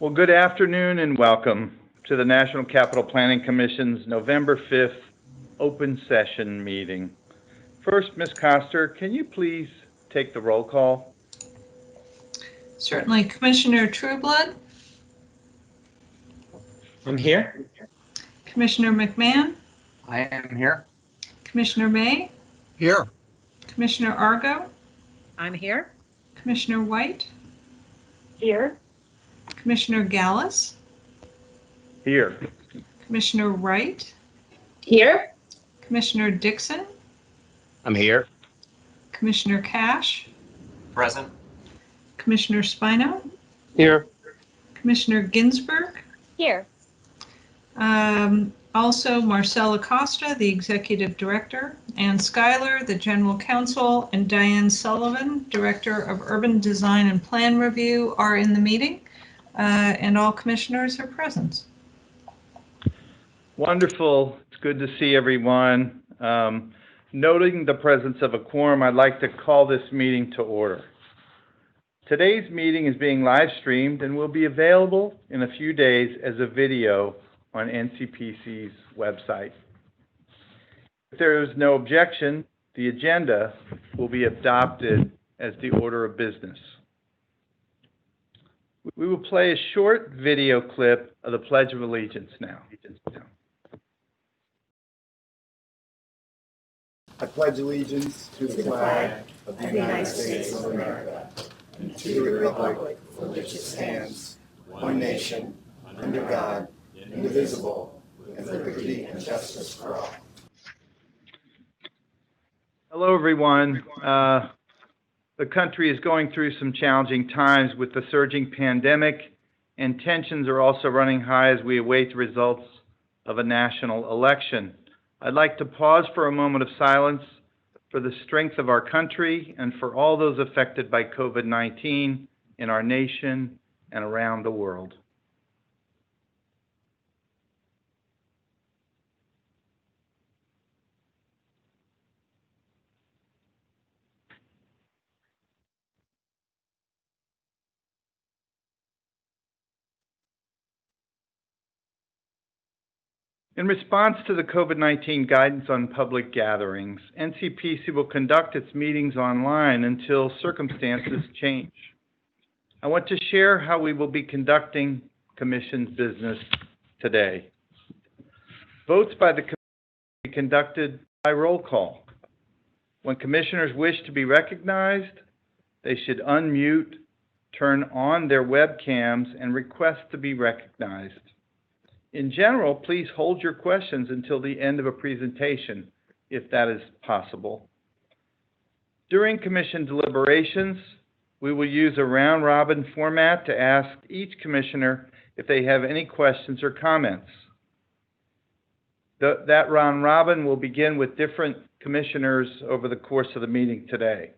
Well, good afternoon and welcome to the National Capital Planning Commission's November 5th open session meeting. First, Ms. Coster, can you please take the roll call? Certainly. Commissioner Trueblood? I'm here. Commissioner McMahon? I am here. Commissioner May? Here. Commissioner Argo? I'm here. Commissioner White? Here. Commissioner Gallus? Here. Commissioner Wright? Here. Commissioner Dixon? I'm here. Commissioner Cash? Present. Commissioner Spino? Here. Commissioner Ginsburg? Here. Also Marcella Costa, the Executive Director, Ann Schuyler, the General Counsel, and Diane Sullivan, Director of Urban Design and Plan Review, are in the meeting, and all commissioners are present. Wonderful. It's good to see everyone. Noting the presence of a quorum, I'd like to call this meeting to order. Today's meeting is being live streamed and will be available in a few days as a video on NCPC's website. If there is no objection, the agenda will be adopted as the order of business. We will play a short video clip of the Pledge of Allegiance now. I pledge allegiance to the flag of the United States of America and to the republic for which it stands, one nation, under God, indivisible, with liberty and justice for all. Hello, everyone. The country is going through some challenging times with the surging pandemic, and tensions are also running high as we await the results of a national election. I'd like to pause for a moment of silence for the strength of our country and for all those affected by COVID-19 in our nation and around the world. In response to the COVID-19 guidance on public gatherings, NCPC will conduct its meetings online until circumstances change. I want to share how we will be conducting Commission's business today. Votes by the Commission will be conducted by roll call. When Commissioners wish to be recognized, they should unmute, turn on their webcams, and request to be recognized. In general, please hold your questions until the end of a presentation, if that is possible. During Commission deliberations, we will use a round-robin format to ask each Commissioner if they have any questions or comments. That round-robin will begin with different Commissioners over the course of the meeting today.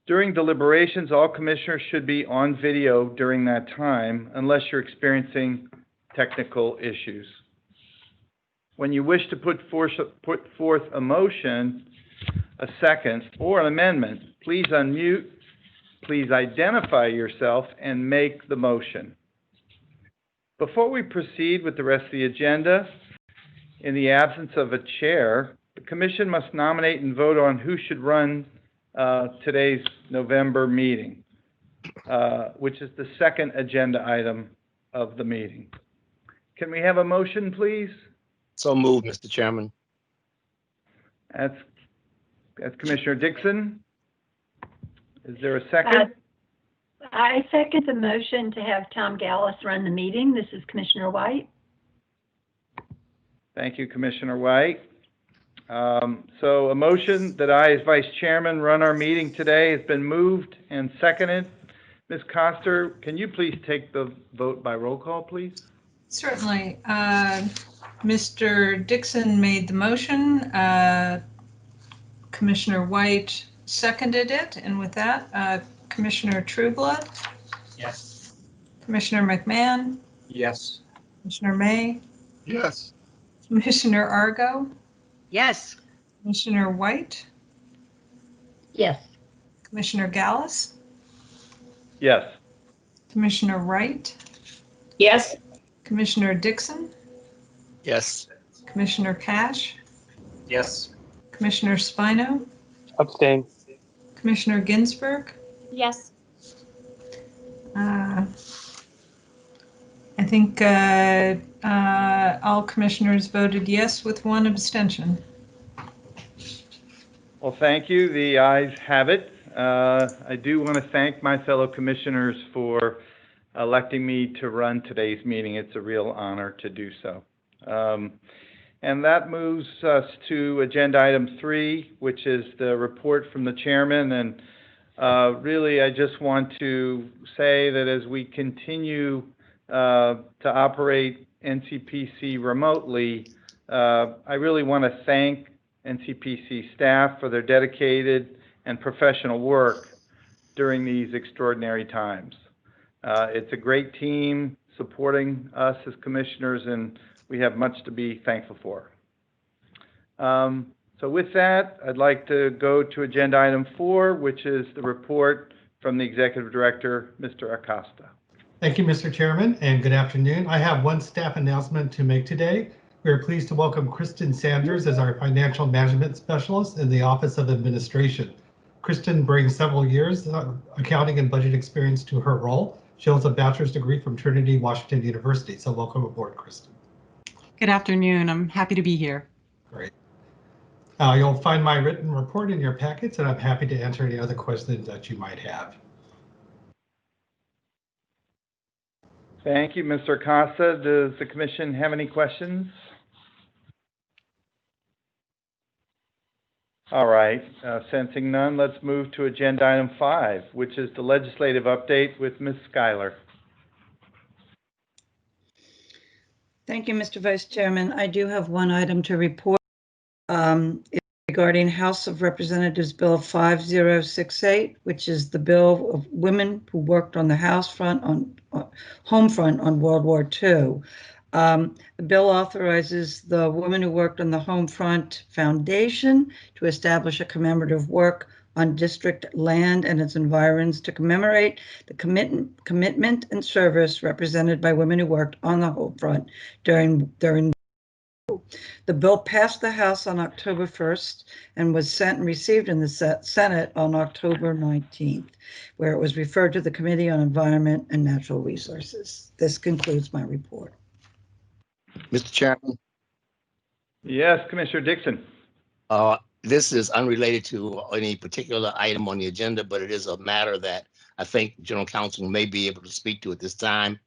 During deliberations, all Commissioners should be on video during that time, unless you're experiencing technical issues. When you wish to put forth a motion, a second, or an amendment, please unmute, please identify yourself, and make the motion. Before we proceed with the rest of the agenda, in the absence of a chair, the Commission must nominate and vote on who should run today's November meeting, which is the second agenda item of the meeting. Can we have a motion, please? So moved, Mr. Chairman. That's Commissioner Dixon. Is there a second? I second the motion to have Tom Gallus run the meeting. This is Commissioner White. Thank you, Commissioner White. So a motion that I, as Vice Chairman, run our meeting today has been moved and seconded. Ms. Coster, can you please take the vote by roll call, please? Certainly. Mr. Dixon made the motion. Commissioner White seconded it. And with that, Commissioner Trueblood? Yes. Commissioner McMahon? Yes. Commissioner May? Yes. Commissioner Argo? Yes. Commissioner White? Yes. Commissioner Gallus? Yes. Commissioner Wright, Yes. Commissioner Dixon, Yes. Commissioner Cash, Yes. Commissioner Spino, Abstain. Commissioner Ginsburg. Yes. Uh, I think all commissioners voted yes with one abstention. Well, thank you. The ayes have it. I do want to thank my fellow commissioners for electing me to run today's meeting. It's a real honor to do so. And that moves us to agenda item 3, which is the report from the chairman. And really, I just want to say that as we continue to operate NCPC remotely, I really want to thank NCPC staff for their dedicated and professional work during these extraordinary times. It's a great team supporting us as commissioners, and we have much to be thankful for. So with that, I'd like to go to agenda item 4, which is the report from the Executive Director, Mr. Acosta. Thank you, Mr. Chairman, and good afternoon. I have one staff announcement to make today. We are pleased to welcome Kristen Sanders as our Financial Management Specialist in the Office of Administration. Kristen brings several years of accounting and budget experience to her role. She holds a bachelor's degree from Trinity Washington University. So welcome aboard, Kristen. Good afternoon. I'm happy to be here. Great. You'll find my written report in your packets, and I'm happy to answer any other questions that you might have. Thank you, Mr. Acosta. Does the commission have any questions? All right, sensing none, let's move to agenda item 5, which is the legislative update with Ms. Schuyler. Thank you, Mr. Vice Chairman. I do have one item to report regarding House of Representatives Bill 5068, which is the bill of women who worked on the home front on World War II. The bill authorizes the women who worked on the Home Front Foundation to establish a commemorative work on district land and its environs to commemorate the commitment and service represented by women who worked on the home front during the bill passed the House on October 1st and was sent and received in the Senate on October 19th, where it was referred to the Committee on Environment and Natural Resources. This concludes my report. Mr. Chairman, Yes, Commissioner Dixon. this is unrelated to any particular item on the agenda, but it is a matter that I think General Counsel may be able to speak to at this time.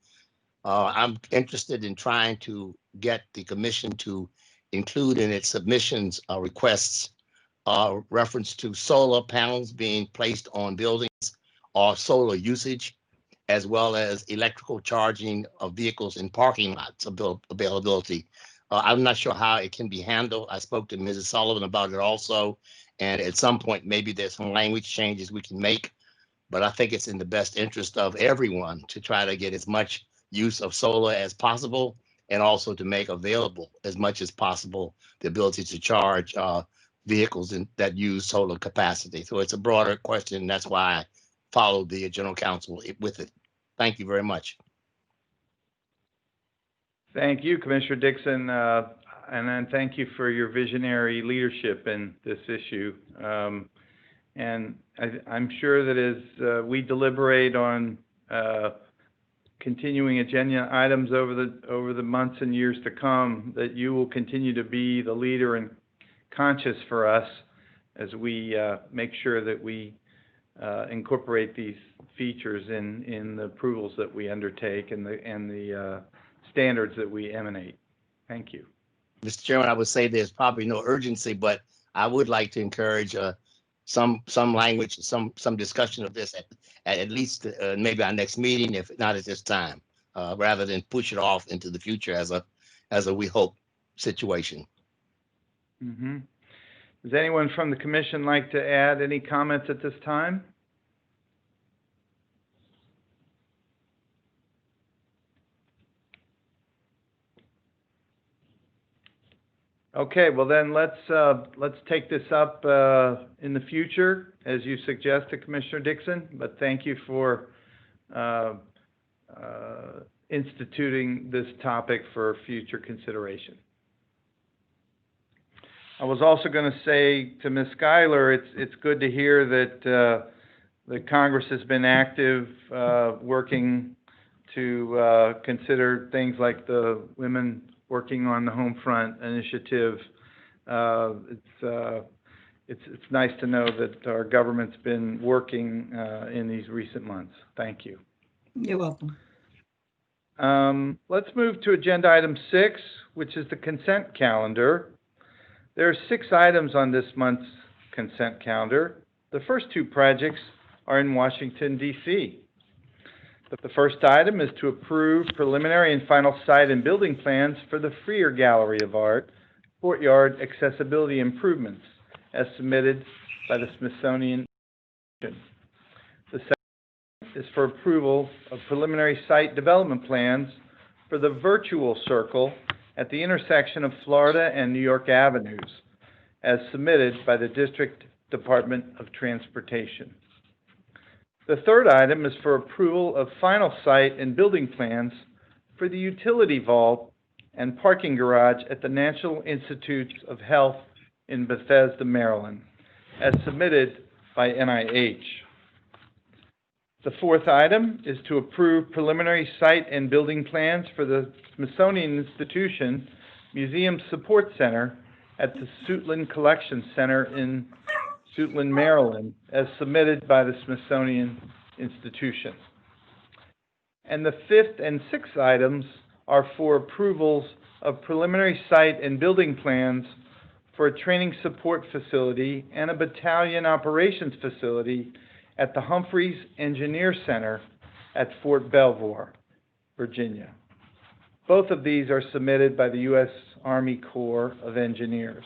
I'm interested in trying to get the commission to include in its submissions requests reference to solar panels being placed on buildings or solar usage, as well as electrical charging of vehicles in parking lots availability. I'm not sure how it can be handled. I spoke to Mrs. Sullivan about it also, and at some point, maybe there's some language changes we can make, but I think it's in the best interest of everyone to try to get as much use of solar as possible, and also to make available as much as possible the ability to charge vehicles that use solar capacity. So it's a broader question. That's why I followed the General Counsel with it. Thank you very much. Thank you, Commissioner Dixon, and then thank you for your visionary leadership in this issue. And I'm sure that as we deliberate on continuing agenda items over the months and years to come, that you will continue to be the leader and conscious for us as we make sure that we incorporate these features in the approvals that we undertake and the standards that we emanate. Thank you. Mr. Chairman, I would say there's probably no urgency, but I would like to encourage some language, some discussion of this at least maybe our next meeting, if not at this time, rather than push it off into the future as a we hope situation. Mm-hmm. Does anyone from the commission like to add any comments at this time? Okay, well then let's take this up in the future, as you suggested, Commissioner Dixon. But thank you for instituting this topic for future consideration. I was also going to say to Ms. Schuyler, it's good to hear that the Congress has been active, working to consider things like the Women Working on the Home Front initiative. It's nice to know that our government's been working in these recent months. Thank you. You're welcome. Let's move to agenda item 6, which is the consent calendar. There are 6 items on this month's consent calendar. The first 2 projects are in Washington, D.C. The first item is to approve preliminary and final site and building plans for the Freer Gallery of Art courtyard accessibility improvements as submitted by the Smithsonian. The second is for approval of preliminary site development plans for the virtual circle at the intersection of Florida and New York Avenues, as submitted by the District Department of Transportation. The third item is for approval of final site and building plans for the utility vault and parking garage at the National Institutes of Health in Bethesda, Maryland, as submitted by NIH. The fourth item is to approve preliminary site and building plans for the Smithsonian Institution Museum Support Center at the Suitland Collection Center in Suitland, Maryland, as submitted by the Smithsonian Institution. And the fifth and sixth items are for approvals of preliminary site and building plans for a training support facility and a battalion operations facility at the Humphreys Engineer Center at Fort Belvoir, Virginia. Both of these are submitted by the U.S. Army Corps of Engineers.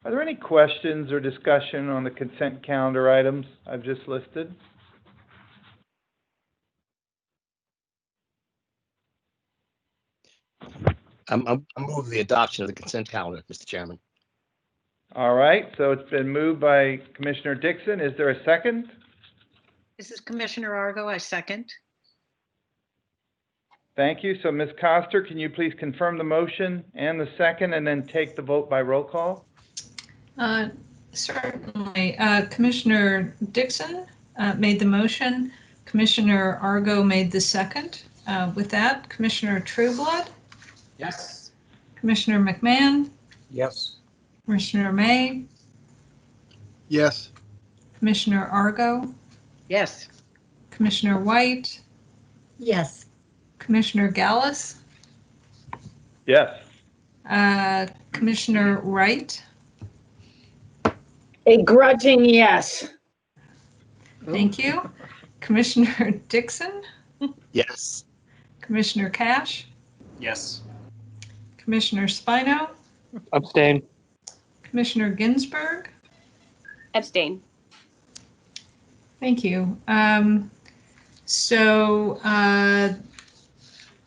Are there any questions or discussion on the consent calendar items I've just listed? I'm moving the adoption of the consent calendar, Mr. Chairman. All right, so it's been moved by Commissioner Dixon. Is there a second? This is Commissioner Argo. I second. Thank you. So Ms. Coster, can you please confirm the motion and the second and then take the vote by roll call? Certainly. Commissioner Dixon made the motion. Commissioner Argo made the second. With that, Commissioner Trueblood, Yes. Commissioner McMahon, Yes. Commissioner May, Yes. Commissioner Argo, Yes. Commissioner White, Yes. Commissioner Gallus, Yes. Commissioner Wright. A grudging yes. Thank you. Commissioner Dixon, Yes. Commissioner Cash, Yes. Commissioner Spino, Abstain. Commissioner Ginsburg. Abstain. Thank you.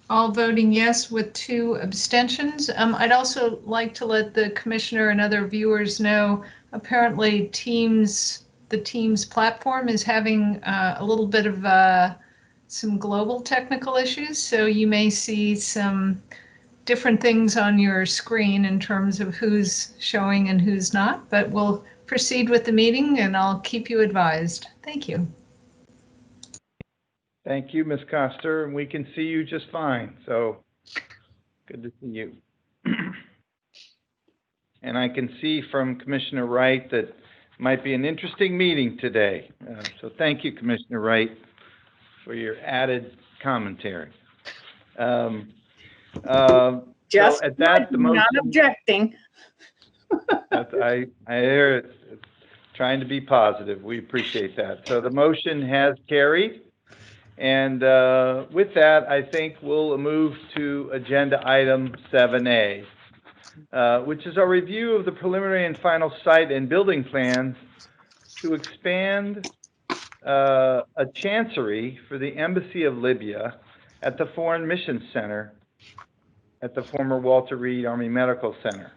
All voting yes with 2 abstentions. I'd also like to let the commissioner and other viewers know, apparently the Teams platform is having a little bit of some global technical issues, so you may see some different things on your screen in terms of who's showing and who's not, but we'll proceed with the meeting and I'll keep you advised. Thank you. Thank you, Ms. Coster, and we can see you just fine, so good to see you. And I can see from Commissioner Wright that might be an interesting meeting today. So thank you, Commissioner Wright, for your added commentary. Just so at that, the motion, not objecting. I hear it. It's trying to be positive. We appreciate that. So the motion has carried. And with that, I think we'll move to agenda item 7A, which is our review of the preliminary and final site and building plans to expand a chancery for the Embassy of Libya at the Foreign Missions Center at the former Walter Reed Army Medical Center.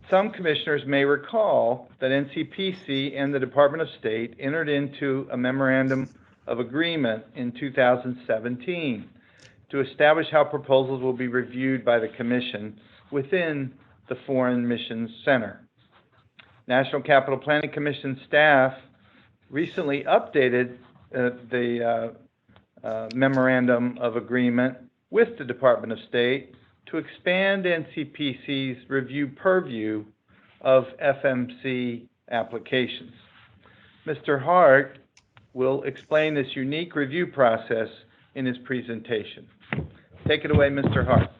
Some commissioners may recall that NCPC and the Department of State entered into a memorandum of agreement in 2017 to establish how proposals will be reviewed by the Commission within the Foreign Missions Center. National Capital Planning Commission staff recently updated the memorandum of agreement with the Department of State to expand NCPC's review purview of FMC applications. Mr. Hart will explain this unique review process in his presentation. Take it away, Mr. Hart.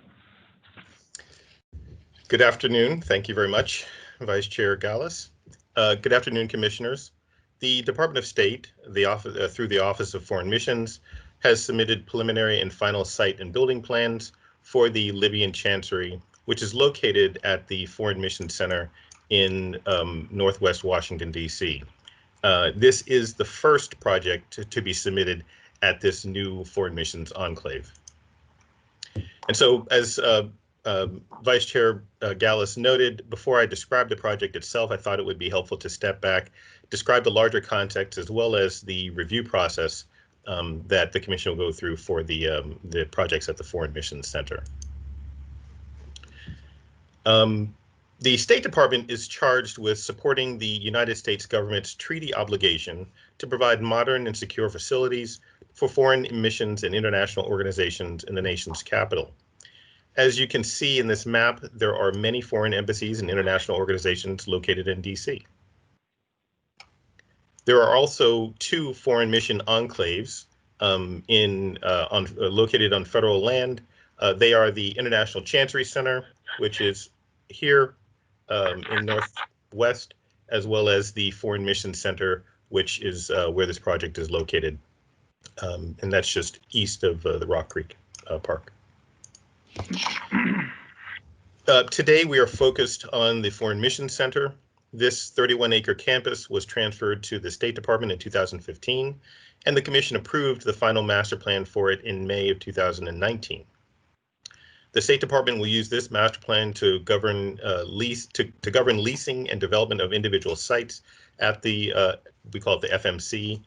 Good afternoon. Thank you very much, Vice Chair Gallus. Good afternoon, Commissioners. The Department of State, through the Office of Foreign Missions, has submitted preliminary and final site and building plans for the Libyan Chancery, which is located at the Foreign Missions Center in Northwest Washington, D.C. This is the first project to be submitted at this new Foreign Missions enclave. And so, as Vice Chair Gallus noted, before I describe the project itself, I thought it would be helpful to step back, describe the larger context, as well as the review process that the Commission will go through for the projects at the Foreign Missions Center. The State Department is charged with supporting the United States government's treaty obligation to provide modern and secure facilities for foreign missions and international organizations in the nation's capital. As you can see in this map, there are many foreign embassies and international organizations located in DC. There are also two foreign mission enclaves located on federal land. They are the International Chancery Center, which is here in Northwest, as well as the Foreign Mission Center, which is where this project is located. And that's just east of the Rock Creek Park. Today, we are focused on the Foreign Mission Center. This 31-acre campus was transferred to the State Department in 2015, and the Commission approved the final master plan for it in May of 2019. The State Department will use this master plan to govern leasing and development of individual sites at the we call it the FMC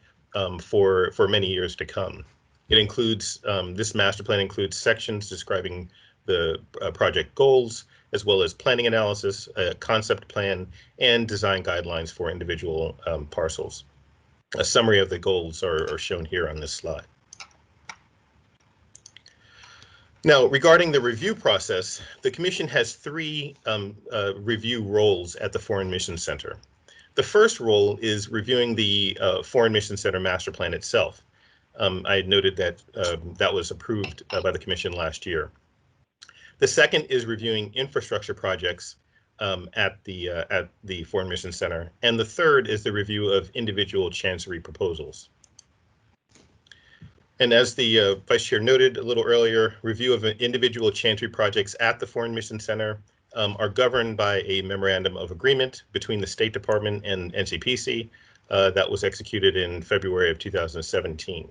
for many years to come. It includes this master plan includes sections describing the project goals, as well as planning analysis, a concept plan, and design guidelines for individual parcels. A summary of the goals are shown here on this slide. Now, regarding the review process, the Commission has three review roles at the Foreign Mission Center. The first role is reviewing the Foreign Mission Center master plan itself. I had noted that that was approved by the Commission last year. The second is reviewing infrastructure projects at the Foreign Mission Center, and the third is the review of individual Chancery proposals. And as the Vice Chair noted a little earlier, review of individual Chancery projects at the Foreign Mission Center are governed by a memorandum of agreement between the State Department and NCPC that was executed in February of 2017.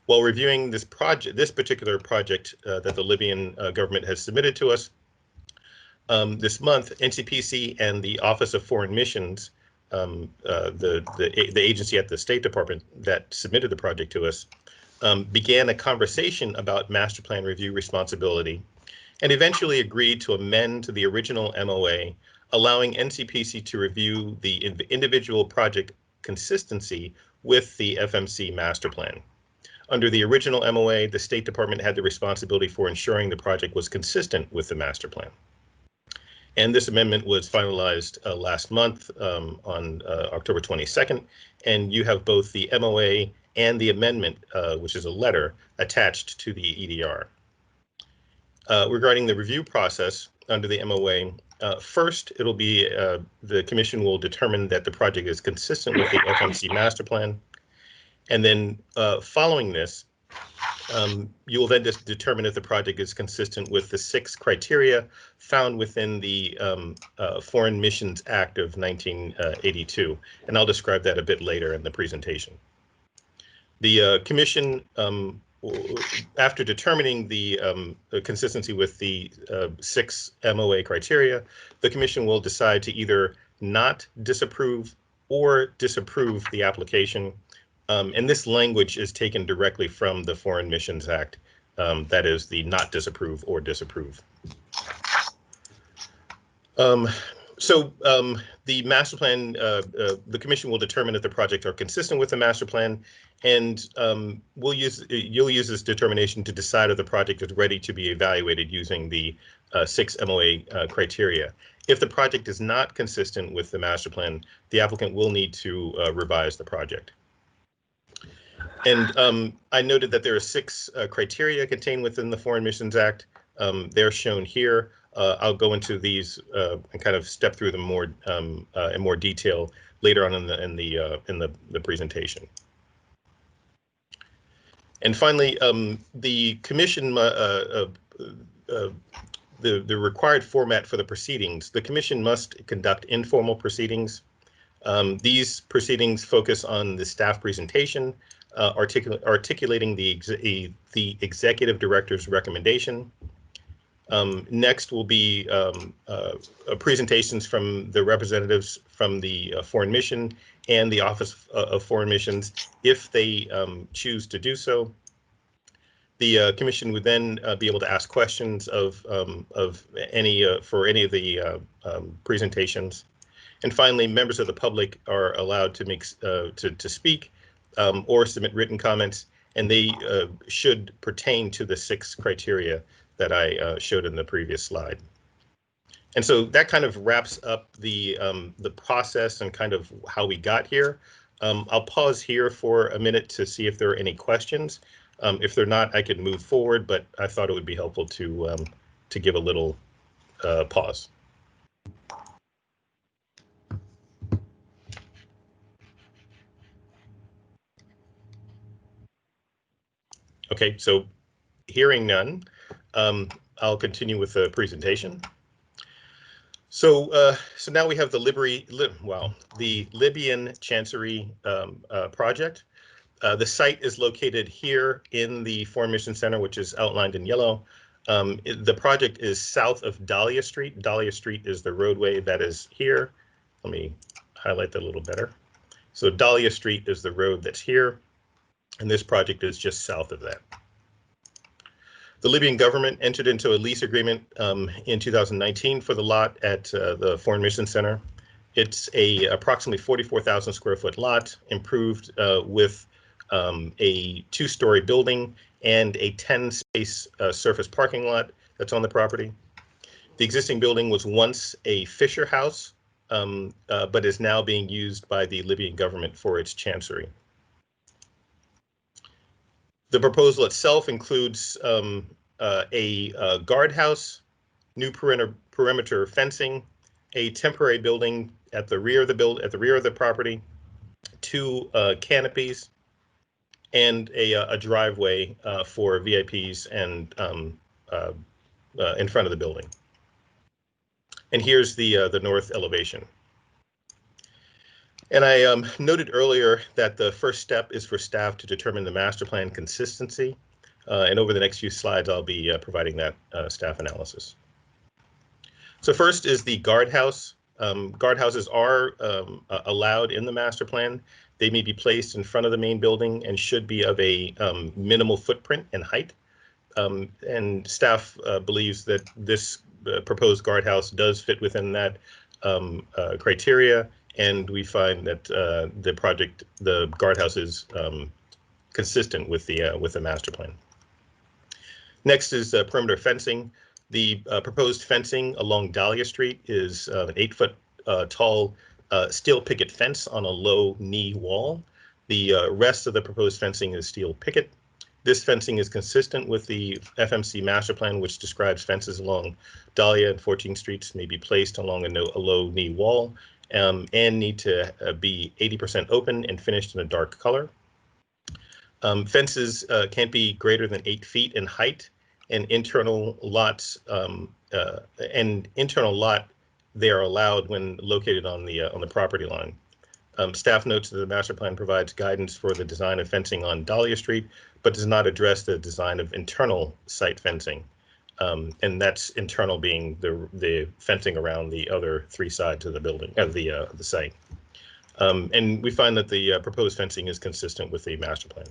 While reviewing this particular project that the Libyan government has submitted to us this month, NCPC and the Office of Foreign Missions, the agency at the State Department that submitted the project to us, began a conversation about master plan review responsibility and eventually agreed to amend the original MOA, allowing NCPC to review the individual project consistency with the FMC master plan. Under the original MOA, the State Department had the responsibility for ensuring the project was consistent with the master plan. And this amendment was finalized last month on October 22nd, and you have both the MOA and the amendment, which is a letter, attached to the EDR. Regarding the review process under the MOA, first, it'll be the Commission will determine that the project is consistent with the FMC master plan. And then following this, you will then just determine if the project is consistent with the 6 criteria found within the Foreign Missions Act of 1982. And I'll describe that a bit later in the presentation. The Commission, after determining the consistency with the 6 MOA criteria, the Commission will decide to either not disapprove or disapprove the application And this language is taken directly from the Foreign Missions Act, that is the not disapprove or disapprove. The master plan, the commission will determine if the project are consistent with the master plan, and you'll use this determination to decide if the project is ready to be evaluated using the 6 MOA criteria. If the project is not consistent with the master plan, the applicant will need to revise the project. And I noted that there are 6 criteria contained within the Foreign Missions Act. They're shown here. I'll go into these and kind of step through them more in more detail later on in the presentation. And finally, the commission, the required format for the proceedings. The commission must conduct informal proceedings. These proceedings focus on the staff presentation, articulating the executive director's recommendation. Next will be presentations from the representatives from the Foreign Mission and the Office of Foreign Missions, if they choose to do so. The commission would then be able to ask questions of any for any of the presentations. And finally, members of the public are allowed to make to speak or submit written comments, and they should pertain to the 6 criteria that I showed in the previous slide. And so that kind of wraps up the process and kind of how we got here. I'll pause here for a minute to see if there are any questions. If they're not, I could move forward, but I thought it would be helpful to give a little pause. Okay, so hearing none, I'll continue with the presentation. So now we have the Libyan Chancery project. The site is located here in the Foreign Mission Center, which is outlined in yellow. The project is south of Dahlia Street. Dahlia Street is the roadway that is here. Let me highlight that a little better. So Dahlia Street is the road that's here, and this project is just south of that. The Libyan government entered into a lease agreement in 2019 for the lot at the Foreign Mission Center. It's a approximately 44,000 square foot lot, improved with a 2-story building and a 10-space surface parking lot that's on the property. The existing building was once a fisher house, but is now being used by the Libyan government for its chancery. The proposal itself includes a guardhouse, new perimeter fencing, a temporary building at the rear of the property, 2 canopies, and a driveway for VIPs and in front of the building. And here's the north elevation. And I noted earlier that the first step is for staff to determine the master plan consistency. And over the next few slides, I'll be providing that staff analysis. So first is the guardhouse. Guardhouses are allowed in the master plan. They may be placed in front of the main building and should be of a minimal footprint and height. And staff believes that this proposed guardhouse does fit within that criteria. And we find that the guardhouse is consistent with the master plan. Next is perimeter fencing. The proposed fencing along Dahlia Street is an 8-foot tall steel picket fence on a low knee wall. The rest of the proposed fencing is steel picket. This fencing is consistent with the FMC master plan, which describes fences along Dahlia and 14th Streets may be placed along a low knee wall and need to be 80% open and finished in a dark color. Fences can't be greater than 8 feet in height, and internal lots they are allowed when located on the property line. Staff notes that the master plan provides guidance for the design of fencing on Dahlia Street, but does not address the design of internal site fencing, and that's internal being the fencing around the other 3 sides of the building of the site. And we find that the proposed fencing is consistent with the master plan.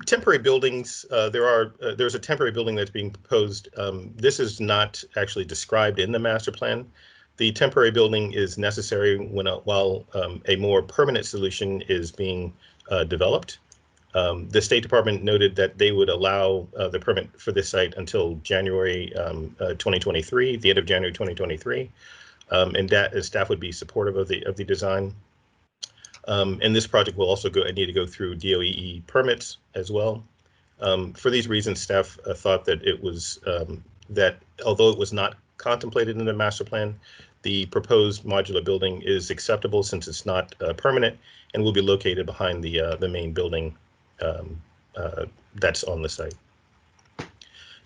Temporary buildings, there's a temporary building that's being proposed. This is not actually described in the master plan. The temporary building is necessary while a more permanent solution is being developed. The State Department noted that they would allow the permit for this site until January 2023, the end of January 2023, and that staff would be supportive of the design. And this project will also need to go through DOE permits as well. For these reasons, staff thought that it was that although it was not contemplated in the master plan, the proposed modular building is acceptable since it's not permanent and will be located behind the main building that's on the site.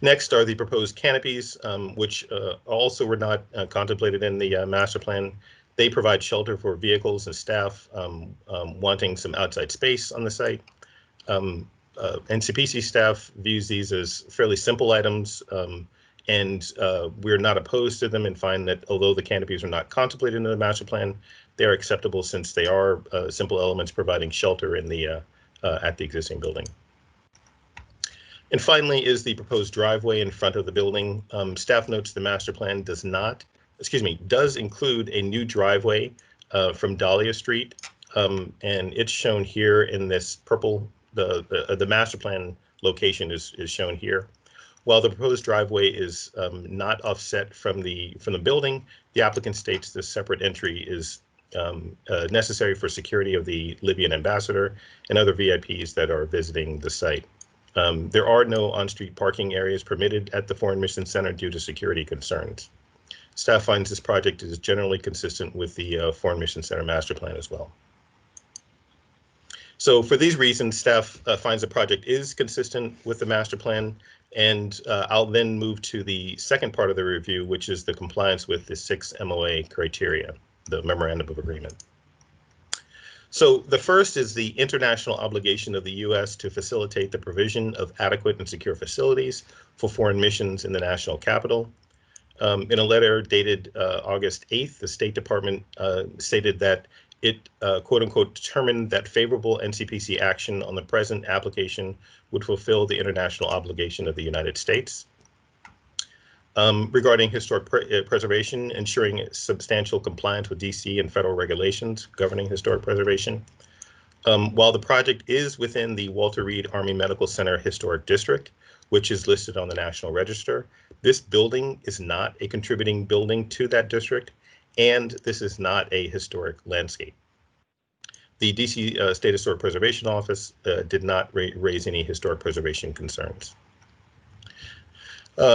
Next are the proposed canopies, which also were not contemplated in the master plan. They provide shelter for vehicles and staff wanting some outside space on the site. NCPC staff views these as fairly simple items, and we're not opposed to them and find that although the canopies are not contemplated in the master plan, they are acceptable since they are simple elements providing shelter in the at the existing building. And finally is the proposed driveway in front of the building. Staff notes the master plan does include a new driveway from Dahlia Street, and it's shown here in this purple. The master plan location is shown here. While the proposed driveway is not offset from the building, the applicant states this separate entry is necessary for security of the Libyan ambassador and other VIPs that are visiting the site. There are no on-street parking areas permitted at the Foreign Mission Center due to security concerns. Staff finds this project is generally consistent with the Foreign Mission Center master plan as well. So for these reasons, staff finds the project is consistent with the master plan, and I'll then move to the second part of the review, which is the compliance with the 6 MOA criteria, the Memorandum of Agreement. So the first is the international obligation of the U.S. to facilitate the provision of adequate and secure facilities for foreign missions in the national capital. In a letter dated August 8th, the State Department stated that it, quote unquote, determined that favorable NCPC action on the present application would fulfill the international obligation of the United States. Regarding historic preservation, ensuring substantial compliance with DC and federal regulations governing historic preservation. While the project is within the Walter Reed Army Medical Center Historic District, which is listed on the National Register, this building is not a contributing building to that district, and this is not a historic landscape. The DC State Historic Preservation Office did not raise any historic preservation concerns.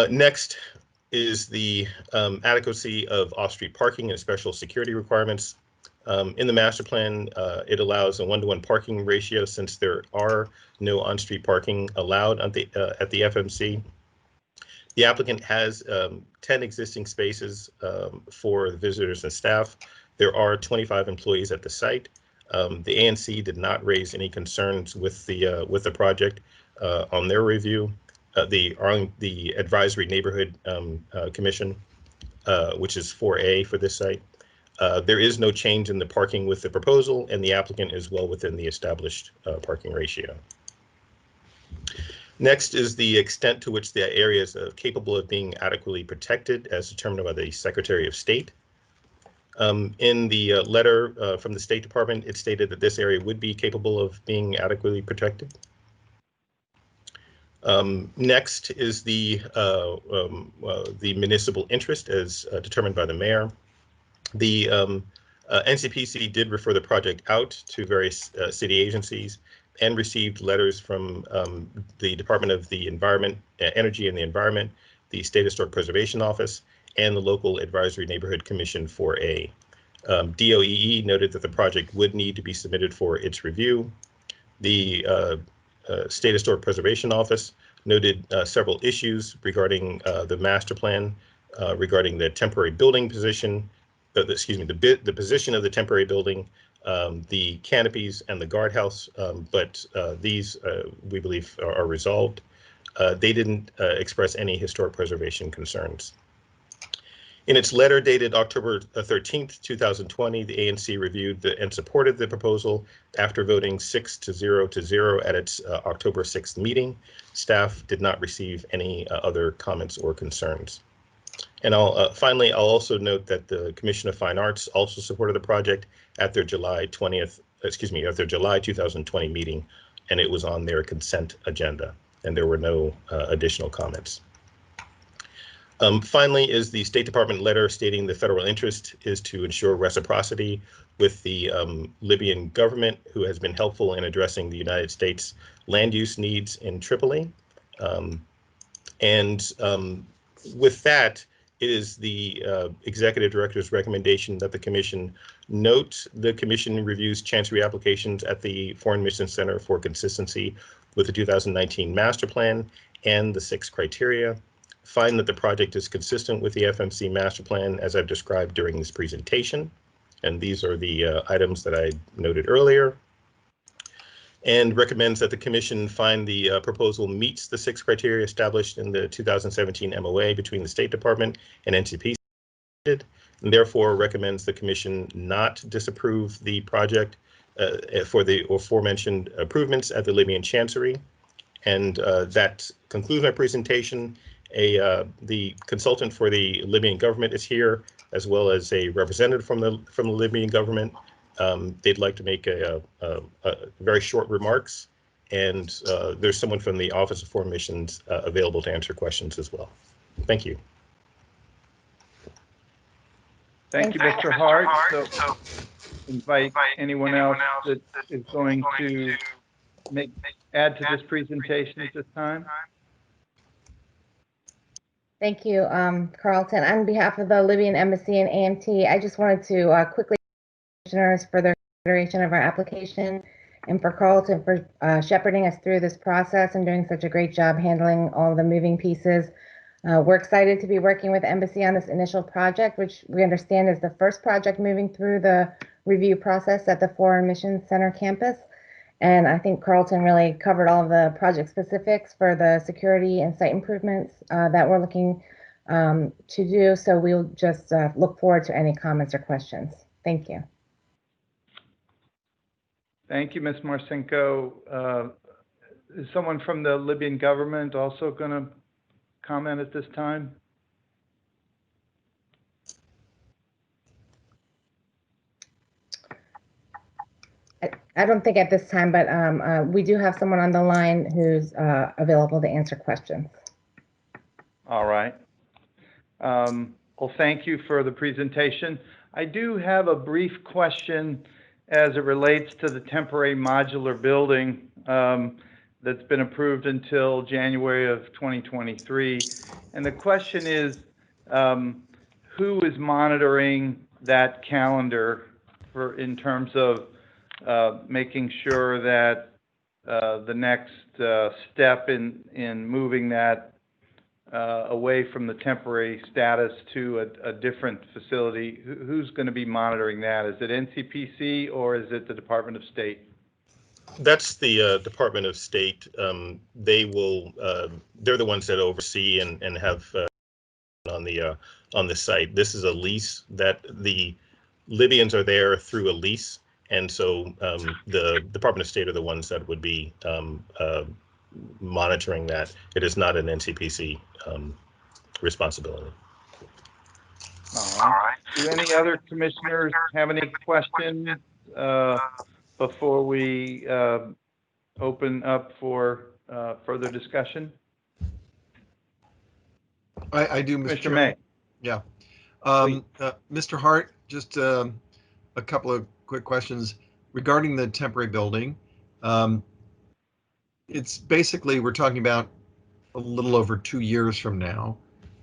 Next is the adequacy of off-street parking and special security requirements. In the master plan, it allows a 1-to-1 parking ratio since there are no on-street parking allowed at the FMC. The applicant has 10 existing spaces for the visitors and staff. There are 25 employees at the site. The ANC did not raise any concerns with the project on their review. The Advisory Neighborhood Commission, which is 4A for this site. There is no change in the parking with the proposal, and the applicant is well within the established parking ratio. Next is the extent to which the area is capable of being adequately protected as determined by the Secretary of State. In the letter from the State Department, it stated that this area would be capable of being adequately protected. Next is the municipal interest as determined by the mayor. The NCPC did refer the project out to various city agencies and received letters from the Department of the Environment, Energy and the Environment, the State Historic Preservation Office, and the local Advisory Neighborhood Commission 4A. DOEE noted that the project would need to be submitted for its review. The State Historic Preservation Office noted several issues regarding the master plan, regarding the temporary building position, the position of the temporary building, the canopies and the guardhouse, but these we believe are resolved. They didn't express any historic preservation concerns. In its letter dated October 13th, 2020, the ANC reviewed and supported the proposal after voting 6-0 at its October 6th meeting. Staff did not receive any other comments or concerns. And finally, I'll also note that the Commission of Fine Arts also supported the project at their July 2020 meeting, and it was on their consent agenda, and there were no additional comments. Finally is the State Department letter stating the federal interest is to ensure reciprocity with the Libyan government, who has been helpful in addressing the United States land use needs in Tripoli. With that, it is the Executive Director's recommendation that the Commission note the Commission reviews Chancery applications at the Foreign Mission Center for consistency with the 2019 Master Plan and the 6 criteria, find that the project is consistent with the FMC Master Plan as I've described during this presentation, and these are the items that I noted earlier, and recommends that the Commission find the proposal meets the 6 criteria established in the 2017 MOA between the State Department and NCPC, and therefore recommends the Commission not disapprove the project for the aforementioned improvements at the Libyan Chancery. And that concludes my presentation. The consultant for the Libyan government is here, as well as a representative from the Libyan government. They'd like to make a very short remarks, and there's someone from the Office of Foreign Missions available to answer questions as well. Thank you. Thank you, Mr. Hart. So invite anyone else that is going to add to this presentation at this time. Thank you, Carlton. On behalf of the Libyan Embassy and AMT, I just wanted to quickly thank commissioners for their consideration of our application, and for Carlton for shepherding us through this process and doing such a great job handling all the moving pieces. We're excited to be working with Embassy on this initial project, which we understand is the first project moving through the review process at the Foreign Mission Center campus. And I think Carlton really covered all of the project specifics for the security and site improvements that we're looking to do. So we'll just look forward to any comments or questions. Thank you. Thank you, Ms. Marcinko. Is someone from the Libyan government also going to comment at this time? I don't think at this time, but we do have someone on the line who's available to answer questions. All right. Well, thank you for the presentation. I do have a brief question as it relates to the temporary modular building that's been approved until January of 2023. And the question is, who is monitoring that calendar in terms of making sure that the next step in moving that away from the temporary status to a different facility, who's going to be monitoring that? Is it NCPC or is it the Department of State? That's the Department of State. They will. They're the ones that oversee and have on the site. This is a lease that the Libyans are there through a lease, and so the Department of State are the ones that would be monitoring that. It is not an NCPC responsibility. All right. Do any other commissioners have any questions before we open up for further discussion? I do, Mr. Commissioner May. Yeah. Mr. Hart, just a couple of quick questions regarding the temporary building. It's basically, we're talking about a little over 2 years from now.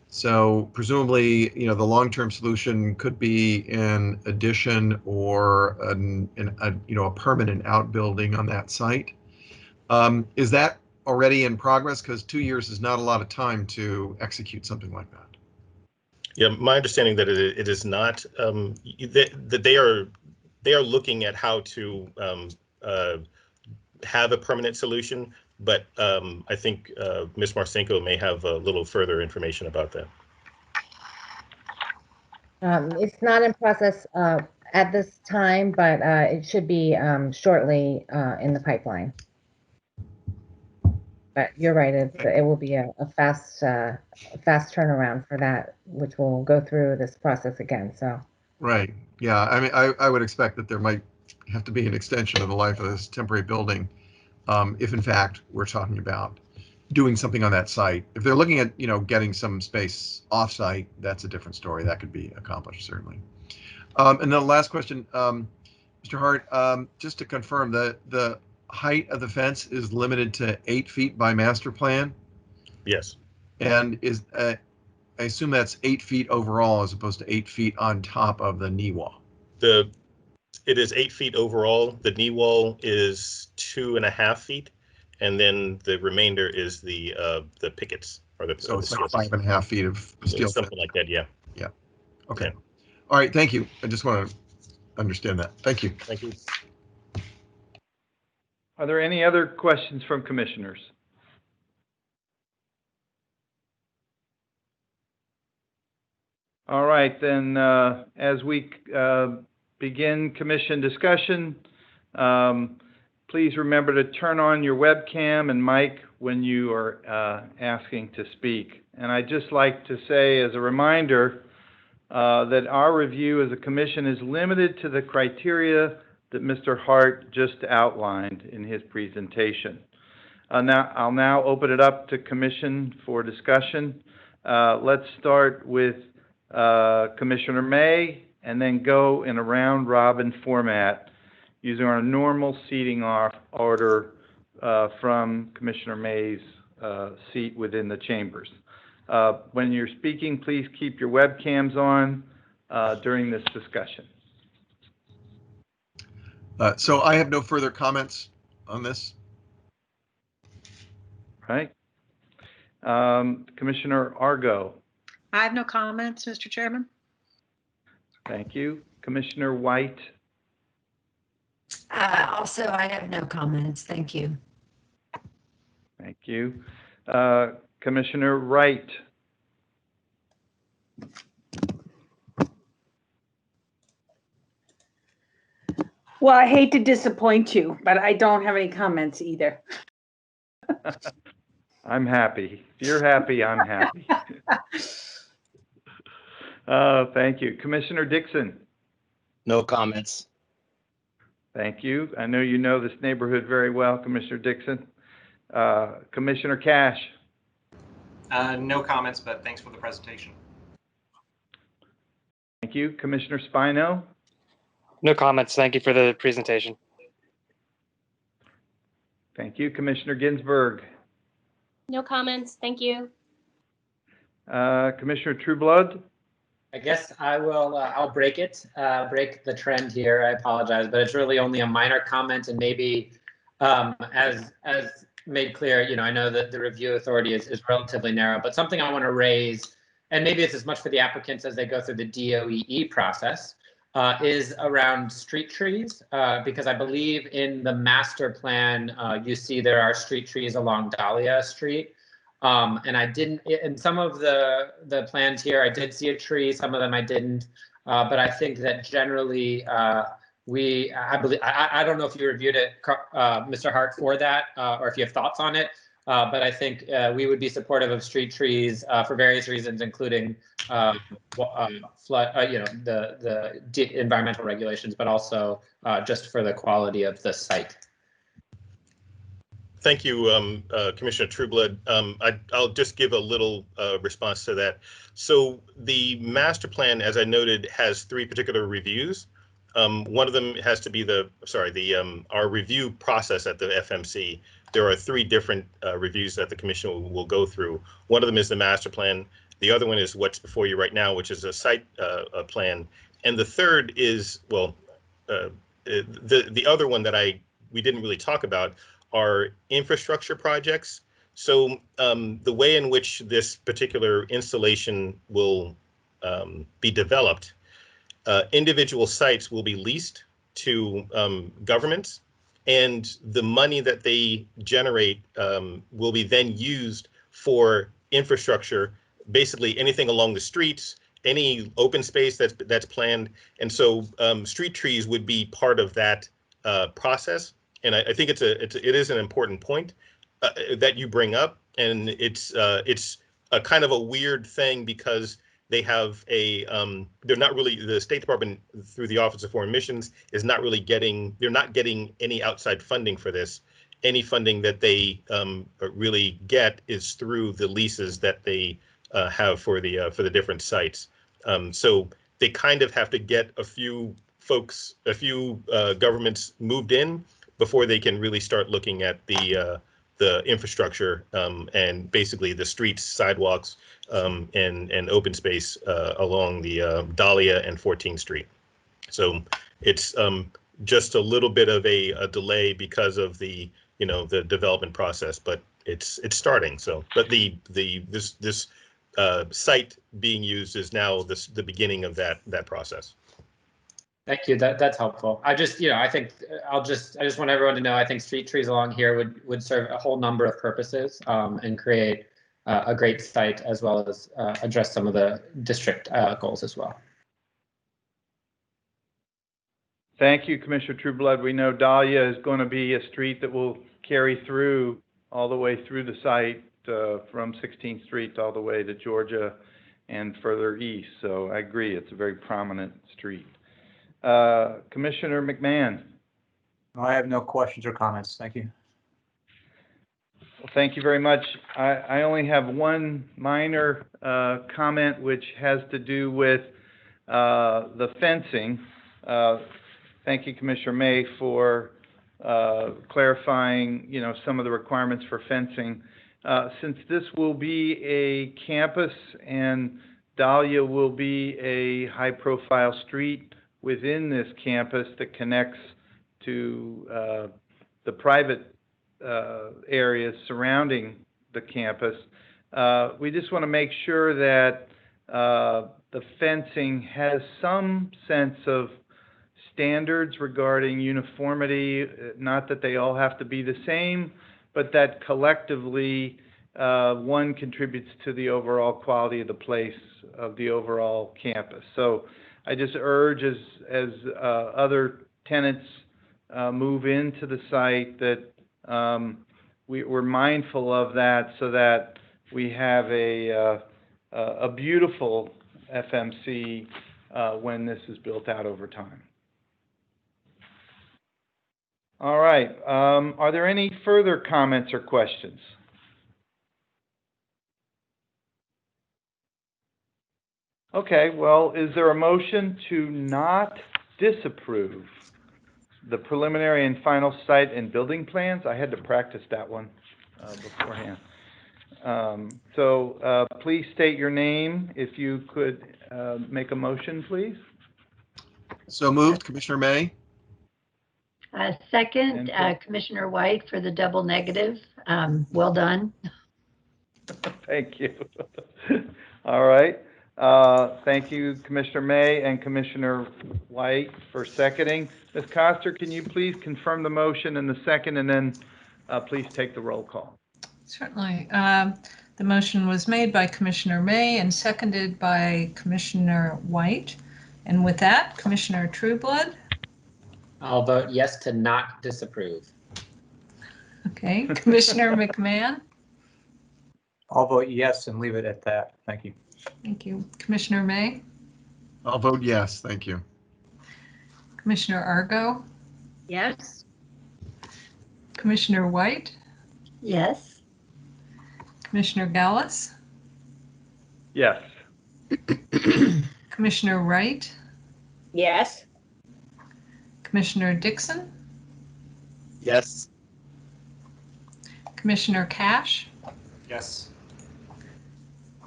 So presumably, the long-term solution could be an addition or a permanent outbuilding on that site. Is that already in progress? Because 2 years is not a lot of time to execute something like that. Yeah, my understanding that it is not. That they are looking at how to have a permanent solution, but I think Ms. Marcinko may have a little further information about that. It's not in process at this time, but it should be shortly in the pipeline. But you're right, it will be a fast turnaround for that, which will go through this process again. So. Right. Yeah. I mean, I would expect that there might have to be an extension of the life of this temporary building, if in fact we're talking about doing something on that site. If they're looking at, getting some space off-site, that's a different story. That could be accomplished, certainly. And then the last question, Mr. Hart, just to confirm that the height of the fence is limited to 8 feet by master plan? Yes. And I assume that's 8 feet overall as opposed to 8 feet on top of the knee wall. It is 8 feet overall. The knee wall is 2.5 feet, and then the remainder is the pickets or the. So it's like 5.5 feet of steel. Something like that. Yeah. Yeah. Okay. Yeah. All right. Thank you. I just want to understand that. Thank you. Thank you. Are there any other questions from commissioners? All right, then, as we begin commission discussion, please remember to turn on your webcam and mic when you are asking to speak. And I'd just like to say as a reminder that our review as a commission is limited to the criteria that Mr. Hart just outlined in his presentation. I'll now open it up to commission for discussion. Let's start with Commissioner May, and then go in a round robin format using our normal seating order from Commissioner May's seat within the chambers. When you're speaking, please keep your webcams on during this discussion. So I have no further comments on this. Right. Commissioner Argo. I have no comments, Mr. Chairman. Thank you. Commissioner White. Also, I have no comments. Thank you. Thank you. Commissioner Wright. Well, I hate to disappoint you, but I don't have any comments either. I'm happy. If you're happy, I'm happy. Thank you. Commissioner Dixon. No comments. Thank you. I know you know this neighborhood very well, Commissioner Dixon. Commissioner Cash. No comments, but thanks for the presentation. Thank you. Commissioner Spino. No comments. Thank you for the presentation. Thank you. Commissioner Ginsburg. No comments. Thank you. Commissioner Trueblood. I guess I will, I'll break the trend here. I apologize, but it's really only a minor comment, and maybe as made clear, I know that the review authority is relatively narrow, but something I want to raise, and maybe it's as much for the applicants as they go through the DOEE process, is around street trees, because I believe in the master plan, you see there are street trees along Dahlia Street. And I didn't, in some of the plans here, I did see a tree, some of them I didn't, but I think that generally I don't know if you reviewed it, Mr. Hart, for that, or if you have thoughts on it, but I think we would be supportive of street trees for various reasons, including flood, the environmental regulations, but also just for the quality of the site. Thank you, Commissioner Trueblood. I'll just give a little response to that. So the master plan, as I noted, has 3 particular reviews. One of them has to be our review process at the FMC. There are 3 different reviews that the commission will go through. One of them is the master plan. The other one is what's before you right now, which is a site plan. And the third is, well, the other one that we didn't really talk about are infrastructure projects. So the way in which this particular installation will be developed, individual sites will be leased to governments, and the money that they generate will be then used for infrastructure, basically anything along the streets, any open space that's planned. And so street trees would be part of that process. And I think it is an important point that you bring up. And it's a kind of a weird thing because they have they're not really, the State Department through the Office of Foreign Missions is not really they're not getting any outside funding for this. Any funding that they really get is through the leases that they have for the different sites. So they kind of have to get a few governments moved in before they can really start looking at the infrastructure and basically the streets, sidewalks, and open space along the Dahlia and 14th Street. So it's just a little bit of a delay because of the development process, but it's starting. So, but this site being used is now the beginning of that process. Thank you. That's helpful. I just want everyone to know, I think street trees along here would serve a whole number of purposes and create a great site, as well as address some of the district goals as well. Thank you, Commissioner Trueblood. We know Dahlia is going to be a street that will carry through all the way through the site from 16th Street all the way to Georgia and further east. So I agree, it's a very prominent street. Commissioner McMahon. I have no questions or comments. Thank you. Well, thank you very much. I only have one minor comment, which has to do with the fencing. Thank you, Commissioner May, for clarifying, some of the requirements for fencing. Since this will be a campus and Dahlia will be a high-profile street within this campus that connects to the private areas surrounding the campus, we just want to make sure that the fencing has some sense of standards regarding uniformity, not that they all have to be the same, but that collectively one contributes to the overall quality of the place, of the overall campus. So I just urge as other tenants move into the site that we're mindful of that, so that we have a beautiful FMC when this is built out over time. All right. Are there any further comments or questions? Okay, well, is there a motion to not disapprove the preliminary and final site and building plans? I had to practice that one beforehand. So please state your name. If you could make a motion, please. So moved, Commissioner May. Second, Commissioner White for the double negative. Well done. Thank you. All right. Thank you, Commissioner May and Commissioner White, for seconding. Ms. Coster, can you please confirm the motion and the second, and then please take the roll call? Certainly. The motion was made by Commissioner May and seconded by Commissioner White. And with that, Commissioner Trueblood? I'll vote yes to not disapprove. Okay. Commissioner McMahon? I'll vote yes and leave it at that. Thank you. Thank you. Commissioner May? I'll vote yes. Thank you. Commissioner Argo? Yes. Commissioner White? Yes. Commissioner Gallus? Yes. Commissioner Wright? Yes. Commissioner Dixon? Yes. Commissioner Cash? Yes.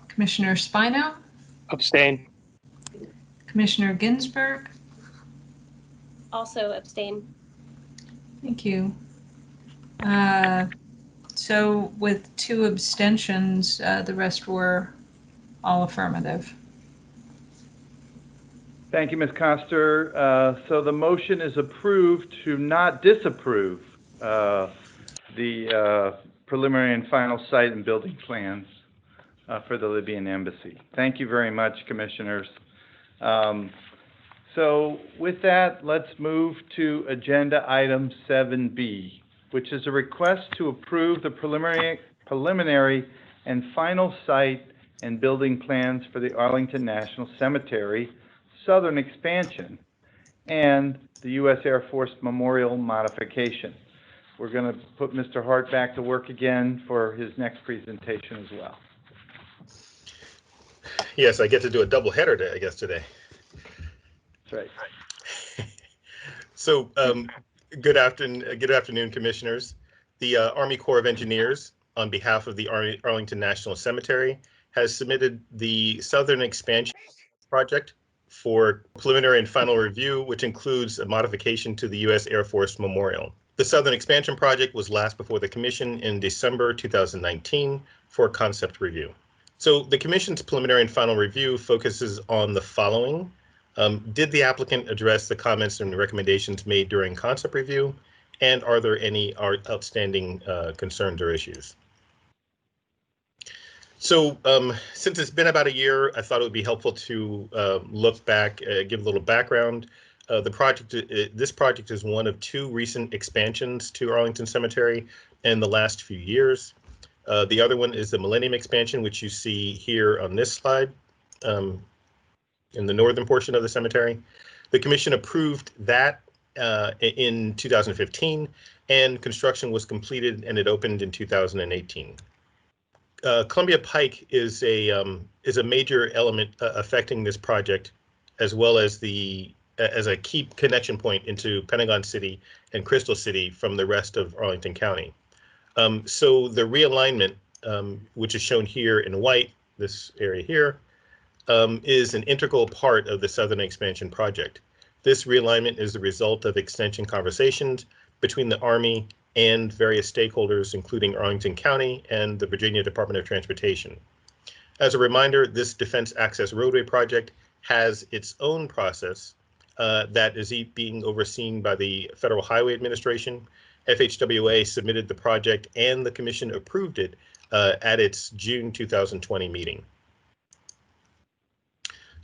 Commissioner Spino? Abstain. Commissioner Ginsburg? Also abstain. Thank you. So with 2 abstentions, the rest were all affirmative. Thank you, Ms. Coster. So the motion is approved to not disapprove the preliminary and final site and building plans for the Libyan embassy. Thank you very much, commissioners. So with that, let's move to agenda item 7B, which is a request to approve the preliminary and final site and building plans for the Arlington National Cemetery southern expansion and the U.S. Air Force Memorial modification. We're going to put Mr. Hart back to work again for his next presentation as well. Yes, I get to do a double header today, I guess, today. That's right. So good afternoon, commissioners. The Army Corps of Engineers, on behalf of the Arlington National Cemetery, has submitted the Southern Expansion Project for preliminary and final review, which includes a modification to the U.S. Air Force Memorial. The Southern Expansion Project was last before the Commission in December 2019 for concept review. So the Commission's preliminary and final review focuses on the following. Did the applicant address the comments and recommendations made during concept review? And are there any outstanding concerns or issues? So since it's been about a year, I thought it would be helpful to look back, give a little background. This project is one of two recent expansions to Arlington Cemetery in the last few years. The other one is the Millennium expansion, which you see here on this slide in the northern portion of the cemetery. The Commission approved that in 2015, and construction was completed and it opened in 2018. Columbia Pike is a major element affecting this project, as well as as a key connection point into Pentagon City and Crystal City from the rest of Arlington County. So the realignment, which is shown here in white, this area here, is an integral part of the Southern Expansion Project. This realignment is the result of extension conversations between the Army and various stakeholders, including Arlington County and the Virginia Department of Transportation. As a reminder, this Defense Access Roadway project has its own process that is being overseen by the Federal Highway Administration. FHWA submitted the project and the Commission approved it at its June 2020 meeting.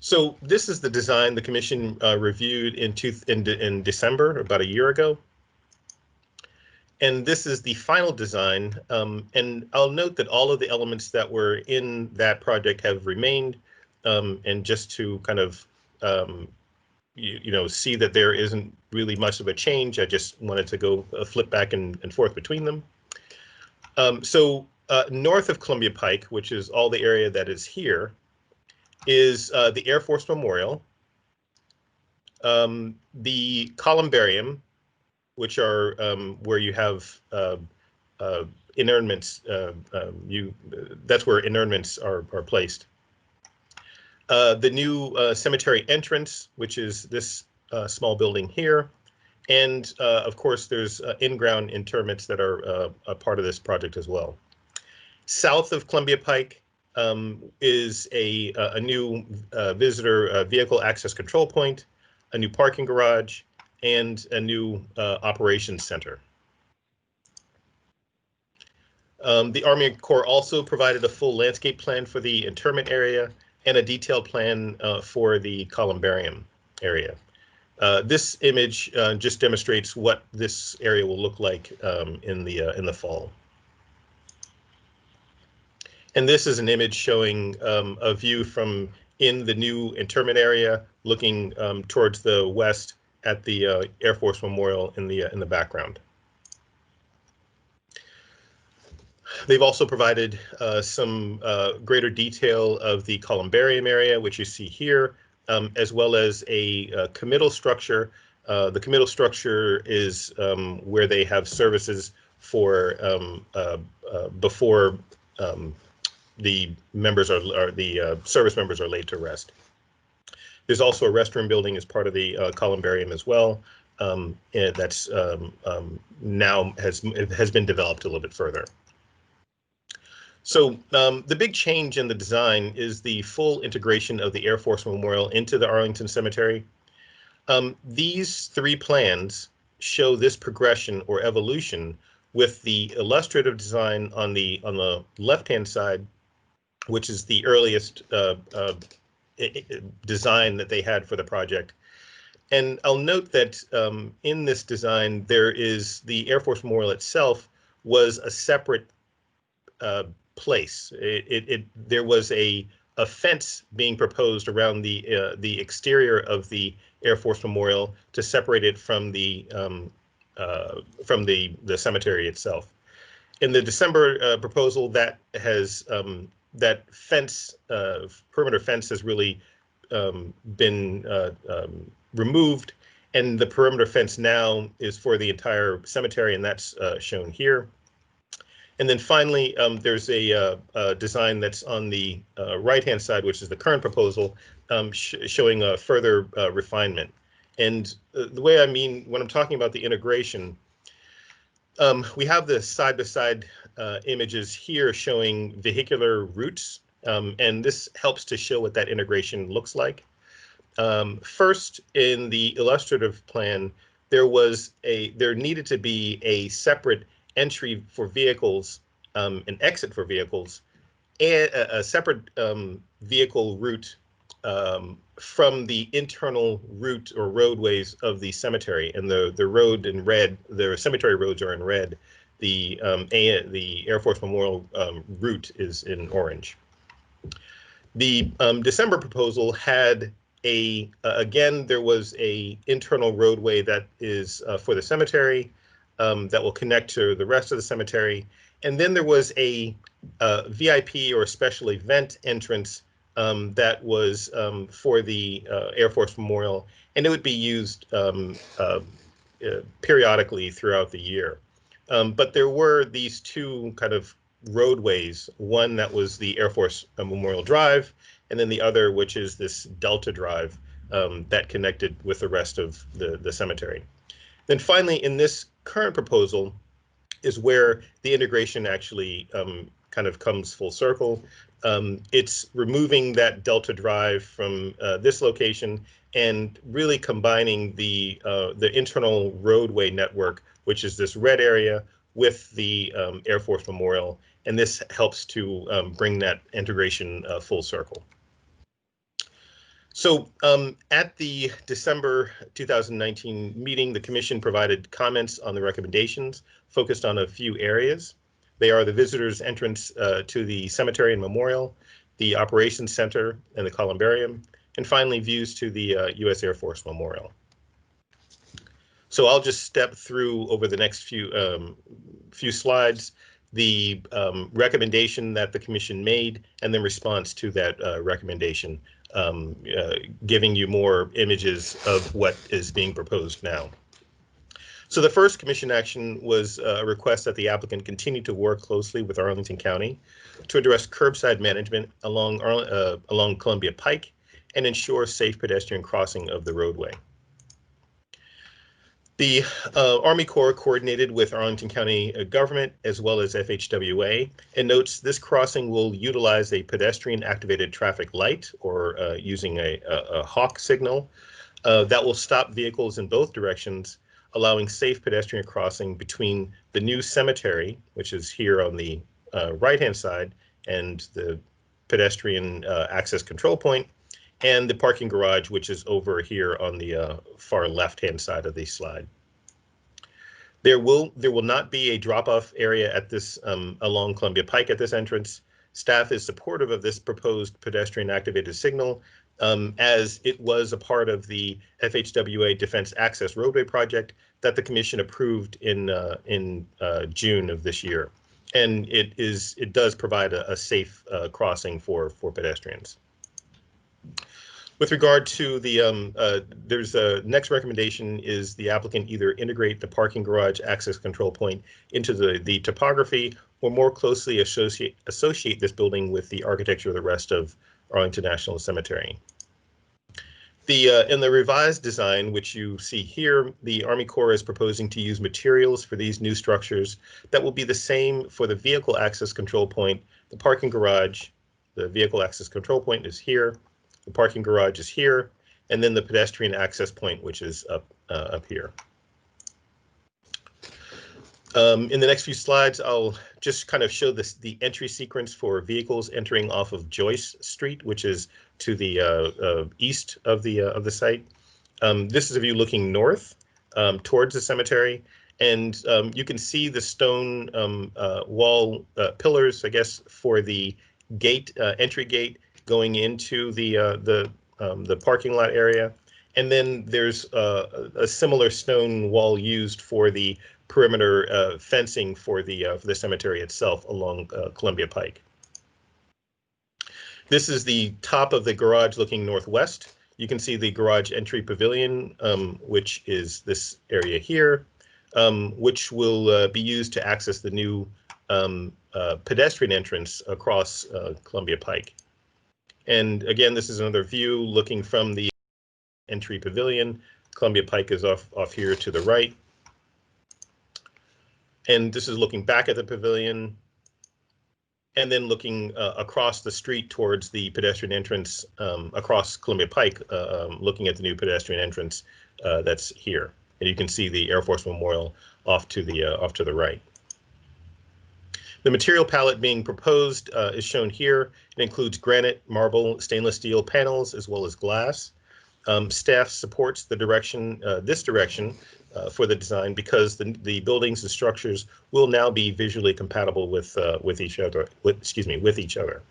So this is the design the Commission reviewed in December, about a year ago. And this is the final design. And I'll note that all of the elements that were in that project have remained. And just to kind of see that there isn't really much of a change, I just wanted to go flip back and forth between them. North of Columbia Pike, which is all the area that is here, is the Air Force Memorial, the columbarium, which are where you have interments. That's where interments are placed. The new cemetery entrance, which is this small building here, and of course there's in-ground interments that are a part of this project as well. South of Columbia Pike is a new visitor vehicle access control point, a new parking garage, and a new operations center. The Army Corps also provided a full landscape plan for the interment area and a detailed plan for the columbarium area. This image just demonstrates what this area will look like in the fall. And this is an image showing a view from in the new interment area, looking towards the west at the Air Force Memorial in the background. They've also provided some greater detail of the columbarium area, which you see here, as well as a committal structure. The committal structure is where they have services for before the members the service members are laid to rest. There's also a restroom building as part of the columbarium as well. And that's now has been developed a little bit further. So the big change in the design is the full integration of the Air Force Memorial into the Arlington Cemetery. These three plans show this progression or evolution, with the illustrative design on the left-hand side which is the earliest design that they had for the project. And I'll note that in this design, there is the Air Force Memorial itself was a separate place. There was a fence being proposed around the exterior of the Air Force Memorial to separate it from the cemetery itself. In the December proposal, that has that fence, perimeter fence, has really been removed, and the perimeter fence now is for the entire cemetery, and that's shown here. And then finally, there's a design that's on the right-hand side, which is the current proposal, showing a further refinement. And the way I mean when I'm talking about the integration, we have the side-by-side images here showing vehicular routes, and this helps to show what that integration looks like. First, in the illustrative plan, there needed to be a separate entry for vehicles, an exit for vehicles, and a separate vehicle route from the internal route or roadways of the cemetery. And the road in red, the cemetery roads are in red. The Air Force Memorial route is in orange. The December proposal had again, there was a internal roadway that is for the cemetery that will connect to the rest of the cemetery. And then there was a VIP or special event entrance that was for the Air Force Memorial, and it would be used periodically throughout the year. But there were these two kind of roadways, one that was the Air Force Memorial Drive, and then the other, which is this Delta Drive that connected with the rest of the cemetery. Then finally, in this current proposal is where the integration actually kind of comes full circle. It's removing that Delta Drive from this location and really combining the internal roadway network, which is this red area, with the Air Force Memorial, and this helps to bring that integration full circle. So at the December 2019 meeting, the Commission provided comments on the recommendations focused on a few areas. They are the visitors' entrance to the cemetery and memorial, the operations center and the columbarium, and finally views to the U.S. Air Force Memorial. So I'll just step through over the next few slides the recommendation that the Commission made and then response to that recommendation, giving you more images of what is being proposed now. So the first Commission action was a request that the applicant continue to work closely with Arlington County to address curbside management along Columbia Pike and ensure safe pedestrian crossing of the roadway. The Army Corps coordinated with Arlington County government as well as FHWA and notes this crossing will utilize a pedestrian activated traffic light or using a hawk signal that will stop vehicles in both directions, allowing safe pedestrian crossing between the new cemetery, which is here on the right-hand side, and the pedestrian access control point, and the parking garage, which is over here on the far left-hand side of the slide. There will not be a drop-off area at this along Columbia Pike at this entrance. Staff is supportive of this proposed pedestrian activated signal as it was a part of the FHWA Defense Access Roadway project that the Commission approved in June of this year, and it does provide a safe crossing for pedestrians. With regard to the, there's a next recommendation is the applicant either integrate the parking garage access control point into the topography or more closely associate this building with the architecture of the rest of Arlington National Cemetery. In the revised design, which you see here, the Army Corps is proposing to use materials for these new structures that will be the same for the vehicle access control point, the parking garage. The vehicle access control point is here. The parking garage is here, and then the pedestrian access point, which is up here. In the next few slides, I'll just kind of show the entry sequence for vehicles entering off of Joyce Street, which is to the east of the site. This is a view looking north towards the cemetery, and you can see the stone wall pillars, I guess, for the gate entry gate going into the parking lot area. And then there's a similar stone wall used for the perimeter fencing for the cemetery itself along Columbia Pike. This is the top of the garage looking northwest. You can see the garage entry pavilion, which is this area here, which will be used to access the new pedestrian entrance across Columbia Pike. And again, this is another view looking from the entry pavilion. Columbia Pike is off here to the right. And this is looking back at the pavilion, and then looking across the street towards the pedestrian entrance across Columbia Pike, looking at the new pedestrian entrance that's here. And you can see the Air Force Memorial off to the right. The material palette being proposed is shown here. It includes granite, marble, stainless steel panels, as well as glass. Staff supports the direction, this direction, for the design because the buildings and structures will now be visually compatible with each other. With each other.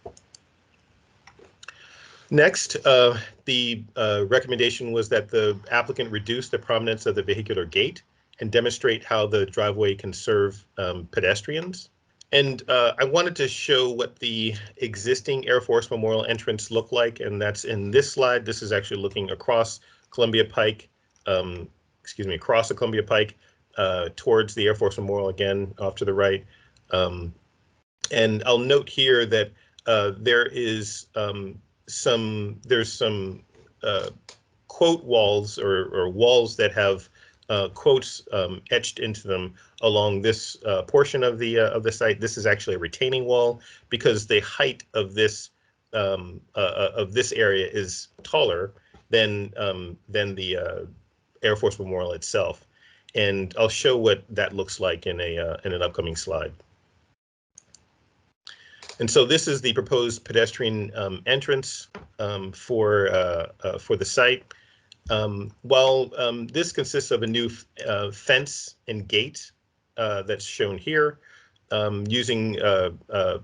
Next, the recommendation was that the applicant reduce the prominence of the vehicular gate and demonstrate how the driveway can serve pedestrians. And I wanted to show what the existing Air Force Memorial entrance looked like, and that's in this slide. This is actually looking across Columbia Pike, across the Columbia Pike towards the Air Force Memorial again, off to the right. And I'll note here that there is some quote walls or walls that have quotes etched into them along this portion of the site. This is actually a retaining wall because the height of this area is taller than the Air Force Memorial itself, and I'll show what that looks like in an upcoming slide. And so this is the proposed pedestrian entrance for the site. While this consists of a new fence and gate that's shown here, using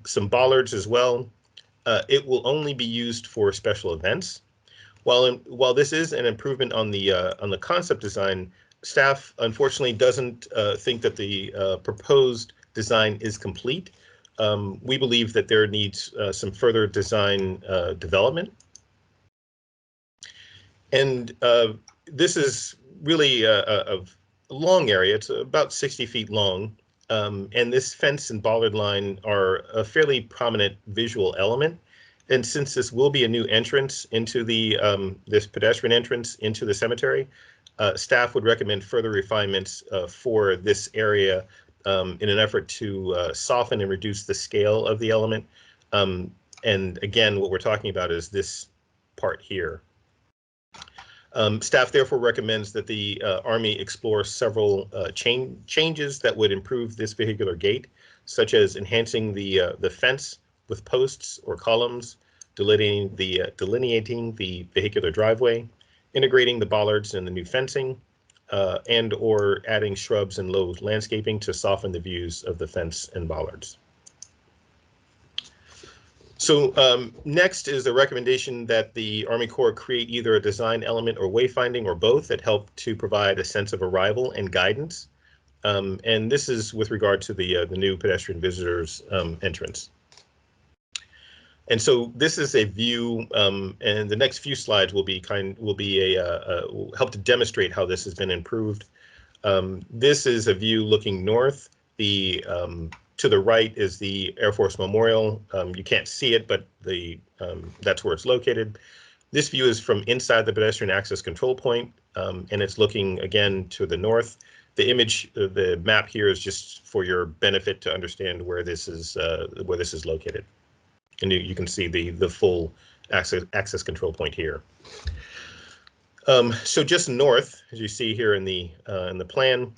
some bollards as well, it will only be used for special events. While this is an improvement on the concept design, staff unfortunately doesn't think that the proposed design is complete. We believe that there needs some further design development. And this is really a long area. It's about 60 feet long. And this fence and bollard line are a fairly prominent visual element. And since this will be a new entrance into the this pedestrian entrance into the cemetery, staff would recommend further refinements for this area in an effort to soften and reduce the scale of the element. And again, what we're talking about is this part here. Staff therefore recommends that the Army explore several changes that would improve this vehicular gate, such as enhancing the fence with posts or columns, delineating the vehicular driveway, integrating the bollards and the new fencing, and or adding shrubs and low landscaping to soften the views of the fence and bollards. So next is the recommendation that the Army Corps create either a design element or wayfinding or both that help to provide a sense of arrival and guidance. And this is with regard to the new pedestrian visitors entrance. And so this is a view, and the next few slides will help to demonstrate how this has been improved. This is a view looking north. To the right is the Air Force Memorial. You can't see it, but that's where it's located. This view is from inside the pedestrian access control point, and it's looking again to the north. The image, the map here is just for your benefit to understand where this is located. And you can see the full access control point here. So just north, as you see here in the plan,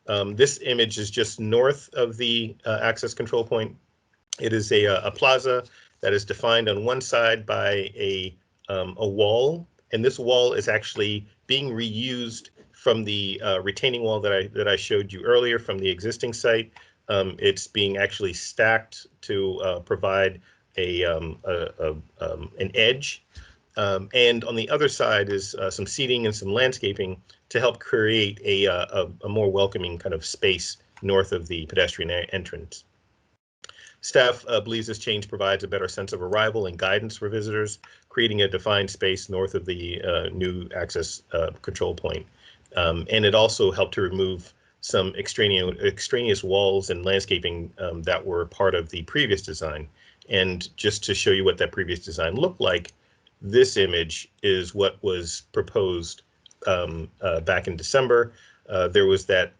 This image is just north of the access control point. It is a plaza that is defined on one side by a wall, and this wall is actually being reused from the retaining wall that I showed you earlier from the existing site. It's being actually stacked to provide an edge. And on the other side is some seating and some landscaping to help create a more welcoming kind of space north of the pedestrian entrance. Staff believes this change provides a better sense of arrival and guidance for visitors, creating a defined space north of the new access control point. And it also helped to remove some extraneous walls and landscaping that were part of the previous design. And just to show you what that previous design looked like, this image is what was proposed back in December. There was that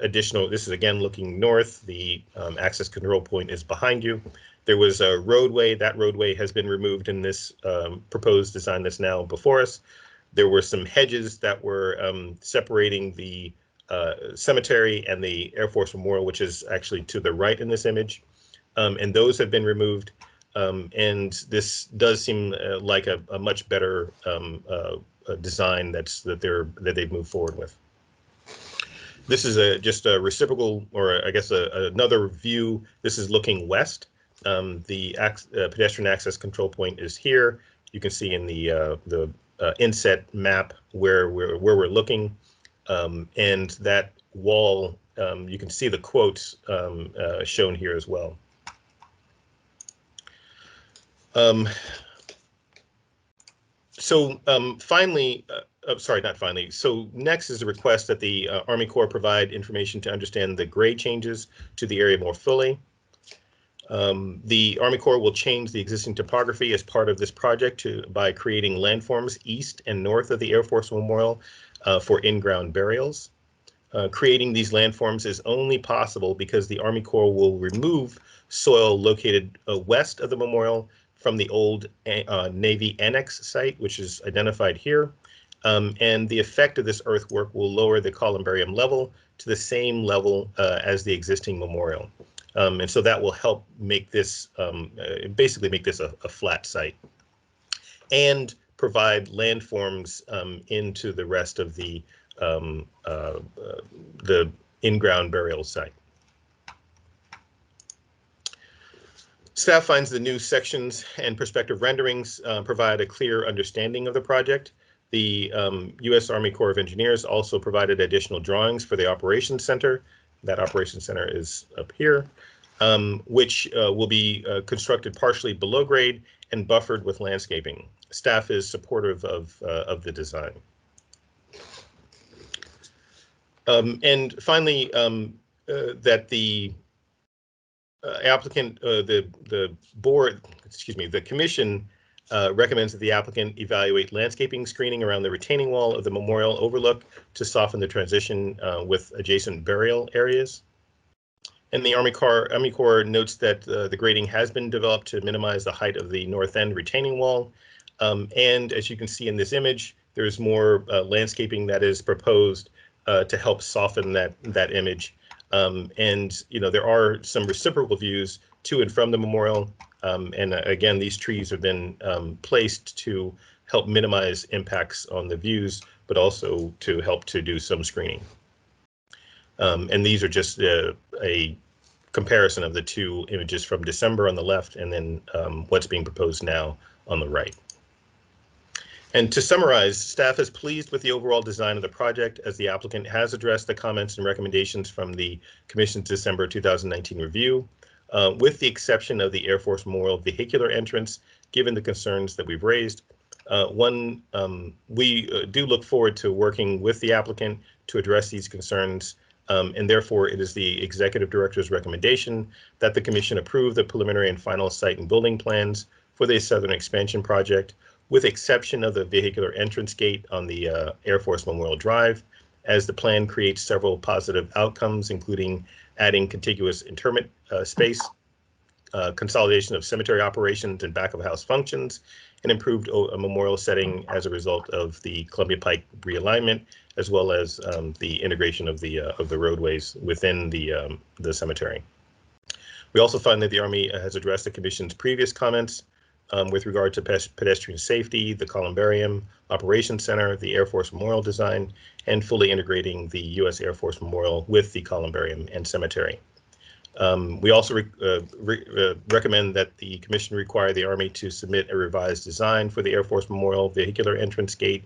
additional, this is again looking north, the access control point is behind you. There was a roadway. That roadway has been removed in this proposed design that's now before us. There were some hedges that were separating the cemetery and the Air Force Memorial, which is actually to the right in this image. And those have been removed. And this does seem like a much better design that they've moved forward with. This is just a reciprocal, or I guess another view. This is looking west. The pedestrian access control point is here. You can see in the inset map where we're looking, and that wall. You can see the quotes shown here as well. Finally, sorry, not finally. So next is a request that the Army Corps provide information to understand the grade changes to the area more fully. The Army Corps will change the existing topography as part of this project by creating landforms east and north of the Air Force Memorial for in-ground burials. Creating these landforms is only possible because the Army Corps will remove soil located west of the memorial from the old Navy Annex site, which is identified here. And the effect of this earthwork will lower the columbarium level to the same level as the existing memorial. And so that will help make this, basically make this a flat site and provide landforms into the rest of the in-ground burial site. Staff finds the new sections and perspective renderings provide a clear understanding of the project. The U.S. Army Corps of Engineers also provided additional drawings for the Operations Center. That Operations Center is up here, which will be constructed partially below grade and buffered with landscaping. Staff is supportive of the design. And finally, that the applicant, the board, excuse me, the commission recommends that the applicant evaluate landscaping screening around the retaining wall of the memorial overlook to soften the transition with adjacent burial areas. And the Army Corps notes that the grading has been developed to minimize the height of the north end retaining wall. And as you can see in this image, there's more landscaping that is proposed to help soften that image. And there are some reciprocal views to and from the memorial. And again, these trees have been placed to help minimize impacts on the views, but also to help to do some screening. And these are just a comparison of the two images from December on the left and then what's being proposed now on the right. And to summarize, staff is pleased with the overall design of the project as the applicant has addressed the comments and recommendations from the Commission's December 2019 review, with the exception of the Air Force Memorial vehicular entrance, given the concerns that we've raised. We do look forward to working with the applicant to address these concerns, and therefore it is the Executive Director's recommendation that the Commission approve the preliminary and final site and building plans for the Southern Expansion Project, with exception of the vehicular entrance gate on the Air Force Memorial Drive, as the plan creates several positive outcomes, including adding contiguous interment space, consolidation of cemetery operations and back of house functions, and improved a memorial setting as a result of the Columbia Pike realignment, as well as the integration of the roadways within the cemetery. We also find that the Army has addressed the Commission's previous comments with regard to pedestrian safety, the Columbarium Operations Center, the Air Force Memorial Design, and fully integrating the U.S. Air Force Memorial with the Columbarium and Cemetery. We also recommend that the Commission require the Army to submit a revised design for the Air Force Memorial Vehicular entrance gate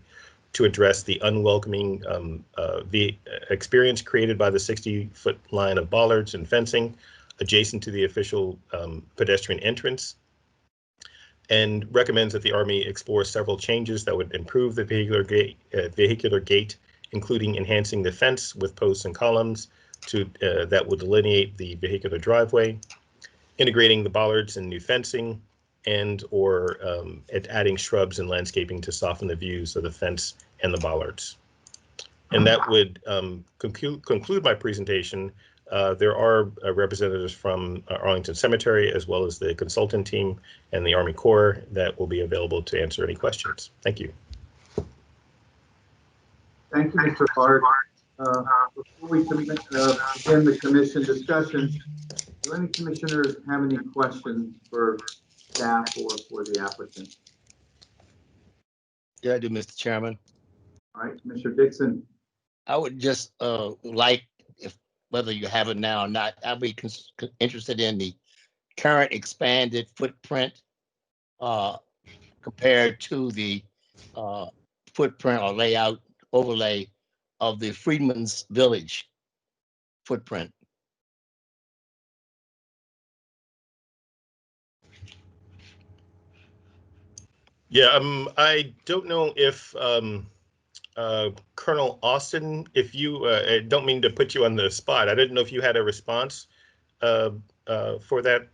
to address the unwelcoming experience created by the 60-foot line of bollards and fencing adjacent to the official pedestrian entrance, and recommends that the Army explore several changes that would improve the vehicular gate, including enhancing the fence with posts and columns that will delineate the vehicular driveway, integrating the bollards and new fencing, and or adding shrubs and landscaping to soften the views of the fence and the bollards. And that would conclude my presentation. There are representatives from Arlington Cemetery, as well as the consultant team and the Army Corps, that will be available to answer any questions. Thank you. Thank you, Mr. Hart. Before we begin the commission discussion, do any commissioners have any questions for staff or for the applicant? Yeah, I do, Mr. Chairman. All right, Mr. Dixon. I would just like, if whether you have it now or not, I'd be interested in the current expanded footprint compared to the footprint or layout overlay of the Freedman's Village footprint. Yeah, I don't know if Colonel Austin, if you, I don't mean to put you on the spot. I didn't know if you had a response for that.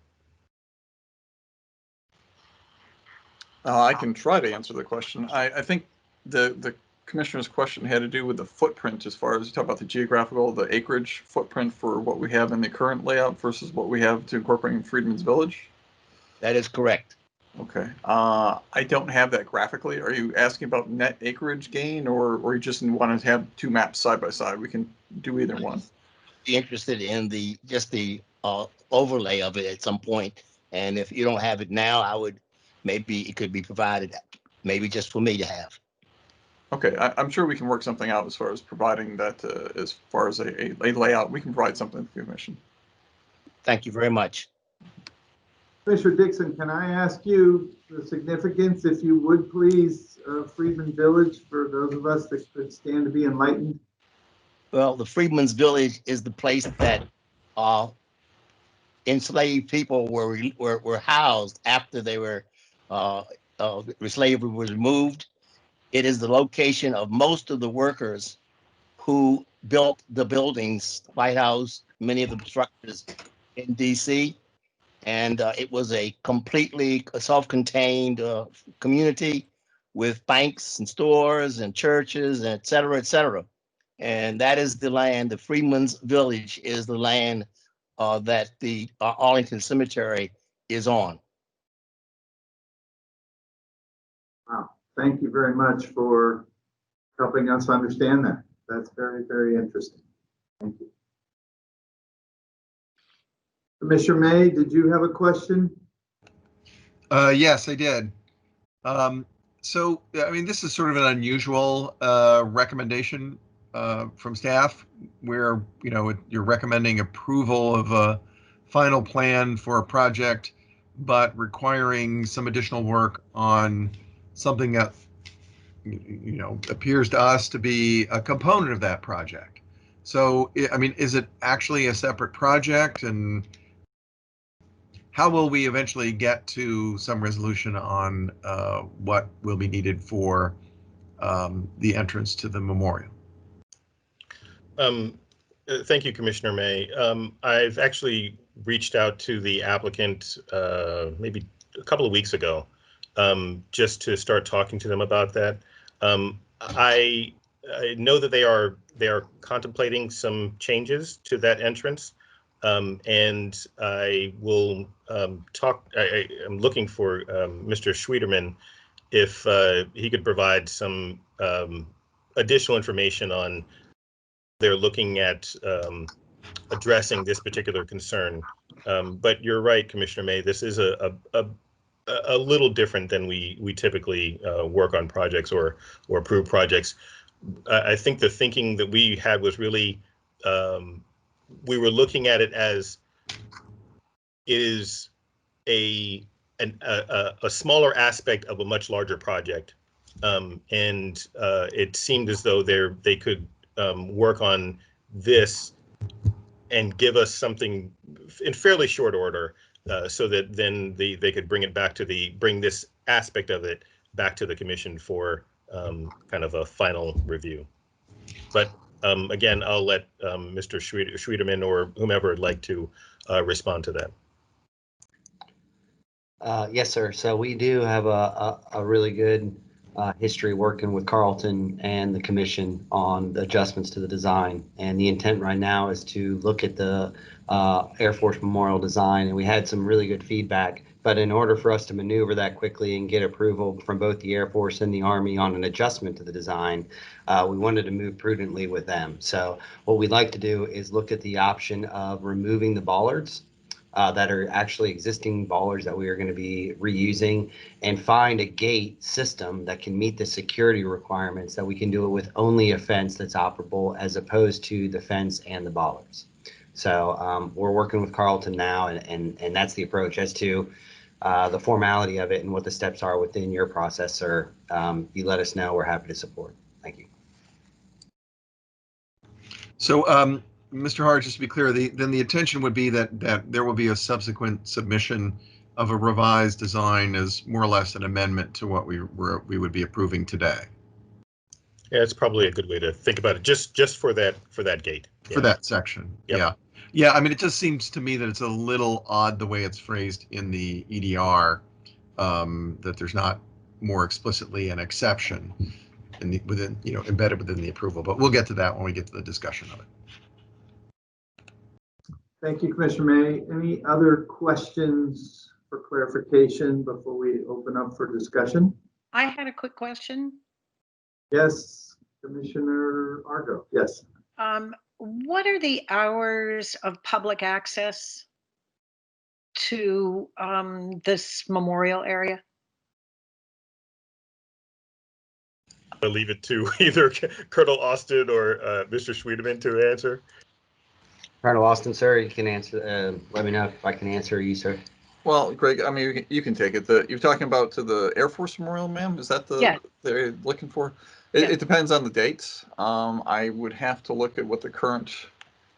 I can try to answer the question. I think the commissioner's question had to do with the footprint as far as you talk about the acreage footprint for what we have in the current layout versus what we have to incorporate in Freedman's Village. That is correct. Okay. I don't have that graphically. Are you asking about net acreage gain, or you just want to have two maps side by side? We can do either one. Be interested in just the overlay of it at some point, and if you don't have it now, I would maybe it could be provided, maybe just for me to have. Okay, I'm sure we can work something out as far as providing that. As far as a layout, we can provide something to the commission. Thank you very much. Mr. Dixon, can I ask you the significance, if you would please, of Freedman Village for those of us that could stand to be enlightened? Well, the Freedman's Village is the place that enslaved people were housed after they were slavery was removed. It is the location of most of the workers who built the buildings, White House, many of the structures in DC. And it was a completely self-contained community with banks and stores and churches, and et cetera, et cetera. And that is the land, the Freedman's Village is the land that the Arlington Cemetery is on. Wow, thank you very much for helping us understand that. That's very, very interesting. Thank you. Commissioner May, did you have a question? Yes, I did. So, I mean, this is sort of an unusual recommendation from staff where, you know, you're recommending approval of a final plan for a project, but requiring some additional work on something that, you know, appears to us to be a component of that project. So, I mean, is it actually a separate project, and how will we eventually get to some resolution on what will be needed for the entrance to the memorial? Thank you, Commissioner May. I've actually reached out to the applicant maybe a couple of weeks ago just to start talking to them about that. I know that they are contemplating some changes to that entrance. And I will talk, I'm looking for Mr. Schwederman, if he could provide some additional information on they're looking at addressing this particular concern. But you're right, Commissioner May, this is a little different than we typically work on projects or approve projects. I think the thinking that we had was really, we were looking at it as is a smaller aspect of a much larger project, and it seemed as though they could work on this and give us something in fairly short order, so that then they could bring it back to bring this aspect of it back to the commission for kind of a final review. But again, I'll let Mr. Schwederman or whomever would like to respond to that. Yes, sir. So we do have a really good history working with Carlton and the commission on the adjustments to the design. And the intent right now is to look at the Air Force Memorial design. And we had some really good feedback. But in order for us to maneuver that quickly and get approval from both the Air Force and the Army on an adjustment to the design, we wanted to move prudently with them. So what we'd like to do is look at the option of removing the bollards that are actually existing bollards that we are going to be reusing, and find a gate system that can meet the security requirements, that we can do it with only a fence that's operable as opposed to the fence and the bollards. So we're working with Carlton now, and that's the approach. As to the formality of it and what the steps are within your process, sir, you let us know. We're happy to support. Thank you. So, Mr. Hart, just to be clear, then the intention would be that there will be a subsequent submission of a revised design as more or less an amendment to what we would be approving today. Yeah, it's probably a good way to think about it. Just for that gate. Yeah. For that section. Yep. Yeah. I mean, it just seems to me that it's a little odd the way it's phrased in the EDR, that there's not more explicitly an exception within embedded within the approval. But we'll get to that when we get to the discussion of it. Thank you, Commissioner May. Any other questions for clarification before we open up for discussion? I had a quick question. Yes, Commissioner Argo. Yes. What are the hours of public access to this memorial area? I'll leave it to either Colonel Austin or Mr. Schwederman to answer. Colonel Austin, sir, you can answer. Let me know if I can answer you, sir. Well, Greg, I mean, you can take it. You're talking about to the Air Force Memorial, ma'am? Is that they're looking for? It depends on the dates. I would have to look at what the current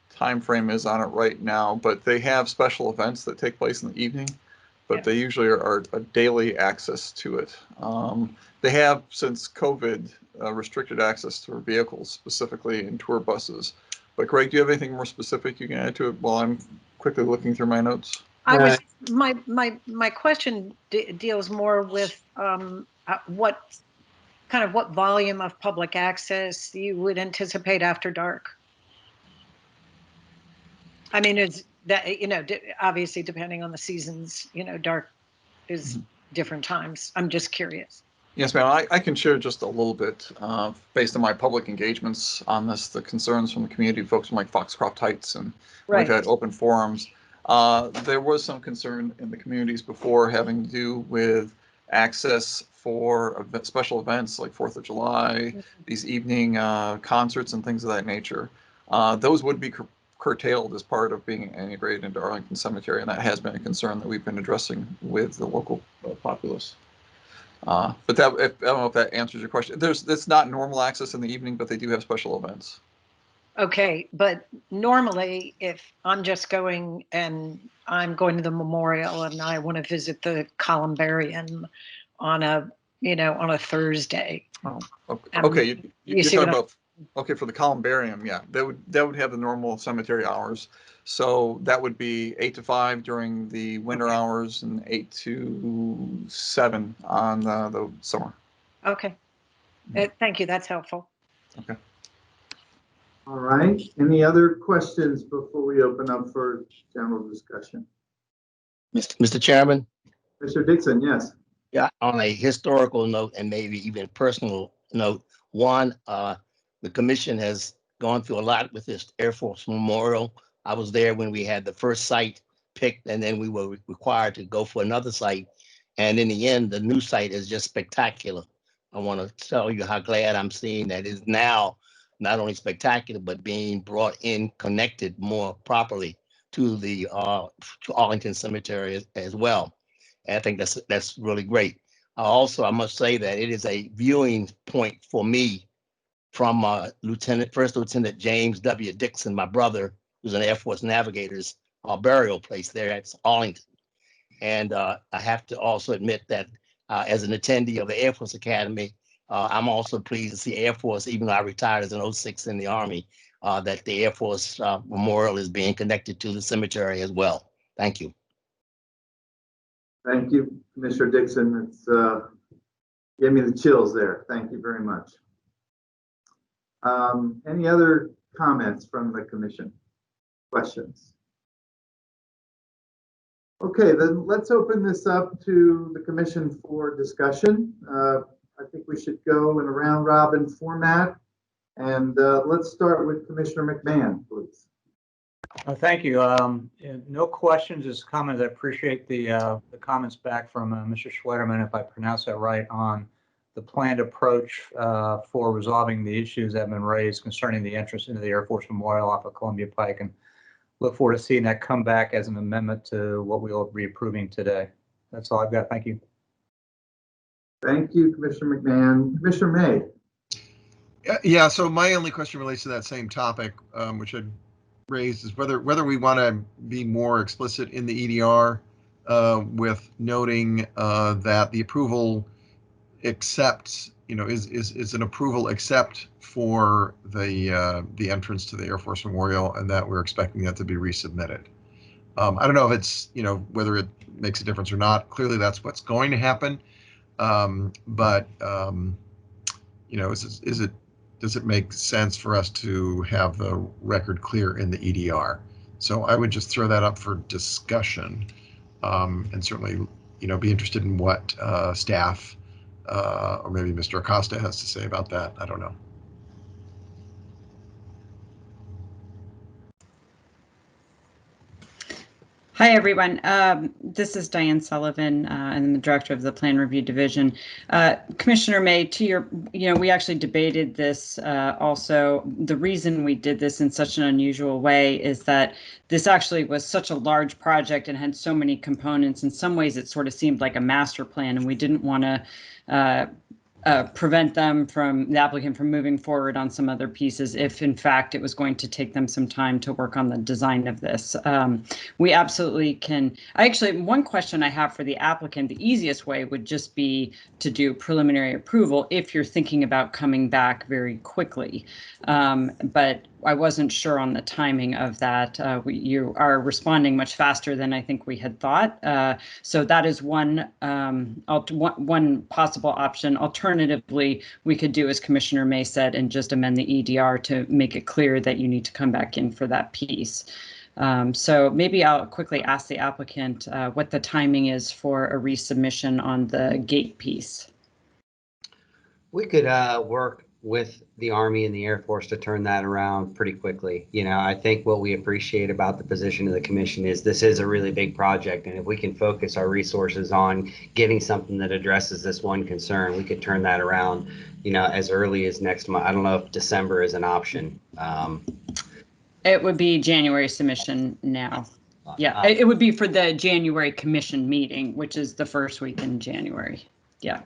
time frame is on it right now, but they have special events that take place in the evening, but they usually are a daily access to it. They have, since COVID, restricted access to vehicles, specifically in tour buses. But Greg, do you have anything more specific you can add to it while I'm quickly looking through my notes? My question deals more with what volume of public access you would anticipate after dark. I mean, is that, obviously depending on the seasons, dark is different times. I'm just curious. Yes, ma'am. I can share just a little bit based on my public engagements on this, the concerns from the community, folks from like Foxcroft Heights, and we've had open forums. There was some concern in the communities before having to do with access for special events like 4th of July, these evening concerts and things of that nature. Those would be curtailed as part of being integrated into Arlington Cemetery, and that has been a concern that we've been addressing with the local populace. But I don't know if that answers your question. It's not normal access in the evening, but they do have special events. Okay, but normally if I'm just going and I'm going to the memorial and I want to visit the columbarium on a Thursday. Oh, okay. You're talking about, okay, for the columbarium, yeah, that would have the normal cemetery hours. So that would be 8 to 5 during the winter hours and 8 to 7 on the summer. Okay. Thank you. That's helpful. Okay. All right. Any other questions before we open up for general discussion? Mr. Chairman? Mr. Dixon, yes. Yeah, on a historical note and maybe even personal note, one, the commission has gone through a lot with this Air Force Memorial. I was there when we had the first site picked, and then we were required to go for another site. And in the end, the new site is just spectacular. I want to tell you how glad I'm seeing that is now not only spectacular, but being brought in, connected more properly to the to Arlington Cemetery as well. And I think that's really great. Also, I must say that it is a viewing point for me from First Lieutenant James W. Dixon, my brother, who's an Air Force Navigator's burial place there at Arlington. And I have to also admit that as an attendee of the Air Force Academy, I'm also pleased to see Air Force, even though I retired as an 06 in the Army, that the Air Force Memorial is being connected to the cemetery as well. Thank you. Thank you, Commissioner Dixon. It's gave me the chills there. Thank you very much. Any other comments from the commission? Questions? Okay, then let's open this up to the commission for discussion. I think we should go in a round robin format. And let's start with Commissioner McMahon, please. Thank you. No questions, just comments. I appreciate the comments back from Mr. Schwederman, if I pronounce that right, on the planned approach for resolving the issues that have been raised concerning the entrance into the Air Force Memorial off of Columbia Pike, and look forward to seeing that come back as an amendment to what we will be approving today. That's all I've got. Thank you. Thank you, Commissioner McMahon. Commissioner May. Yeah, so my only question relates to that same topic, which I'd raised, is whether we want to be more explicit in the EDR with noting that the approval accepts, is an approval except for the entrance to the Air Force Memorial, and that we're expecting that to be resubmitted. I don't know if it's, whether it makes a difference or not. Clearly, that's what's going to happen. But does it make sense for us to have the record clear in the EDR? So I would just throw that up for discussion, and certainly, be interested in what staff or maybe Mr. Acosta has to say about that. I don't know. Hi, everyone. This is Diane Sullivan, and I'm the director of the Plan Review Division. Commissioner May, to your, we actually debated this also. The reason we did this in such an unusual way is that this actually was such a large project and had so many components. In some ways, it sort of seemed like a master plan, and we didn't want to prevent them the applicant from moving forward on some other pieces if in fact it was going to take them some time to work on the design of this. We absolutely can. One question I have for the applicant, the easiest way would just be to do preliminary approval if you're thinking about coming back very quickly. But I wasn't sure on the timing of that. You are responding much faster than I think we had thought. So that is one possible option. Alternatively, we could do as Commissioner May said and just amend the EDR to make it clear that you need to come back in for that piece. So maybe I'll quickly ask the applicant what the timing is for a resubmission on the gate piece. We could work with the Army and the Air Force to turn that around pretty quickly. I think what we appreciate about the position of the commission is this is a really big project, and if we can focus our resources on getting something that addresses this one concern, we could turn that around, as early as next month. I don't know if December is an option. It would be January submission now. Yeah, it would be for the January commission meeting, which is the first week in January. Yeah.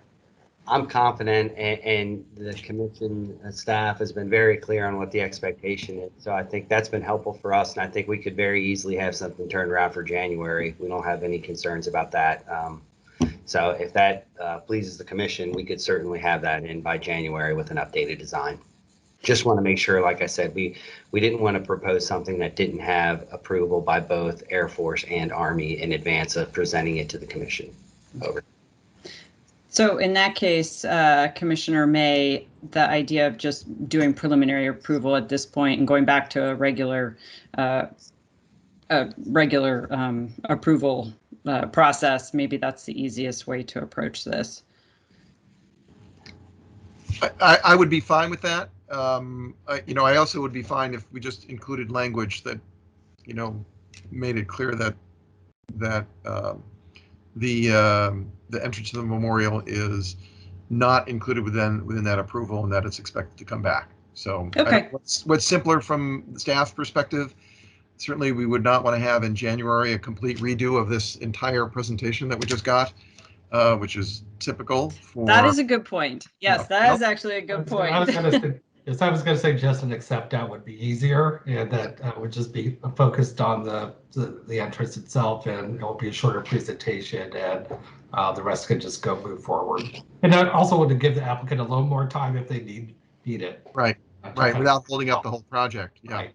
I'm confident, and the commission staff has been very clear on what the expectation is. So I think that's been helpful for us, and I think we could very easily have something turned around for January. We don't have any concerns about that. So if that pleases the commission, we could certainly have that in by January with an updated design. Just want to make sure, like I said, we didn't want to propose something that didn't have approval by both Air Force and Army in advance of presenting it to the commission. Over. So in that case, Commissioner May, the idea of just doing preliminary approval at this point and going back to a regular approval process, maybe that's the easiest way to approach this. I would be fine with that. I also would be fine if we just included language that, made it clear that the entrance to the memorial is not included within that approval and that it's expected to come back. So okay. What's simpler from the staff's perspective, certainly we would not want to have in January a complete redo of this entire presentation that we just got, which is typical for. That is a good point. Yes, that is actually a good point. I was going to suggest an accept out would be easier, and that would just be focused on the entrance itself, and it will be a shorter presentation, and the rest could just move forward. And that also would give the applicant a little more time if they need it. Right, without holding up the whole project. Yeah. Right.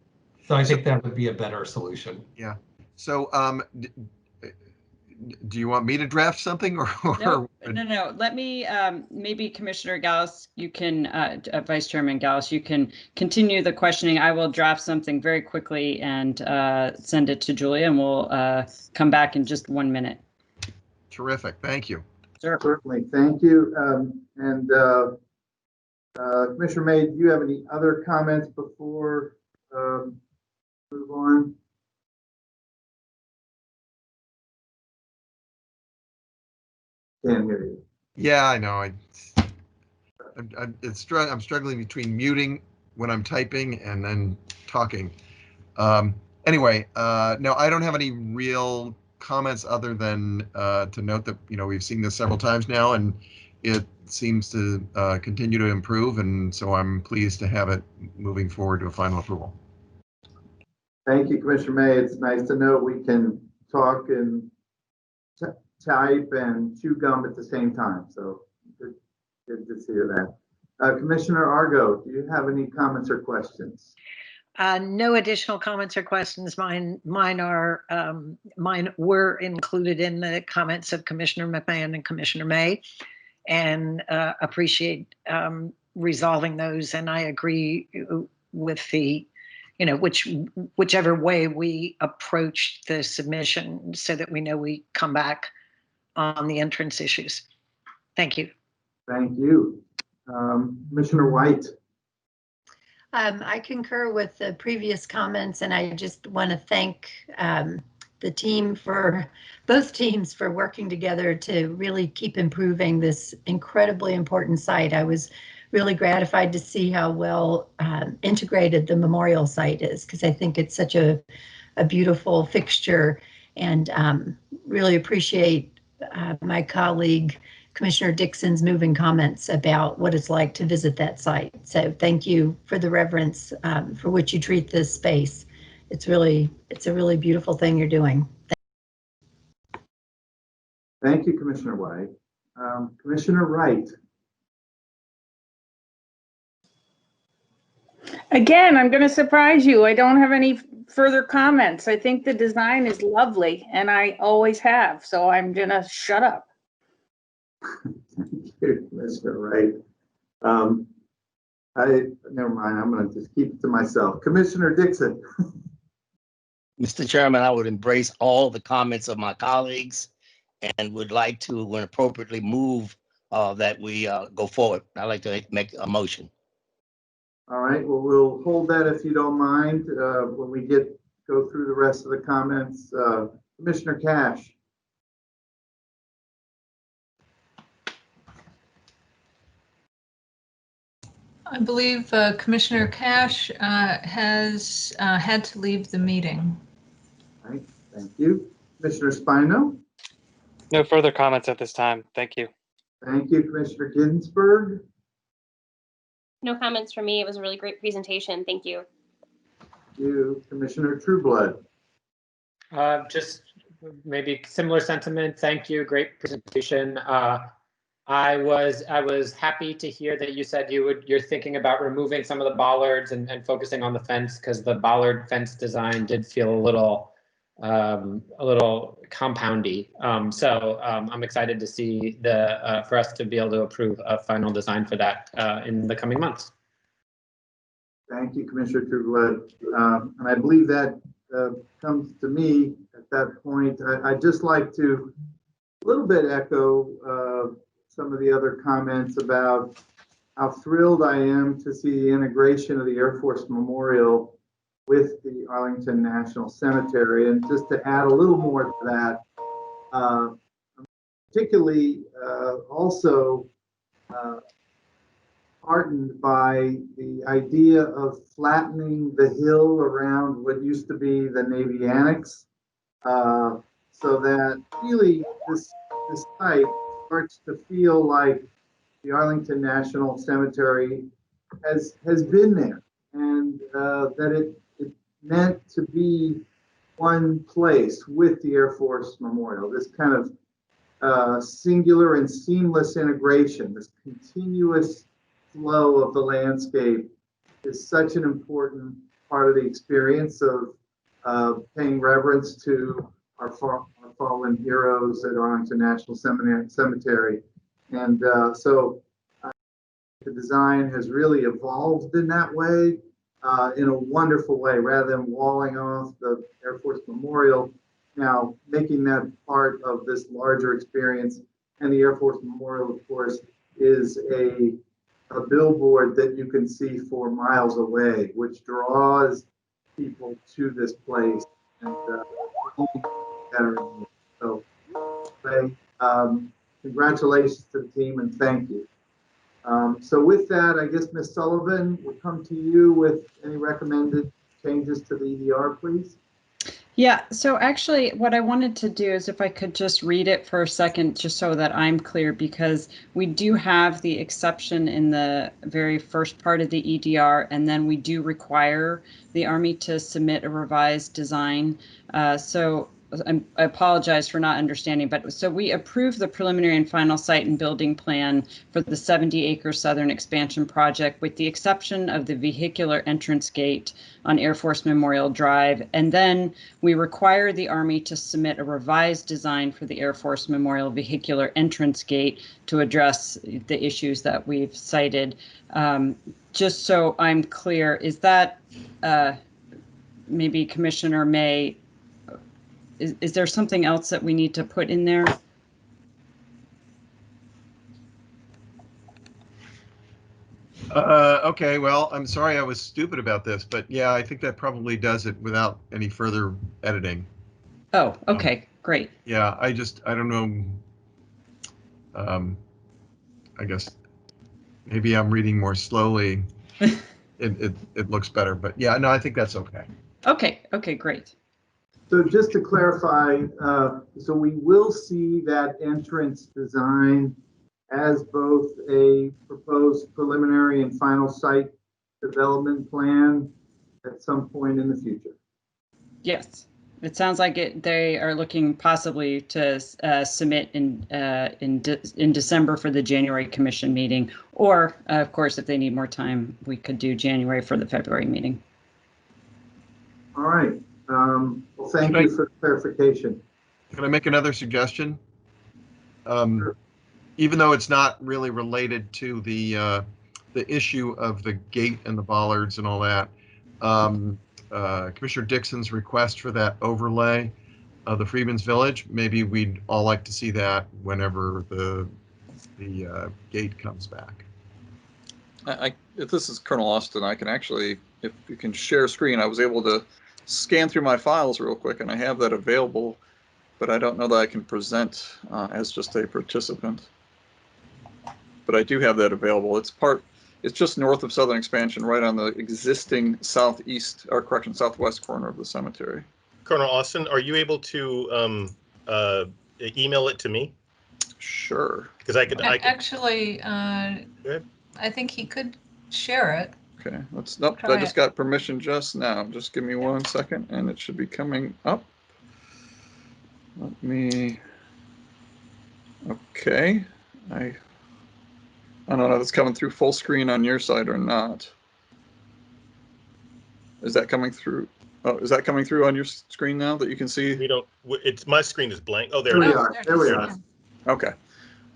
So I think that would be a better solution. Yeah. So do you want me to draft something or? No. Let me, maybe Commissioner Gallus, you can, Vice Chairman Gallus, you can continue the questioning. I will draft something very quickly and send it to Julia, and we'll come back in just 1 minute. Terrific. Thank you. Sure. Certainly. Thank you. Commissioner May, do you have any other comments before move on? Can't hear you. Yeah, I know. I'm struggling between muting when I'm typing and then talking. Anyway, no, I don't have any real comments other than to note that we've seen this several times now, and it seems to continue to improve, and so I'm pleased to have it moving forward to a final approval. Thank you, Commissioner May. It's nice to know we can talk and type and chew gum at the same time. So good to see that. Commissioner Argo, do you have any comments or questions? No additional comments or questions. Mine were included in the comments of Commissioner McMahon and Commissioner May, and appreciate resolving those. And I agree with the, whichever way we approach the submission, so that we know we come back on the entrance issues. Thank you. Thank you. Commissioner White. I concur with the previous comments, and I just want to thank the team both teams for working together to really keep improving this incredibly important site. I was really gratified to see how well integrated the memorial site is, because I think it's such a beautiful fixture, and really appreciate my colleague Commissioner Dixon's moving comments about what it's like to visit that site. So thank you for the reverence for which you treat this space. It's a really beautiful thing you're doing. Thank you, Commissioner White. Commissioner Wright. Again, I'm going to surprise you. I don't have any further comments. I think the design is lovely, and I always have, so I'm going to shut up. Thank you, Commissioner Wright. Never mind. I'm going to just keep it to myself. Commissioner Dixon. Mr. Chairman, I would embrace all the comments of my colleagues and would like to, when appropriately, move that we go forward. I'd like to make a motion. All right. Well, we'll hold that if you don't mind when we go through the rest of the comments. Commissioner Cash. I believe Commissioner Cash has had to leave the meeting. All right, thank you. Commissioner Spino? No further comments at this time. Thank you. Thank you, Commissioner Ginsburg. No comments from me. It was a really great presentation. Thank you. Thank you, Commissioner Trueblood. Just maybe similar sentiment. Thank you. Great presentation. I was happy to hear that you said you're thinking about removing some of the bollards and focusing on the fence, because the bollard fence design did feel a little a little compoundy. I'm excited to see for us to be able to approve a final design for that in the coming months. Thank you, Commissioner Trudeau. And I believe that comes to me at that point. I'd just like to a little bit echo some of the other comments about how thrilled I am to see the integration of the Air Force Memorial with the Arlington National Cemetery. And just to add a little more to that, particularly also heartened by the idea of flattening the hill around what used to be the Navy Annex, so that really this site starts to feel like the Arlington National Cemetery has been there, and that it meant to be one place with the Air Force Memorial. This kind of singular and seamless integration, this continuous flow of the landscape is such an important part of the experience of paying reverence to our fallen heroes at Arlington National Cemetery. And so the design has really evolved in that way, in a wonderful way, rather than walling off the Air Force Memorial, now making that part of this larger experience. And the Air Force Memorial, of course, is a billboard that you can see for miles away, which draws people to this place. And so, congratulations to the team and thank you. So with that, I guess Ms. Sullivan will come to you with any recommended changes to the EDR, please. Yeah, so actually what I wanted to do is if I could just read it for a second, just so that I'm clear, because we do have the exception in the very first part of the EDR, and then we do require the Army to submit a revised design. I apologize for not understanding, but so we approved the preliminary and final site and building plan for the 70-acre southern expansion project, with the exception of the vehicular entrance gate on Air Force Memorial Drive. And then we require the Army to submit a revised design for the Air Force Memorial vehicular entrance gate to address the issues that we've cited. Just so I'm clear, is that maybe Commissioner May, is there something else that we need to put in there? Okay, well, I'm sorry I was stupid about this, but yeah, I think that probably does it without any further editing. Oh, okay, great. Yeah, I don't know. I guess maybe I'm reading more slowly. It looks better, but yeah, no, I think that's okay. Okay, great. So just to clarify, so we will see that entrance design as both a proposed preliminary and final site development plan at some point in the future. Yes, it sounds like they are looking possibly to submit in December for the January commission meeting, or of course, if they need more time, we could do January for the February meeting. All right. Well, thank you for the clarification. Can I make another suggestion? Sure. Even though it's not really related to the issue of the gate and the bollards and all that, Commissioner Dixon's request for that overlay of the Freedmen's Village, maybe we'd all like to see that whenever the gate comes back. If this is Colonel Austin, I can actually, if you can share screen, I was able to scan through my files real quick and I have that available, but I don't know that I can present as just a participant. But I do have that available. It's just north of Southern Expansion, right on the existing southwest corner of the cemetery. Colonel Austin, are you able to email it to me? Sure. Because I could Actually, I think he could share it. Okay, I just got permission just now. Just give me 1 second and it should be coming up. Okay. I don't know if it's coming through full screen on your side or not. Is that coming through? Oh, is that coming through on your screen now that you can see? We don't, it's, my screen is blank. Oh, there There it we is. are. There we are. Okay.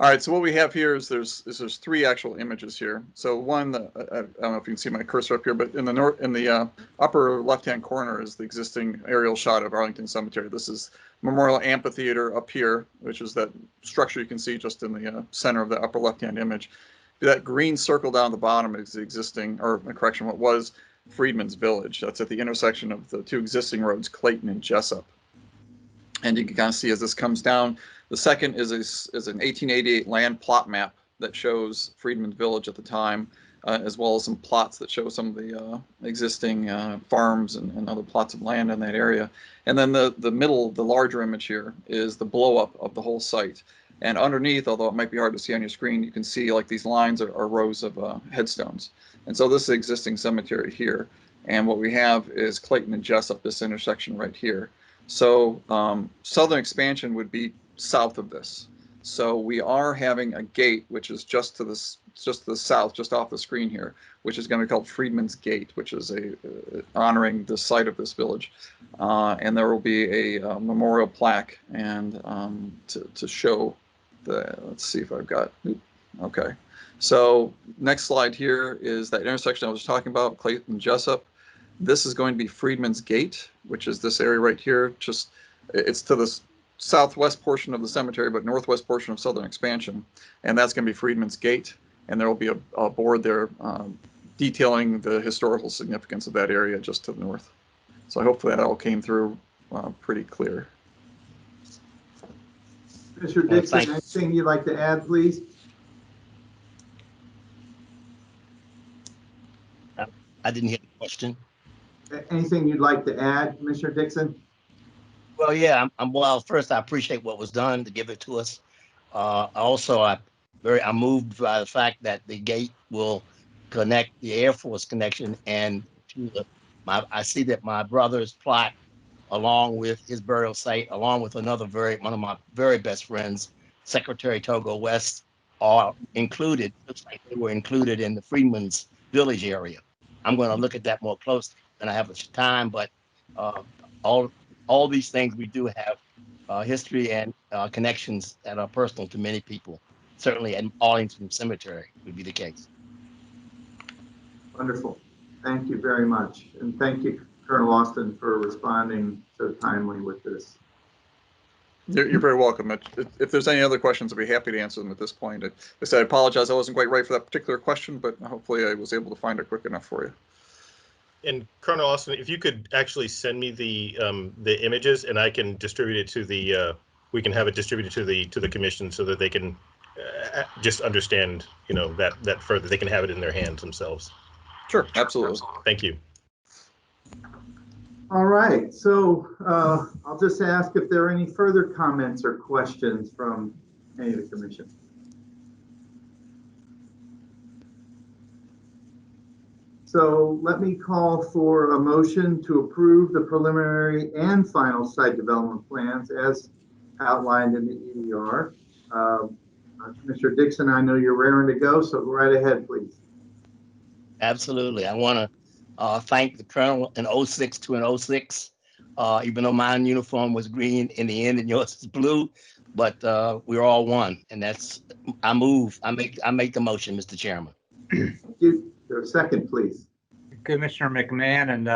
All right. So what we have here is there's three actual images here. So one, I don't know if you can see my cursor up here, but in the upper left-hand corner is the existing aerial shot of Arlington Cemetery. This is Memorial Amphitheater up here, which is that structure you can see just in the center of the upper left-hand image. That green circle down the bottom is the existing, or correction, what was Freedman's Village. That's at the intersection of the two existing roads, Clayton and Jessup. And you can kind of see as this comes down. The second is an 1888 land plot map that shows Freedman's Village at the time, as well as some plots that show some of the existing farms and other plots of land in that area. And then the middle, the larger image here, is the blow up of the whole site. And underneath, although it might be hard to see on your screen, you can see like these lines are rows of headstones. And so this is the existing cemetery here. And what we have is Clayton and Jessup, this intersection right here. So southern expansion would be south of this. So we are having a gate, which is just to the south, just off the screen here, which is going to be called Freedman's Gate, which is honoring the site of this village. And there will be a memorial plaque and to show the, let's see if I've got, okay. So next slide here is that intersection I was talking about, Clayton Jessup. This is going to be Freedman's Gate, which is this area right here. Just it's to the southwest portion of the cemetery, but northwest portion of southern expansion. And that's going to be Freedman's Gate. And there will be a board there detailing the historical significance of that area just to the north. So hopefully that all came through pretty clear. Mr. Dixon, anything you'd like to add, please? I didn't hear the question. Anything you'd like to add, Commissioner Dixon? Well, yeah, well, first, I appreciate what was done to give it to us. Also, I'm moved by the fact that the gate will connect the Air Force connection and to I see that my brother's plot, along with his burial site, along with one of my very best friends, Secretary Togo West, are included. Looks like they were included in the Freedman's Village area. I'm going to look at that more closely when I have the time, but all these things we do have history and connections that are personal to many people. Certainly at Arlington Cemetery would be the case. Wonderful. Thank you very much. And thank you, Colonel Austin, for responding so timely with this. You're very welcome. If there's any other questions, I'd be happy to answer them at this point. I apologize, I wasn't quite right for that particular question, but hopefully I was able to find it quick enough for you. And Colonel Austin, if you could actually send me the images, and I can distribute it to the we can have it distributed to the commission so that they can just understand, that further. They can have it in their hands themselves. Sure, absolutely. Thank you. All right, so I'll just ask if there are any further comments or questions from any of the commission. So let me call for a motion to approve the preliminary and final site development plans as outlined in the EDR. Commissioner Dixon, I know you're raring to go, so go right ahead, please. Absolutely. I want to thank the Colonel in 06 to an 06, even though my uniform was green in the end and yours is blue, but we're all one. And I make the motion, Mr. Chairman. Thank you. There's a second, please. Commissioner McMahon, and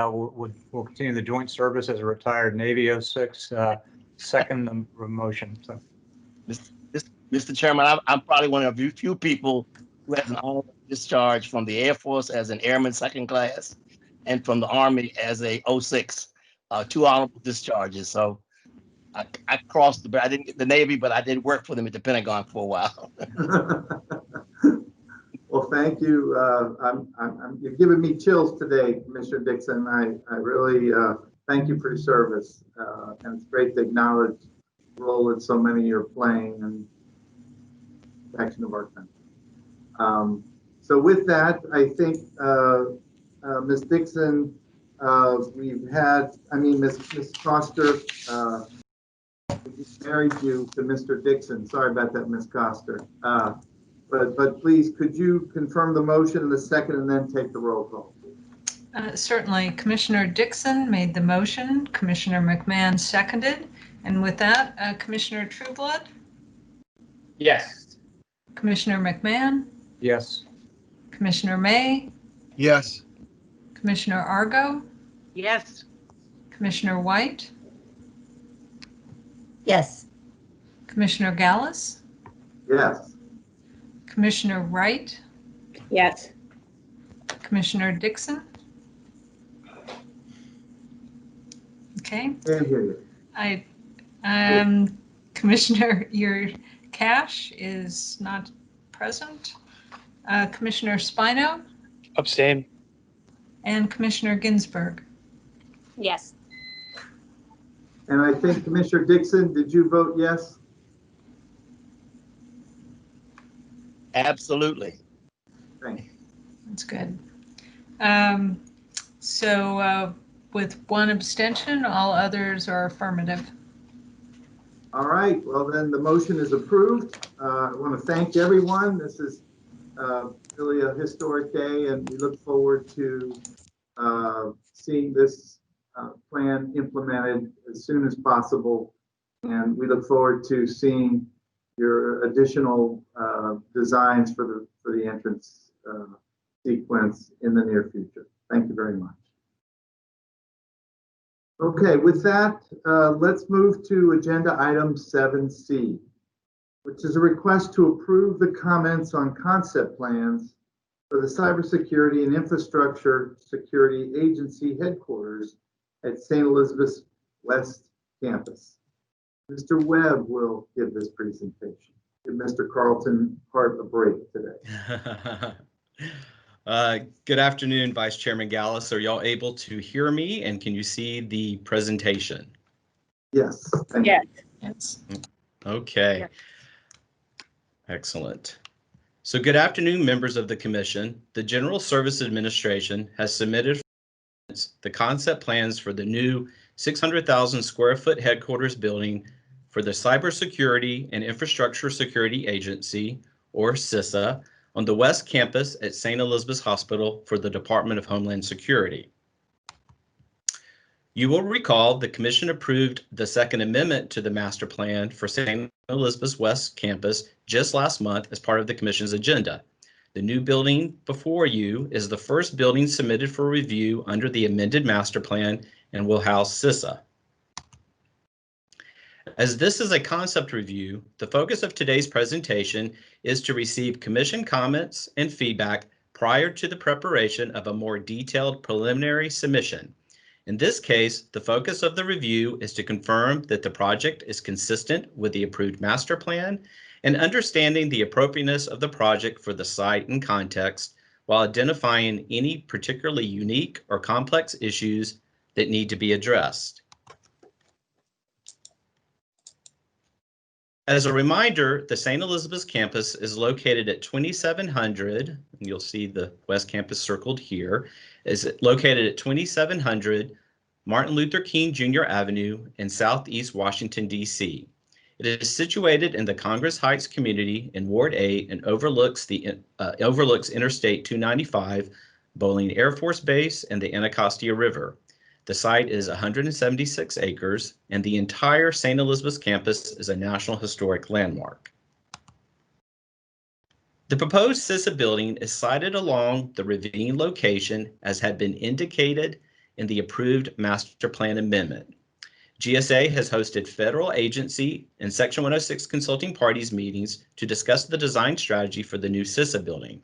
we'll continue the joint service as a retired Navy 06. Second the motion. So, Mr. Chairman, I'm probably one of the few people who has an honorable discharge from the Air Force as an airman second class and from the Army as a 06, 2 honorable discharges. So I crossed I didn't get the Navy, but I did work for them at the Pentagon for a while. Well, thank you. You're giving me chills today, Commissioner Dixon. I really thank you for your service. And it's great to acknowledge the role that so many are playing in the protection of our country. So with that, I think, Ms. Dixon, Ms. Coster, we married you to Mr. Dixon. Sorry about that, Ms. Coster. But please, could you confirm the motion in the second and then take the roll call? Certainly. Commissioner Dixon made the motion. Commissioner McMahon seconded. And with that, Commissioner Trueblood, Yes. Commissioner McMahon, Yes. Commissioner May, Yes. Commissioner Argo, Yes. Commissioner White, Yes. Commissioner Gallus, Yes. Commissioner Wright, Yes. Commissioner Dixon. Okay. Can't hear you. Commissioner, your Cash is not present. Commissioner Spino Abstain. and Commissioner Ginsburg. Yes. And I think Commissioner Dixon, did you vote yes? Absolutely. Thank you. That's good. So with one abstention, all others are affirmative. All right, well then the motion is approved. I want to thank everyone. This is really a historic day, and we look forward to seeing this plan implemented as soon as possible. And we look forward to seeing your additional designs for the entrance sequence in the near future. Thank you very much. Okay, with that, let's move to agenda item 7C, which is a request to approve the comments on concept plans for the Cybersecurity and Infrastructure Security Agency headquarters at St. Elizabeth's West Campus. Mr. Webb will give this presentation. Give Mr. Carlton Hart a break today. Good afternoon, Vice Chairman Gallus. Are y'all able to hear me, and can you see the presentation? Yes. Yes. Yes. Okay. Excellent. So good afternoon, members of the Commission. The General Service Administration has submitted the concept plans for the new 600,000 square foot headquarters building for the Cybersecurity and Infrastructure Security Agency, or CISA, on the West Campus at St. Elizabeth's Hospital for the Department of Homeland Security. You will recall the Commission approved the Second Amendment to the Master Plan for St. Elizabeth's West Campus just last month as part of the Commission's agenda. The new building before you is the first building submitted for review under the amended Master Plan and will house CISA. As this is a concept review, the focus of today's presentation is to receive Commission comments and feedback prior to the preparation of a more detailed preliminary submission. In this case, the focus of the review is to confirm that the project is consistent with the approved master plan and understanding the appropriateness of the project for the site and context while identifying any particularly unique or complex issues that need to be addressed. As a reminder, the St. Elizabeth's campus is located at 2700, and you'll see the West Campus circled here, is located at 2700 Martin Luther King Jr. Avenue in Southeast Washington, D.C. It is situated in the Congress Heights community in Ward 8 and overlooks Interstate 295, Bolling Air Force Base, and the Anacostia River. The site is 176 acres, and the entire St. Elizabeth's campus is a National Historic Landmark. The proposed CISA building is sited along the ravine location as had been indicated in the approved Master Plan Amendment. GSA has hosted federal agency and Section 106 consulting parties meetings to discuss the design strategy for the new CISA building.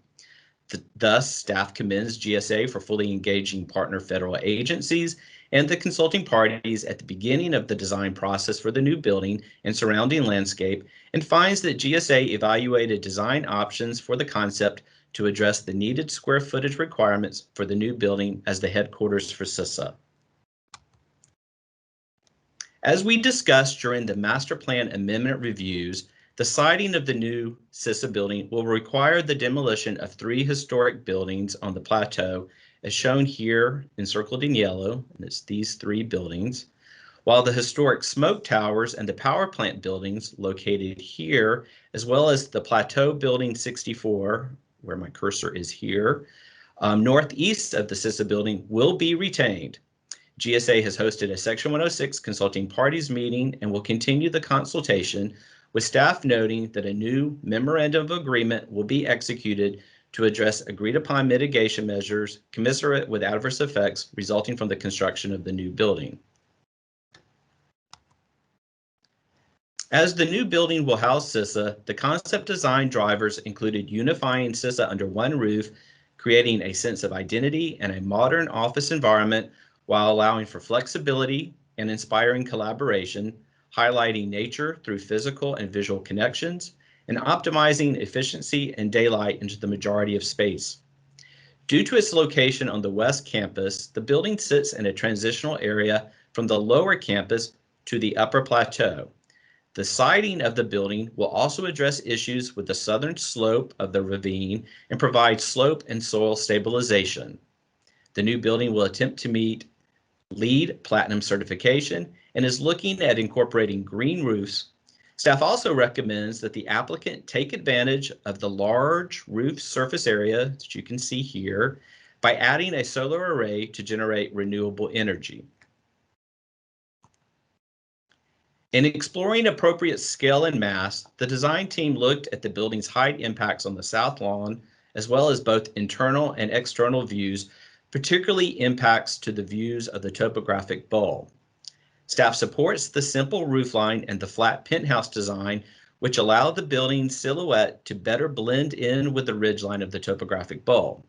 Thus, staff commends GSA for fully engaging partner federal agencies and the consulting parties at the beginning of the design process for the new building and surrounding landscape, and finds that GSA evaluated design options for the concept to address the needed square footage requirements for the new building as the headquarters for CISA. As we discussed during the Master Plan Amendment reviews, the siting of the new CISA building will require the demolition of 3 historic buildings on the plateau, as shown here encircled in yellow, and it's these 3 buildings, while the historic smoke towers and the power plant buildings located here, as well as the Plateau Building 64, where my cursor is here, Northeast of the CISA building will be retained. GSA has hosted a Section 106 consulting parties meeting and will continue the consultation, with staff noting that a new memorandum of agreement will be executed to address agreed upon mitigation measures commensurate with adverse effects resulting from the construction of the new building. As the new building will house CISA, the concept design drivers included unifying CISA under one roof, creating a sense of identity and a modern office environment while allowing for flexibility and inspiring collaboration, highlighting nature through physical and visual connections, and optimizing efficiency and daylight into the majority of space. Due to its location on the West Campus, the building sits in a transitional area from the lower campus to the upper plateau. The siding of the building will also address issues with the southern slope of the ravine and provide slope and soil stabilization. The new building will attempt to meet LEED Platinum certification and is looking at incorporating green roofs. Staff also recommends that the applicant take advantage of the large roof surface area that you can see here by adding a solar array to generate renewable energy. In exploring appropriate scale and mass, the design team looked at the building's height impacts on the south lawn, as well as both internal and external views, particularly impacts to the views of the topographic bowl. Staff supports the simple roofline and the flat penthouse design, which allow the building's silhouette to better blend in with the ridgeline of the topographic bowl.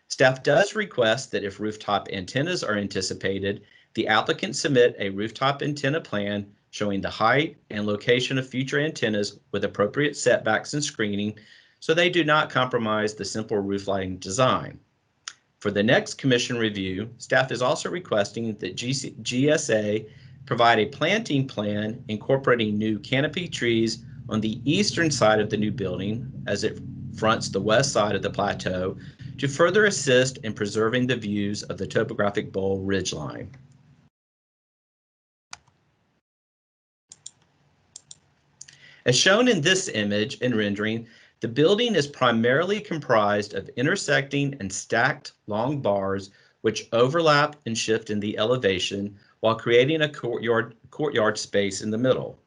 Staff does request that if rooftop antennas are anticipated, the applicant submit a rooftop antenna plan showing the height and location of future antennas with appropriate setbacks and screening so they do not compromise the simple roof lighting design. For the next commission review, staff is also requesting that GSA provide a planting plan incorporating new canopy trees on the eastern side of the new building as it fronts the west side of the plateau to further assist in preserving the views of the topographic bowl ridgeline. As shown in this image and rendering, the building is primarily comprised of intersecting and stacked long bars which overlap and shift in the elevation while creating a courtyard space in the middle.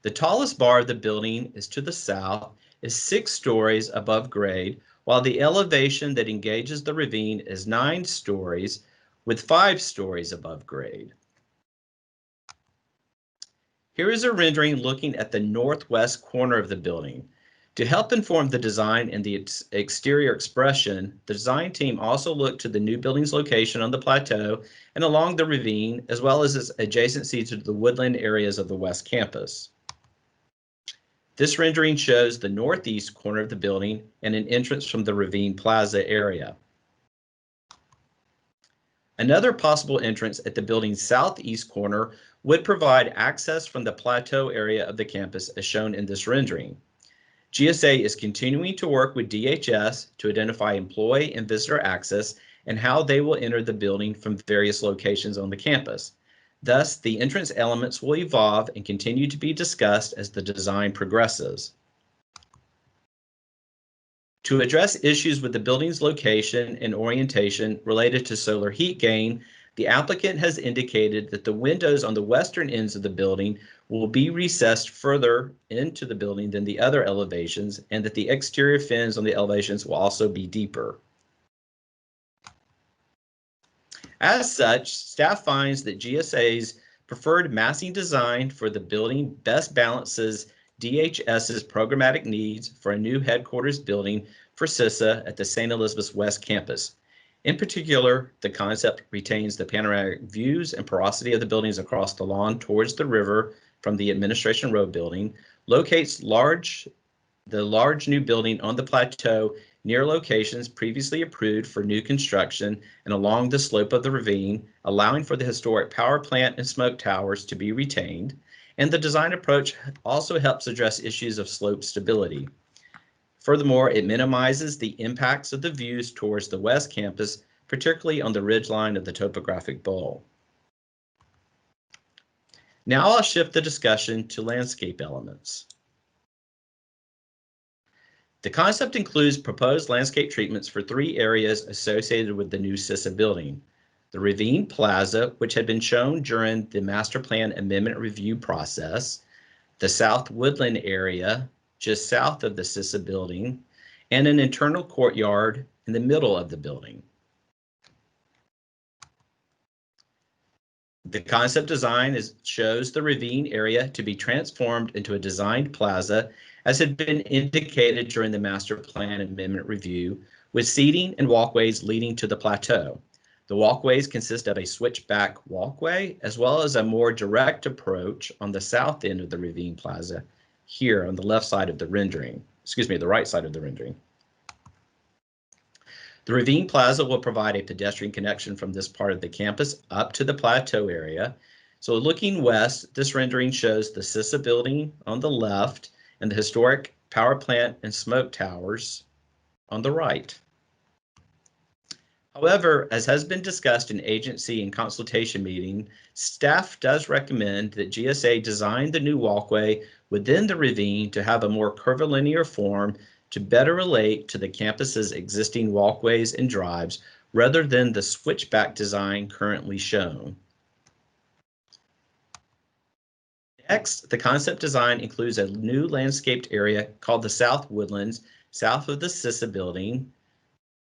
The tallest bar of the building is to the south, is 6 stories above grade, while the elevation that engages the ravine is 9 stories with 5 stories above grade. Here is a rendering looking at the northwest corner of the building. To help inform the design and the exterior expression, the design team also looked to the new building's location on the plateau and along the ravine, as well as its adjacency to the woodland areas of the West Campus. This rendering shows the northeast corner of the building and an entrance from the Ravine Plaza area. Another possible entrance at the building's southeast corner would provide access from the plateau area of the campus as shown in this rendering. GSA is continuing to work with DHS to identify employee and visitor access and how they will enter the building from various locations on the campus. Thus, the entrance elements will evolve and continue to be discussed as the design progresses. To address issues with the building's location and orientation related to solar heat gain, the applicant has indicated that the windows on the western ends of the building will be recessed further into the building than the other elevations, and that the exterior fins on the elevations will also be deeper. As such, staff finds that GSA's preferred massing design for the building best balances DHS's programmatic needs for a new headquarters building for CISA at the St. Elizabeth's West Campus. In particular, the concept retains the panoramic views and porosity of the buildings across the lawn towards the river from the Administration Road building, locates the large new building on the plateau near locations previously approved for new construction and along the slope of the ravine, allowing for the historic power plant and smoke towers to be retained, and the design approach also helps address issues of slope stability. Furthermore, it minimizes the impacts of the views towards the West Campus, particularly on the ridgeline of the topographic bowl. Now I'll shift the discussion to landscape elements. The concept includes proposed landscape treatments for 3 areas associated with the new CISA building. The Ravine Plaza, which had been shown during the master plan amendment review process, the South Woodland area just south of the CISA building, and an internal courtyard in the middle of the building. The concept design shows the ravine area to be transformed into a designed plaza as had been indicated during the master plan amendment review, with seating and walkways leading to the plateau. The walkways consist of a switchback walkway as well as a more direct approach on the south end of the ravine plaza, here on the left side of the rendering, the right side of the rendering. The Ravine Plaza will provide a pedestrian connection from this part of the campus up to the plateau area. So looking west, this rendering shows the CISA building on the left and the historic power plant and smoke towers on the right. However, as has been discussed in agency and consultation meeting, staff does recommend that GSA design the new walkway within the ravine to have a more curvilinear form to better relate to the campus's existing walkways and drives rather than the switchback design currently shown. Next, the concept design includes a new landscaped area called the South Woodlands, south of the CISA building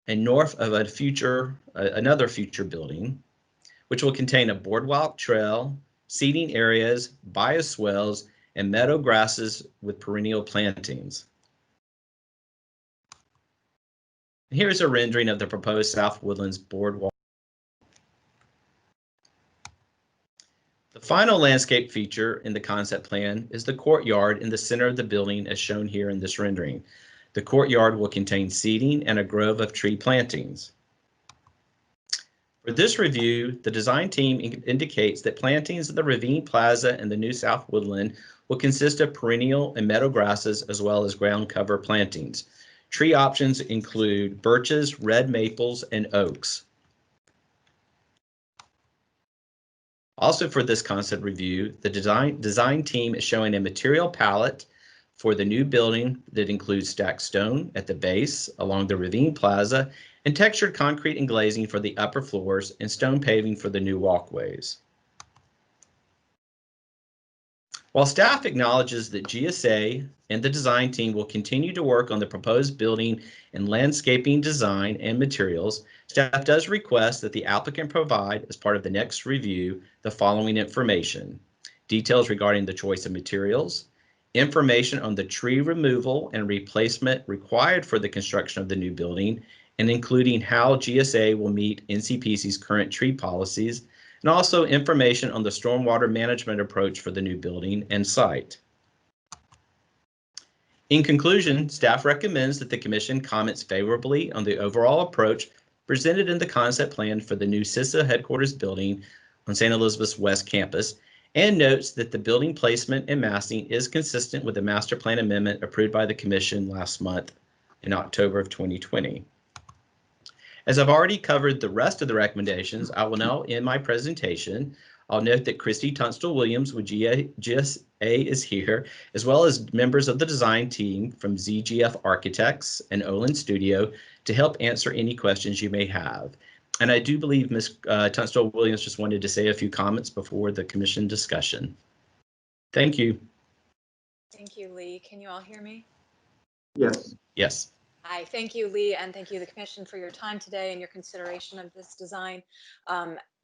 and north of another future building, which will contain a boardwalk trail, seating areas, bioswales, and meadow grasses with perennial plantings. Here's a rendering of the proposed South Woodlands boardwalk. The final landscape feature in the concept plan is the courtyard in the center of the building as shown here in this rendering. The courtyard will contain seating and a grove of tree plantings. For this review, the design team indicates that plantings of the Ravine Plaza and the new South Woodland will consist of perennial and meadow grasses as well as ground cover plantings. Tree options include birches, red maples, and oaks. Also for this concept review, the design team is showing a material palette for the new building that includes stacked stone at the base along the Ravine Plaza and textured concrete and glazing for the upper floors and stone paving for the new walkways. While staff acknowledges that GSA and the design team will continue to work on the proposed building and landscaping design and materials, staff does request that the applicant provide, as part of the next review, the following information: details regarding the choice of materials, information on the tree removal and replacement required for the construction of the new building, and including how GSA will meet NCPC's current tree policies, and also information on the stormwater management approach for the new building and site. In conclusion, staff recommends that the Commission comments favorably on the overall approach presented in the concept plan for the new CISA headquarters building on St. Elizabeth's West Campus, and notes that the building placement and massing is consistent with the master plan amendment approved by the Commission last month in October of 2020. As I've already covered the rest of the recommendations, I will now end my presentation. I'll note that Christy Tunstall-Williams with GSA is here, as well as members of the design team from ZGF Architects and Olin Studio to help answer any questions you may have. And I do believe Ms. Tunstall-Williams just wanted to say a few comments before the Commission discussion. Thank you. Thank you, Lee. Can you all hear me? Yes. Yes. Hi, thank you, Lee, and thank you, the Commission, for your time today and your consideration of this design.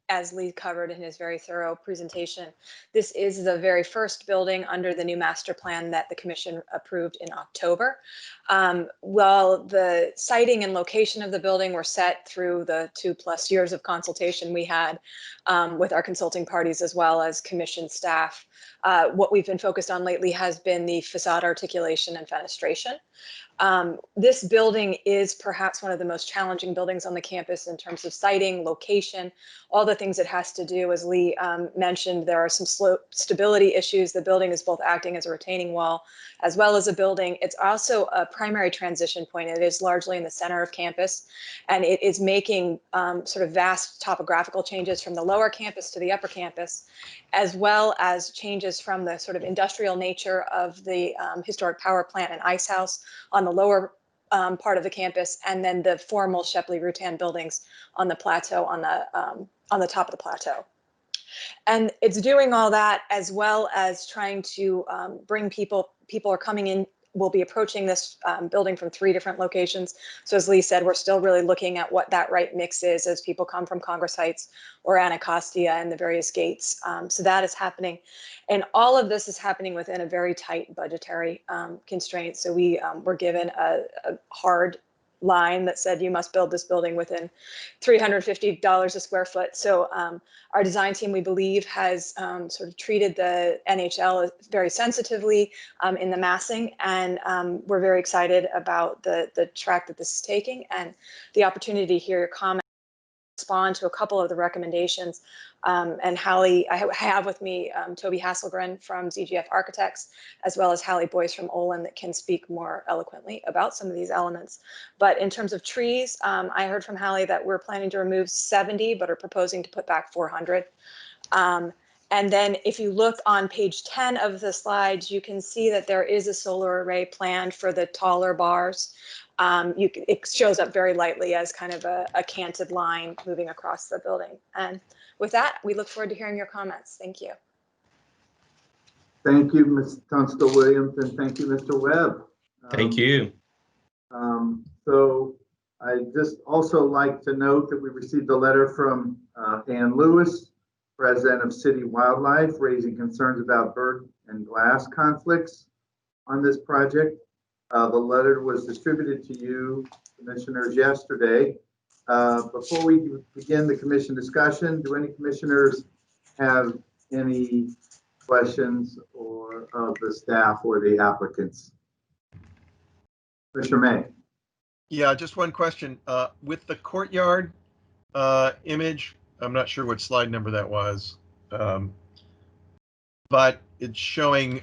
As Lee covered in his very thorough presentation, this is the very first building under the new master plan that the Commission approved in October. While the siting and location of the building were set through the 2+ years of consultation we had with our consulting parties as well as Commission staff, what we've been focused on lately has been the facade articulation and fenestration. This building is perhaps one of the most challenging buildings on the campus in terms of siting, location, all the things it has to do. As Lee mentioned, there are some stability issues. The building is both acting as a retaining wall as well as a building. It's also a primary transition point. It is largely in the center of campus, and it is making sort of vast topographical changes from the lower campus to the upper campus, as well as changes from the sort of industrial nature of the historic power plant and ice house on the lower part of the campus, and then the formal Shepley-Rutan buildings on the plateau, on the top of the plateau. And it's doing all that as well as trying to bring people are coming in, will be approaching this building from 3 different locations. So as Lee said, we're still really looking at what that right mix is as people come from Congress Heights or Anacostia and the various gates. So that is happening. And all of this is happening within a very tight budgetary constraint. So we were given a hard line that said you must build this building within $350 a square foot. So our design team, we believe, has sort of treated the NHL very sensitively in the massing, and we're very excited about the track that this is taking and the opportunity to hear your comments, respond to a couple of the recommendations. And Hallie, I have with me Toby Hasselgren from ZGF Architects, as well as Hallie Boyce from Olin, that can speak more eloquently about some of these elements. But in terms of trees, I heard from Hallie that we're planning to remove 70, but are proposing to put back 400. And then if you look on page 10 of the slides, you can see that there is a solar array planned for the taller bars. It shows up very lightly as kind of a canted line moving across the building. And with that, we look forward to hearing your comments. Thank you. Thank you, Ms. Tunstall-Williams, and thank you, Mr. Webb. Thank you. So I just also like to note that we received a letter from Ann Lewis, president of City Wildlife, raising concerns about bird and glass conflicts on this project. The letter was distributed to you, commissioners, yesterday. Before we begin the commission discussion, do any commissioners have any questions or of the staff or the applicants? Commissioner May. Yeah, just one question. With the courtyard image, I'm not sure what slide number that was, but it's showing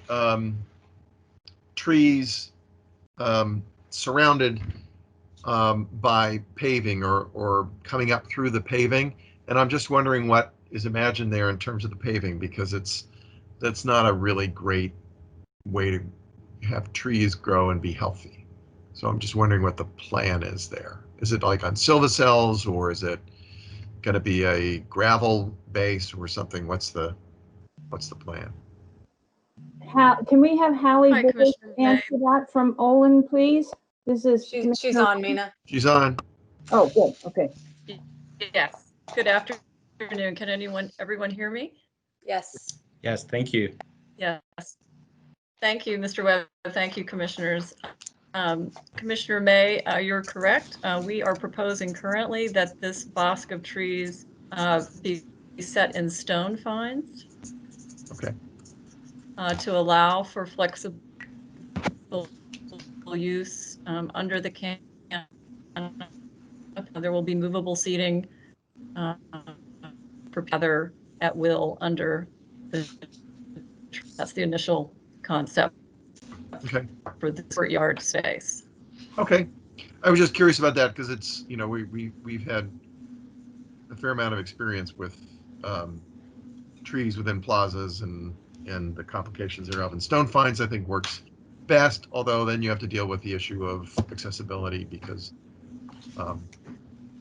trees surrounded by paving or coming up through the paving. And I'm just wondering what is imagined there in terms of the paving, because that's not a really great way to have trees grow and be healthy. So I'm just wondering what the plan is there. Is it like on silvacells, or is it going to be a gravel base or something? What's the plan? Can we have Hallie Hi, Boyce Commissioner May. answer that from Olin, please? This is She's on, Mina. She's on. Oh, good. Okay. Yes. Good afternoon. Can everyone hear me? Yes. Yes, thank you. Yes. Thank you, Mr. Webb. Thank you, commissioners. Commissioner May, you're correct. We are proposing currently that this bosque of trees be set in stone fines. Okay. To allow for flexible use under the camp. There will be movable seating for other at will under that's the initial concept. Okay. For the courtyard space. Okay. I was just curious about that because it's, you know, we've had a fair amount of experience with trees within plazas and the complications thereof. And stone fines, I think, works best, although then you have to deal with the issue of accessibility because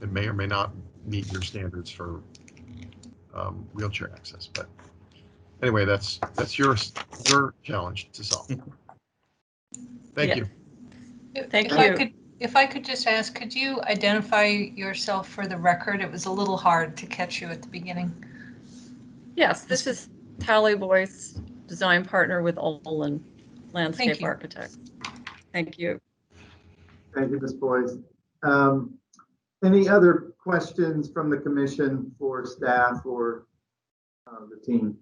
it may or may not meet your standards for wheelchair access. But anyway, that's your challenge to solve. Thank you. Thank you. If I could just ask, could you identify yourself for the record? It was a little hard to catch you at the beginning. Yes, this is Hallie Boyce, design partner with Olin Landscape Architects. Thank you. Thank you, Ms. Boyce. Any other questions from the commission for staff or the team?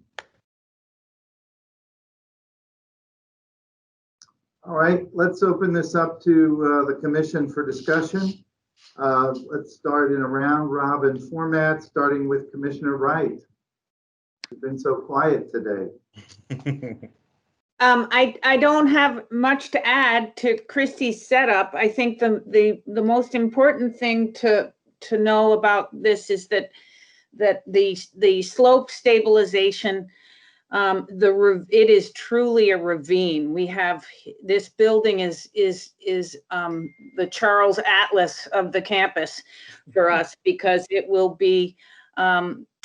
All right, let's open this up to the commission for discussion. Let's start in a round robin format, starting with Commissioner Wright. You've been so quiet today. I don't have much to add to Christie's setup. I think the most important thing to know about this is that the slope stabilization It is truly a ravine. We have, this building is the Charles Atlas of the campus for us, because it will be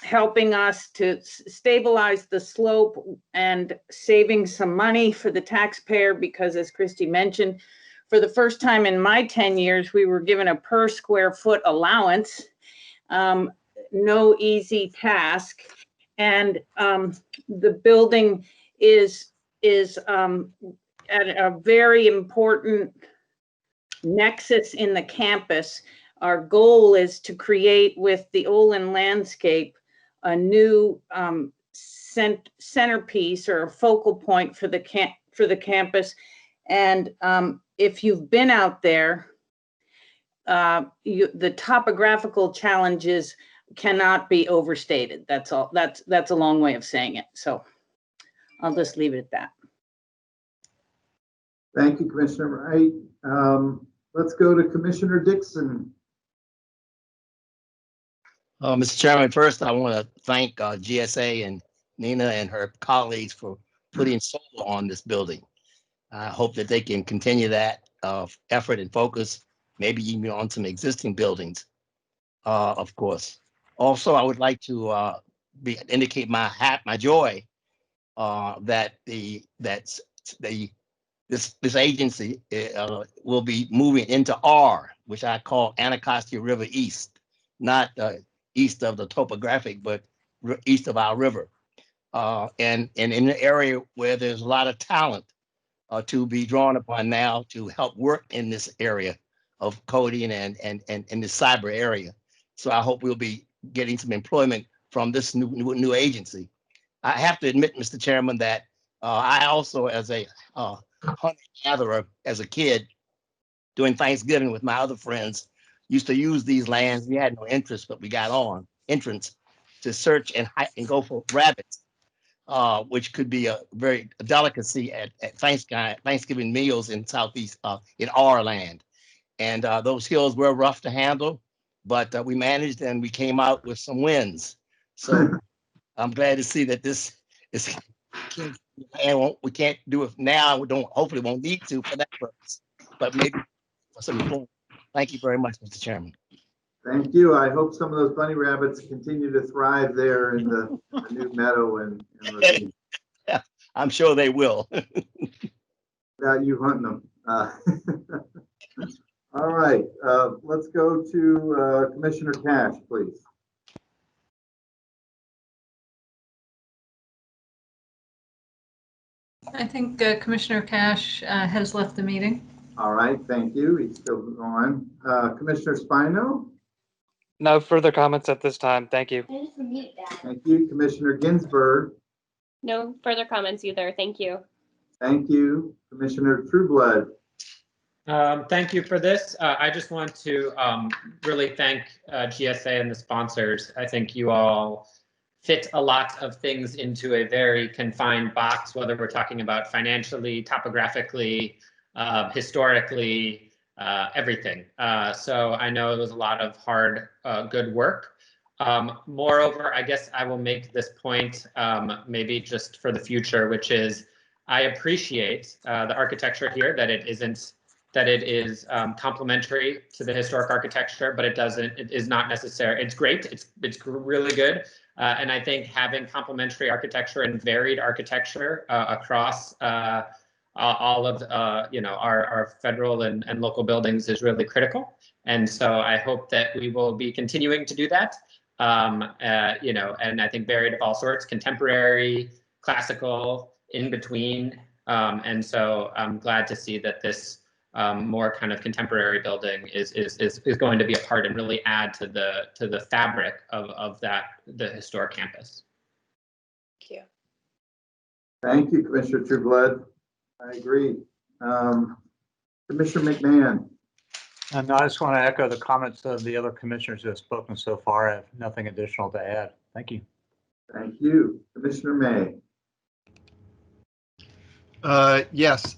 helping us to stabilize the slope and saving some money for the taxpayer, because as Christy mentioned, for the first time in my 10 years, we were given a per square foot allowance. No easy task. And the building is at a very important nexus in the campus. Our goal is to create, with the Olin landscape, a new centerpiece or a focal point for the campus. And if you've been out there, the topographical challenges cannot be overstated. That's all. That's a long way of saying it. So I'll just leave it at that. Thank you, Commissioner Wright. Let's go to Commissioner Dixon. Mr. Chairman, first I want to thank GSA and Nina and her colleagues for putting solar on this building. I hope that they can continue that effort and focus, maybe even on some existing buildings, of course. Also, I would like to indicate my joy that this agency will be moving into R, which I call Anacostia River East, not east of the topographic, but east of our river, and in an area where there's a lot of talent to be drawn upon now to help work in this area of coding and the cyber area. So I hope we'll be getting some employment from this new agency. I have to admit, Mr. Chairman, that I also, as a hunter-gatherer as a kid, during Thanksgiving with my other friends, used to use these lands. We had no interest, but we got entrance to search and go for rabbits, which could be a delicacy at Thanksgiving meals in Southeast, in our land. And those hills were rough to handle, but we managed and we came out with some wins. So I'm glad to see that this is, and we can't do it now. Hopefully won't need to for that purpose, but maybe for some employment. Thank you very much, Mr. Chairman. Thank you. I hope some of those bunny rabbits continue to thrive there in the new meadow and yeah, I'm sure they will. Without you hunting them. All right, let's go to Commissioner Cash, please. I think Commissioner Cash has left the meeting. All right, thank you. He's still on. Commissioner Spino? No further comments at this time. Thank you. Thank you. Commissioner Ginsburg? No further comments either. Thank you. Thank you. Commissioner Trueblood? Thank you for this. I just want to really thank GSA and the sponsors. I think you all fit a lot of things into a very confined box, whether we're talking about financially, topographically, historically, everything. So I know it was a lot of hard, good work. Moreover, I guess I will make this point maybe just for the future, which is I appreciate the architecture here, that it is complementary to the historic architecture, but it is not necessary. It's great. It's really good. And I think having complementary architecture and varied architecture across all of our federal and local buildings is really critical. And so I hope that we will be continuing to do that. And I think varied of all sorts, contemporary, classical, in between. And so I'm glad to see that this more kind of contemporary building is going to be a part and really add to the fabric of the historic campus. Thank you. Thank you, Commissioner Trueblood. I agree. Commissioner McMahon? And I just want to echo the comments of the other commissioners who have spoken so far. I have nothing additional to add. Thank you. Thank you. Commissioner May? Yes.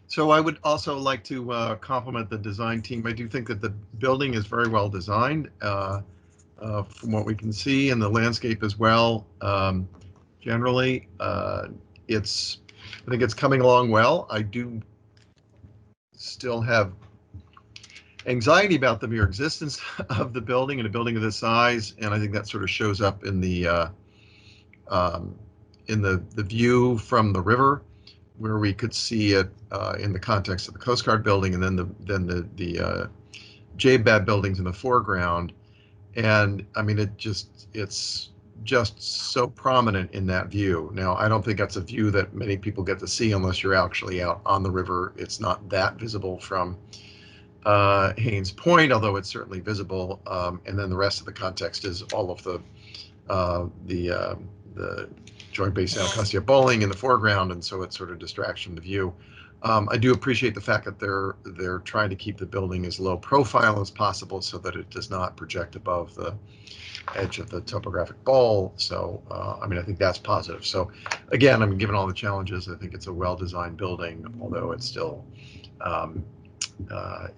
So I would also like to compliment the design team. I do think that the building is very well designed from what we can see, and the landscape as well. generally. I think it's coming along well. I do still have anxiety about the mere existence of the building and a building of this size, and I think that sort of shows up in the view from the river, where we could see it in the context of the Coast Guard building, and then the JBAB buildings in the foreground. And I mean, it's just so prominent in that view. Now, I don't think that's a view that many people get to see unless you're actually out on the river. It's not that visible from Haynes Point, although it's certainly visible. And then the rest of the context is all of the Joint Base San Anacostia bowling in the foreground, and so it's sort of distracts from the view. I do appreciate the fact that they're trying to keep the building as low profile as possible so that it does not project above the edge of the topographic bowl. So, I mean, I think that's positive. So, again, I mean, given all the challenges, I think it's a well-designed building, although it's still,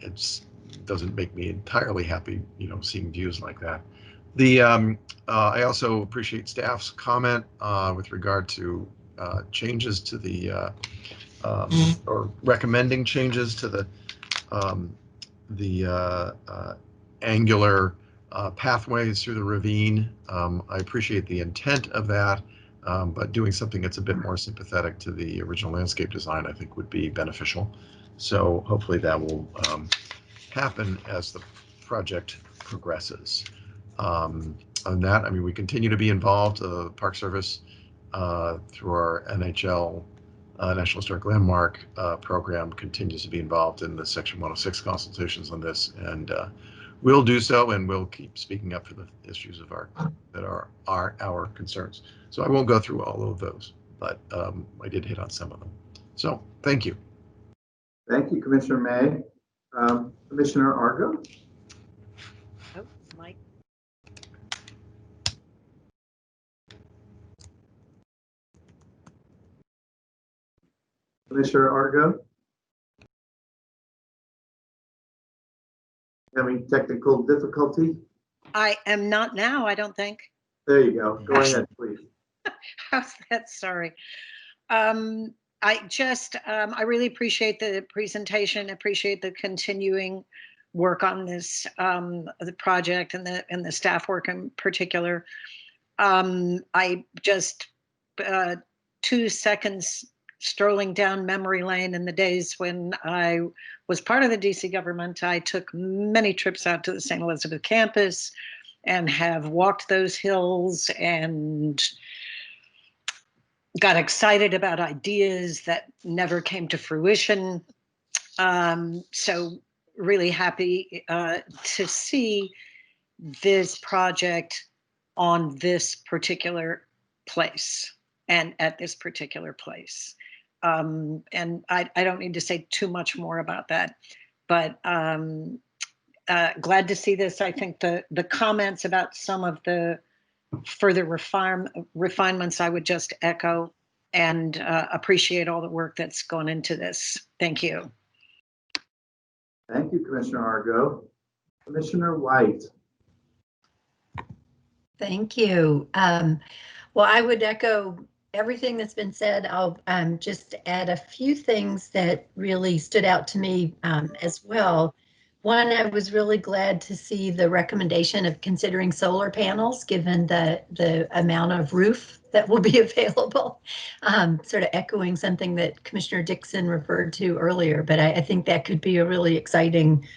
it doesn't make me entirely happy, seeing views like that. I also appreciate staff's comment with regard to changes to the or recommending changes to the angular pathways through the ravine. I appreciate the intent of that, but doing something that's a bit more sympathetic to the original landscape design, I think, would be beneficial. So hopefully that will happen as the project progresses. On that, I mean, we continue to be involved. The Park Service through our NHL National Historic Landmark program continues to be involved in the Section 106 consultations on this, and we'll do so, and we'll keep speaking up for the issues that are our concerns. So I won't go through all of those, but I did hit on some of them. So thank you. Thank you, Commissioner May. Commissioner Argo? Oh, Mike. Commissioner Argo? Having technical difficulty? I am not now, I don't think. There you go. Go ahead, please. How's that? Sorry. I really appreciate the presentation, appreciate the continuing work on this, the project and the staff work in particular. I just, 2 seconds strolling down memory lane in the days when I was part of the DC government. I took many trips out to the St. Elizabeth campus and have walked those hills and got excited about ideas that never came to fruition. So really happy to see this project on this particular place and at this particular place. And I don't need to say too much more about that, but glad to see this. I think the comments about some of the further refinements I would just echo, and appreciate all the work that's gone into this. Thank you. Thank you, Commissioner Argo. Commissioner White. Thank you. Well, I would echo everything that's been said. I'll just add a few things that really stood out to me as well. One, I was really glad to see the recommendation of considering solar panels, given the amount of roof that will be available, sort of echoing something that Commissioner Dixon referred to earlier. But I think that could be a really exciting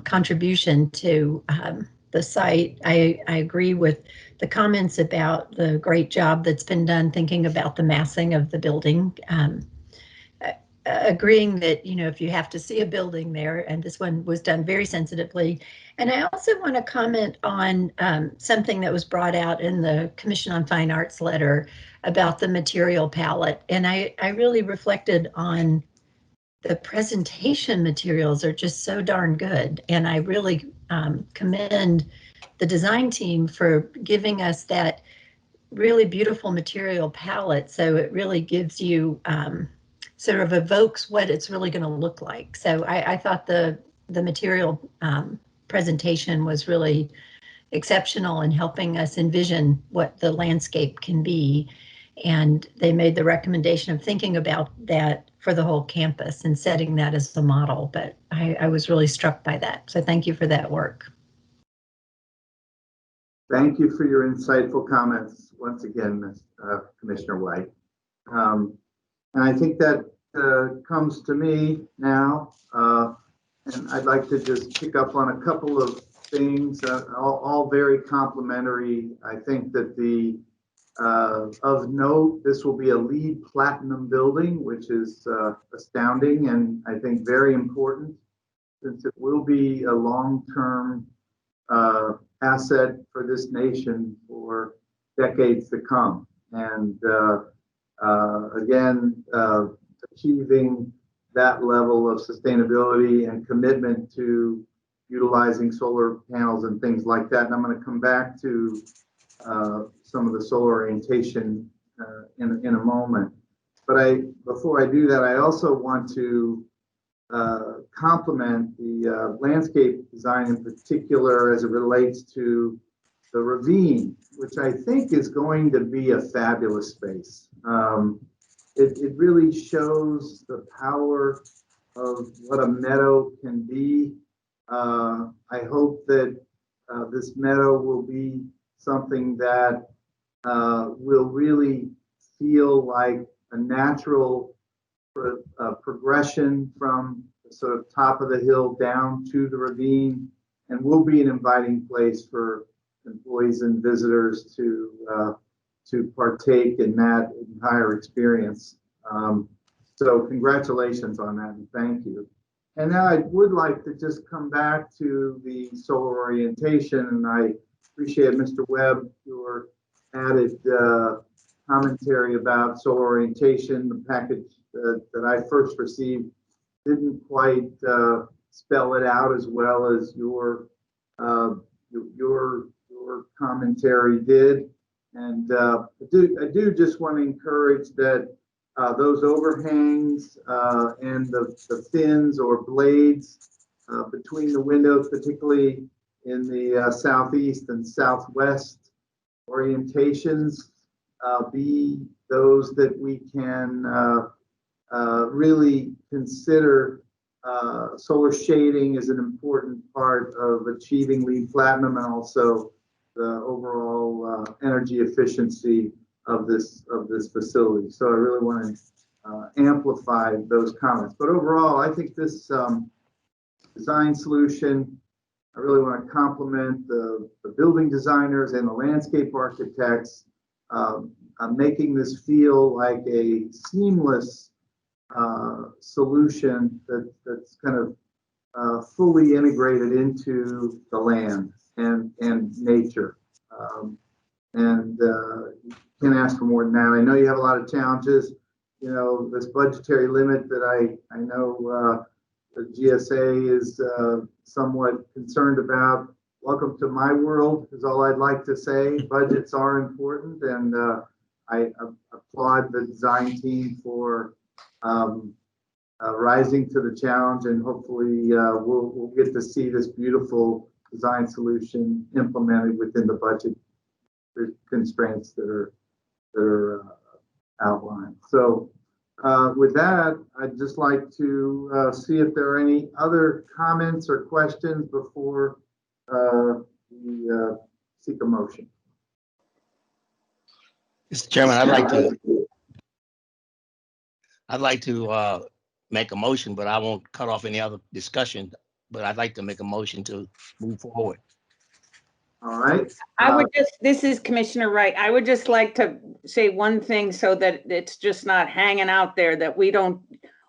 contribution to the site. I agree with the comments about the great job that's been done thinking about the massing of the building. Agreeing that, if you have to see a building there, and this one was done very sensitively. And I also want to comment on something that was brought out in the Commission on Fine Arts letter about the material palette. And I really reflected on the presentation materials are just so darn good. And I really commend the design team for giving us that really beautiful material palette. So it really gives you sort of evokes what it's really going to look like. So I thought the material presentation was really exceptional in helping us envision what the landscape can be. And they made the recommendation of thinking about that for the whole campus and setting that as the model. But I was really struck by that. So thank you for that work. Thank you for your insightful comments once again, Commissioner White. And I think that comes to me now, and I'd like to just pick up on a couple of things, all very complimentary. I think that of note, this will be a LEED Platinum building, which is astounding and I think very important, since it will be a long-term asset for this nation for decades to come. And again, achieving that level of sustainability and commitment to utilizing solar panels and things like that. And I'm going to come back to some of the solar orientation in a moment. But before I do that, I also want to compliment the landscape design in particular as it relates to the ravine, which I think is going to be a fabulous space. It really shows the power of what a meadow can be. I hope that this meadow will be something that will really feel like a natural progression from the sort of top of the hill down to the ravine, and will be an inviting place for employees and visitors to partake in that entire experience. So congratulations on that, and thank you. And now I would like to just come back to the solar orientation, and I appreciate Mr. Webb, your added commentary about solar orientation. The package that I first received didn't quite spell it out as well as your commentary did. And I do just want to encourage that those overhangs and the fins or blades between the windows, particularly in the southeast and southwest orientations, be those that we can really consider. Solar shading is an important part of achieving LEED Platinum, and also the overall energy efficiency of this facility. So I really want to amplify those comments. But overall, I think this design solution, I really want to compliment the building designers and the landscape architects, making this feel like a seamless solution that's kind of fully integrated into the land and nature. And you can't ask for more than that. I know you have a lot of challenges. You know, this budgetary limit that I know the GSA is somewhat concerned about. Welcome to my world is all I'd like to say. Budgets are important, and I applaud the design team for rising to the challenge, and hopefully we'll get to see this beautiful design solution implemented within the budget constraints that are outlined. So with that, I'd just like to see if there are any other comments or questions before we seek a motion. Mr. Chairman, I'd like to make a motion, but I won't cut off any other discussion. But I'd like to make a motion to move forward. All right. I would just, this is Commissioner Wright. I would just like to say one thing so that it's just not hanging out there, that we don't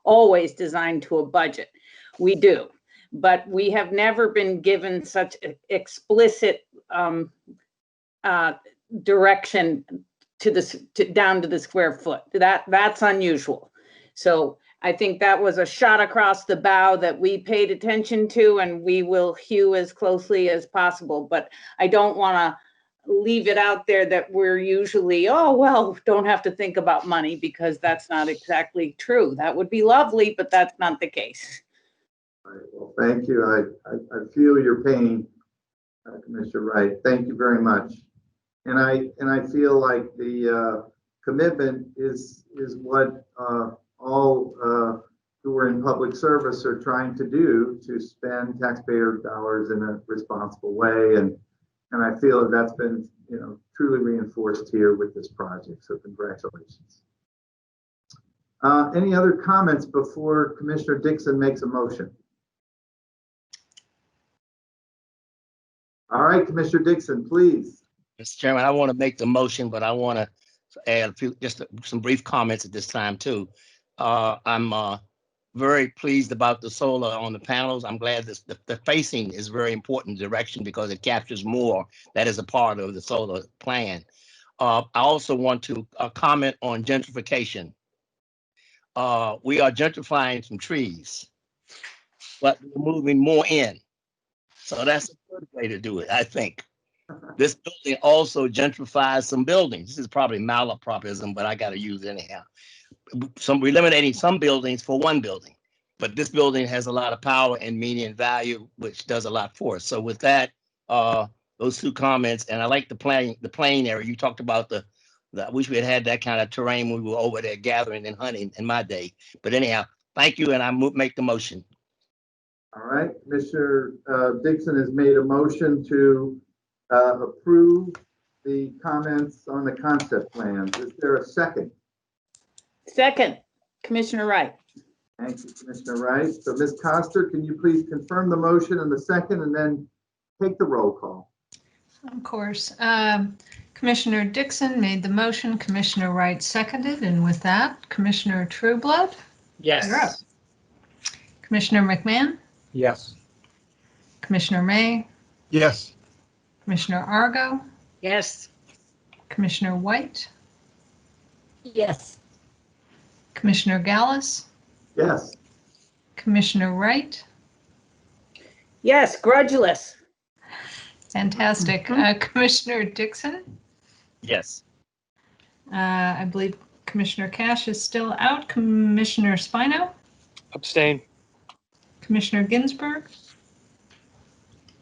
always design to a budget. We do, but we have never been given such explicit direction down to the square foot. That's unusual. So I think that was a shot across the bow that we paid attention to, and we will hew as closely as possible. But I don't want to leave it out there that we're usually, oh, well, don't have to think about money, because that's not exactly true. That would be lovely, but that's not the case. All right, well, thank you. I feel your pain, Commissioner Wright. Thank you very much. And I feel like the commitment is what all who are in public service are trying to do, to spend taxpayer dollars in a responsible way. And I feel that that's been, truly reinforced here with this project. So congratulations. Any other comments before Commissioner Dixon makes a motion? All right, Commissioner Dixon, please. Mr. Chairman, I want to make the motion, but I want to add some brief comments at this time too. I'm very pleased about the solar on the panels. I'm glad the facing is very important direction because it captures more. That is a part of the solar plan. I also want to comment on gentrification. We are gentrifying some trees, but we're moving more in. So that's a good way to do it, I think. This building also gentrifies some buildings. This is probably malapropism, but I got to use it anyhow. We're eliminating some buildings for one building, but this building has a lot of power and meaning and value, which does a lot for us. So with that, those two comments, and I like the plain area. You talked about I wish we had that kind of terrain when we were over there gathering and hunting in my day. But anyhow, thank you, and I make the motion. All right, Commissioner Dixon has made a motion to approve the comments on the concept plans. Is there a second? Second, Commissioner Wright. Thank you, Commissioner Wright. So Ms. Coster, can you please confirm the motion and the second, and then take the roll call? Of course. Commissioner Dixon made the motion, Commissioner Wright seconded, and with that, Commissioner Trueblood? Yes. You're up. Commissioner McMahon? Yes. Commissioner May? Yes. Commissioner Argo? Yes. Commissioner White? Yes. Commissioner Gallus? Yes. Commissioner Wright? Yes, grudgeless. Fantastic. Commissioner Dixon? Yes. I believe Commissioner Cash is still out. Commissioner Spino? Abstain. Commissioner Ginsburg?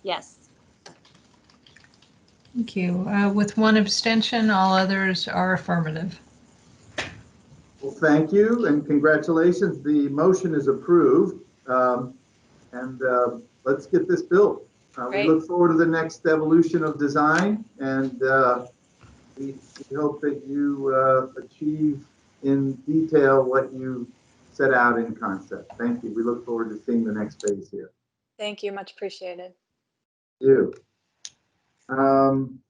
Yes. Thank you. With one abstention, all others are affirmative. Well, thank you and congratulations. The motion is approved. Let's get this built. We look forward to the next evolution of design, and we hope that you achieve in detail what you set out in concept. Thank you. We look forward to seeing the next phase here. Thank you, much appreciated. Thank you.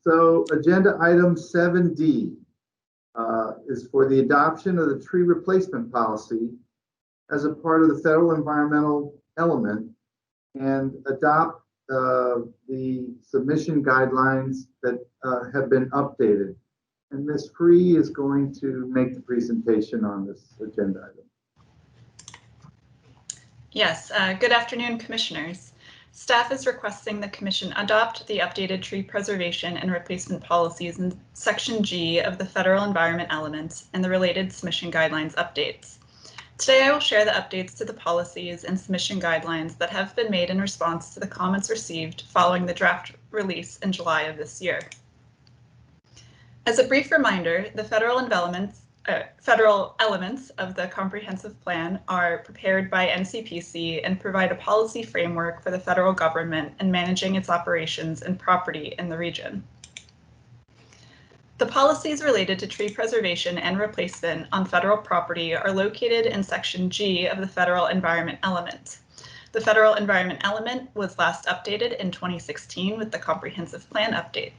So agenda item 7D is for the adoption of the tree replacement policy as a part of the federal environmental element, and adopt the submission guidelines that have been updated. And Ms. Free is going to make the presentation on this agenda item. Yes, good afternoon, Commissioners. Staff is requesting the Commission adopt the updated tree preservation and replacement policies in Section G of the Federal Environment Element and the related submission guidelines updates. Today, I will share the updates to the policies and submission guidelines that have been made in response to the comments received following the draft release in July of this year. As a brief reminder, the federal elements of the comprehensive plan are prepared by NCPC and provide a policy framework for the federal government in managing its operations and property in the region. The policies related to tree preservation and replacement on federal property are located in Section G of the Federal Environment Element. The Federal Environment Element was last updated in 2016 with the Comprehensive Plan update.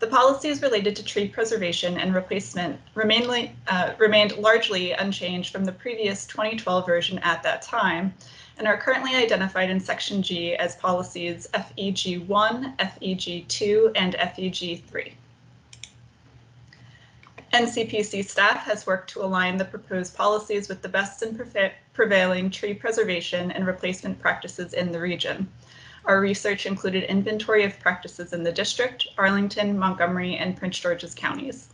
The policies related to tree preservation and replacement remained largely unchanged from the previous 2012 version at that time, and are currently identified in Section G as policies FEG1, FEG2, and FEG3. NCPC staff has worked to align the proposed policies with the best and prevailing tree preservation and replacement practices in the region. Our research included inventory of practices in the district, Arlington, Montgomery, and Prince George's counties.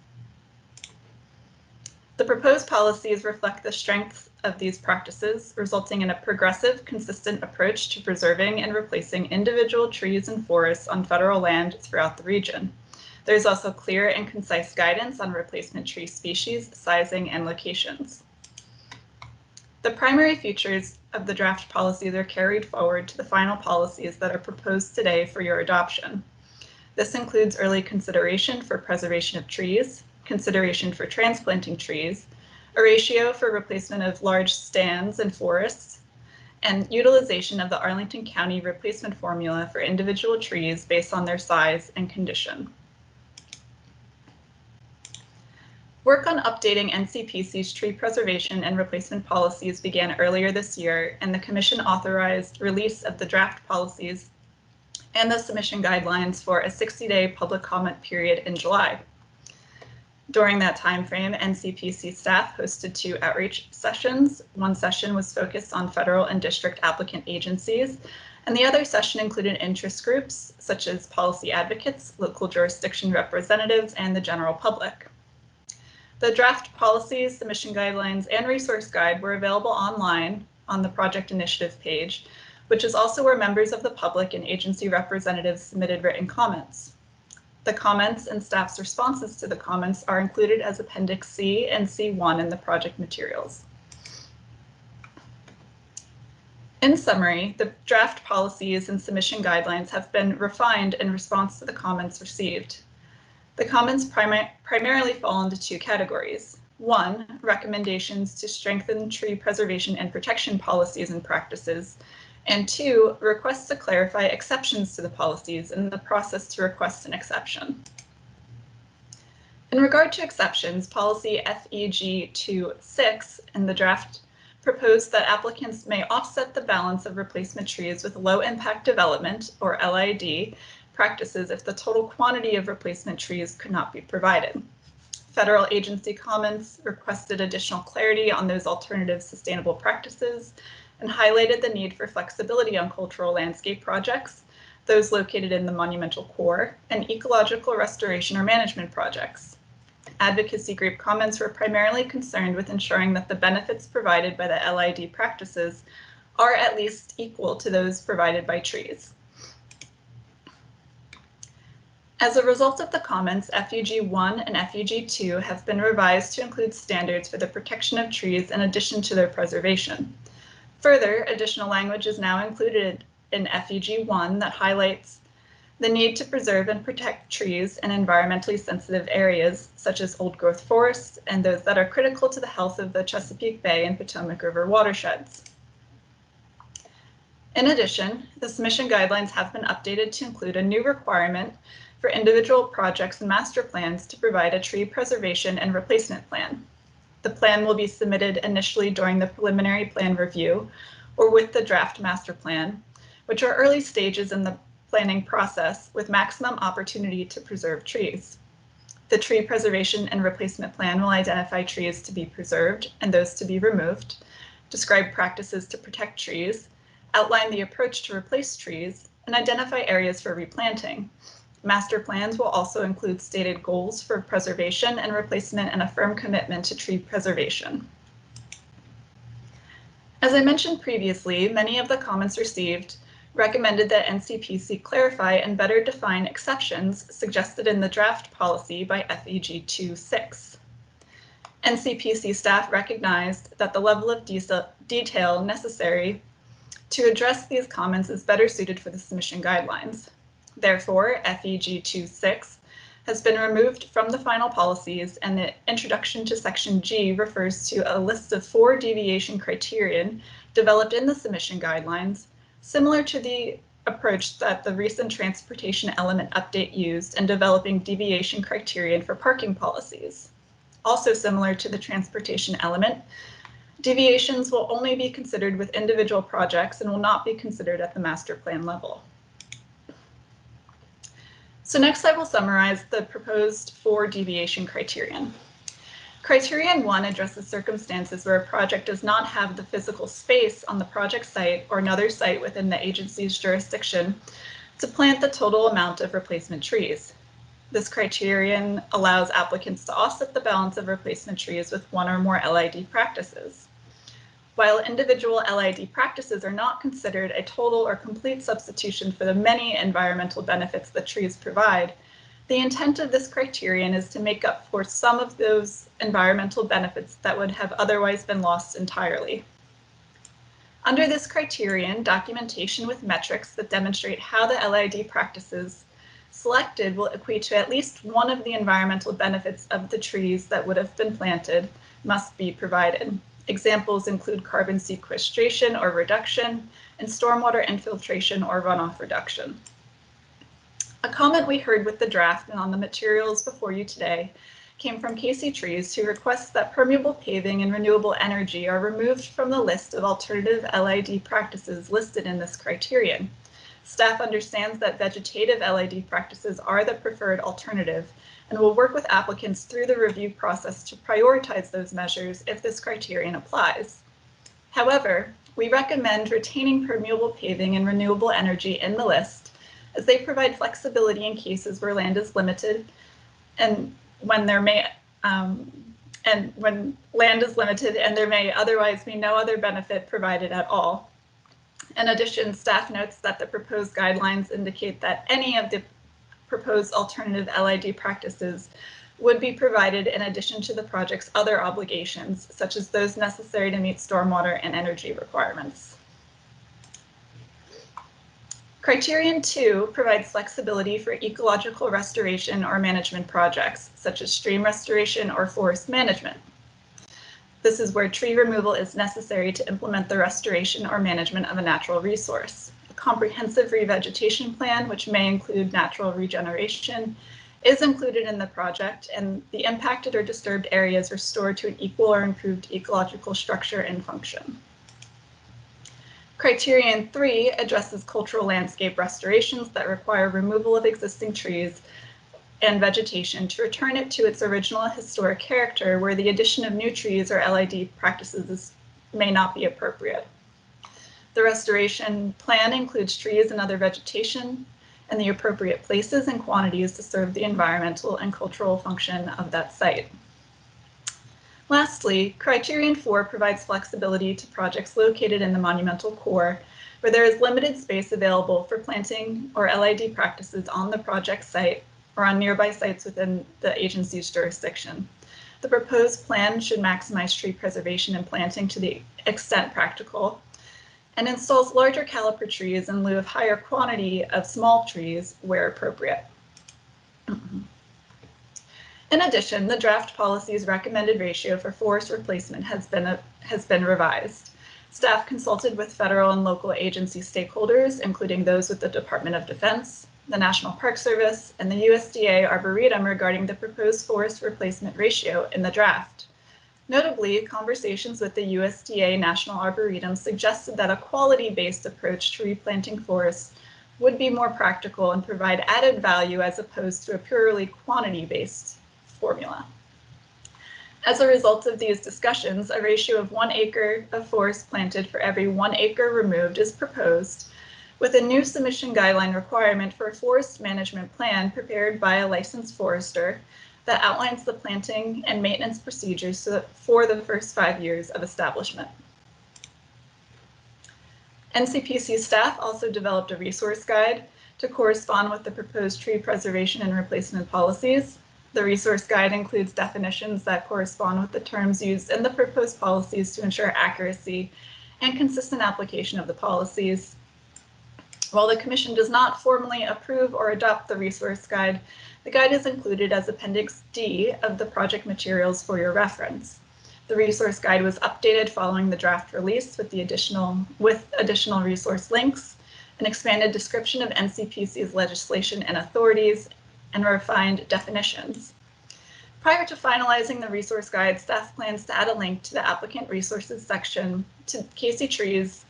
The proposed policies reflect the strengths of these practices, resulting in a progressive, consistent approach to preserving and replacing individual trees and forests on federal land throughout the region. There's also clear and concise guidance on replacement tree species, sizing, and locations. The primary features of the draft policies are carried forward to the final policies that are proposed today for your adoption. This includes early consideration for preservation of trees, consideration for transplanting trees, a ratio for replacement of large stands and forests, and utilization of the Arlington County replacement formula for individual trees based on their size and condition. Work on updating NCPC's tree preservation and replacement policies began earlier this year, and the Commission authorized release of the draft policies and the submission guidelines for a 60-day public comment period in July. During that timeframe, NCPC staff hosted 2 outreach sessions. One session was focused on federal and district applicant agencies, and the other session included interest groups such as policy advocates, local jurisdiction representatives, and the general public. The draft policies, submission guidelines, and resource guide were available online on the project initiative page, which is also where members of the public and agency representatives submitted written comments. The comments and staff's responses to the comments are included as Appendix C and C1 in the project materials. In summary, the draft policies and submission guidelines have been refined in response to the comments received. The comments primarily fall into 2 categories. 1, recommendations to strengthen tree preservation and protection policies and practices, and 2, requests to clarify exceptions to the policies and the process to request an exception. In regard to exceptions, policy FEG-26 in the draft proposed that applicants may offset the balance of replacement trees with low impact development, or LID, practices if the total quantity of replacement trees could not be provided. Federal agency comments requested additional clarity on those alternative sustainable practices and highlighted the need for flexibility on cultural landscape projects, those located in the monumental core, and ecological restoration or management projects. Advocacy group comments were primarily concerned with ensuring that the benefits provided by the LID practices are at least equal to those provided by trees. As a result of the comments, FEG-1 and FEG-2 have been revised to include standards for the protection of trees in addition to their preservation. Further, additional language is now included in FEG-1 that highlights the need to preserve and protect trees in environmentally sensitive areas, such as old-growth forests and those that are critical to the health of the Chesapeake Bay and Potomac River watersheds. In addition, the submission guidelines have been updated to include a new requirement for individual projects and master plans to provide a tree preservation and replacement plan. The plan will be submitted initially during the preliminary plan review or with the draft master plan, which are early stages in the planning process with maximum opportunity to preserve trees. The tree preservation and replacement plan will identify trees to be preserved and those to be removed, describe practices to protect trees, outline the approach to replace trees, and identify areas for replanting. Master plans will also include stated goals for preservation and replacement and a firm commitment to tree preservation. As I mentioned previously, many of the comments received recommended that NCPC clarify and better define exceptions suggested in the draft policy by FEG-26. NCPC staff recognized that the level of detail necessary to address these comments is better suited for the submission guidelines. Therefore, FEG-26 has been removed from the final policies, and the introduction to Section G refers to a list of 4 deviation criterion developed in the submission guidelines, similar to the approach that the recent transportation element update used in developing deviation criterion for parking policies. Also similar to the transportation element, deviations will only be considered with individual projects and will not be considered at the master plan level. So next I will summarize the proposed 4 deviation criterion. Criterion 1 addresses circumstances where a project does not have the physical space on the project site or another site within the agency's jurisdiction to plant the total amount of replacement trees. This criterion allows applicants to offset the balance of replacement trees with 1 or more LID practices. While individual LID practices are not considered a total or complete substitution for the many environmental benefits that trees provide, The intent of this criterion is to make up for some of those environmental benefits that would have otherwise been lost entirely. Under this criterion, documentation with metrics that demonstrate how the LID practices selected will equate to at least one of the environmental benefits of the trees that would have been planted must be provided. Examples include carbon sequestration or reduction and stormwater infiltration or runoff reduction. A comment we heard with the draft and on the materials before you today came from Casey Trees, who requests that permeable paving and renewable energy are removed from the list of alternative LID practices listed in this criterion. Staff understands that vegetative LID practices are the preferred alternative and will work with applicants through the review process to prioritize those measures if this criterion applies. However, we recommend retaining permeable paving and renewable energy in the list, as they provide flexibility in cases where land is limited and when land is limited and there may otherwise be no other benefit provided at all. In addition, staff notes that the proposed guidelines indicate that any of the proposed alternative LID practices would be provided in addition to the project's other obligations, such as those necessary to meet stormwater and energy requirements. Criterion 2 provides flexibility for ecological restoration or management projects, such as stream restoration or forest management. This is where tree removal is necessary to implement the restoration or management of a natural resource. A comprehensive revegetation plan, which may include natural regeneration, is included in the project, and the impacted or disturbed areas restored to an equal or improved ecological structure and function. Criterion 3 addresses cultural landscape restorations that require removal of existing trees and vegetation to return it to its original historic character, where the addition of new trees or LID practices may not be appropriate. The restoration plan includes trees and other vegetation and the appropriate places and quantities to serve the environmental and cultural function of that site. Lastly, Criterion 4 provides flexibility to projects located in the monumental core, where there is limited space available for planting or LID practices on the project site or on nearby sites within the agency's jurisdiction. The proposed plan should maximize tree preservation and planting to the extent practical, and installs larger caliper trees in lieu of higher quantity of small trees where appropriate. In addition, the draft policy's recommended ratio for forest replacement has been revised. Staff consulted with federal and local agency stakeholders, including those with the Department of Defense, the National Park Service, and the USDA Arboretum regarding the proposed forest replacement ratio in the draft. Notably, conversations with the USDA National Arboretum suggested that a quality-based approach to replanting forests would be more practical and provide added value as opposed to a purely quantity-based formula. As a result of these discussions, a ratio of 1 acre of forest planted for every 1 acre removed is proposed, with a new submission guideline requirement for a forest management plan prepared by a licensed forester that outlines the planting and maintenance procedures for the first 5 years of establishment. NCPC staff also developed a resource guide to correspond with the proposed tree preservation and replacement policies. The resource guide includes definitions that correspond with the terms used in the proposed policies to ensure accuracy and consistent application of the policies. While the Commission does not formally approve or adopt the resource guide, the guide is included as Appendix D of the project materials for your reference. The resource guide was updated following the draft release with additional resource links, an expanded description of NCPC's legislation and authorities, and refined definitions. Prior to finalizing the resource guide, staff plans to add a link to the applicant resources section to Casey Trees'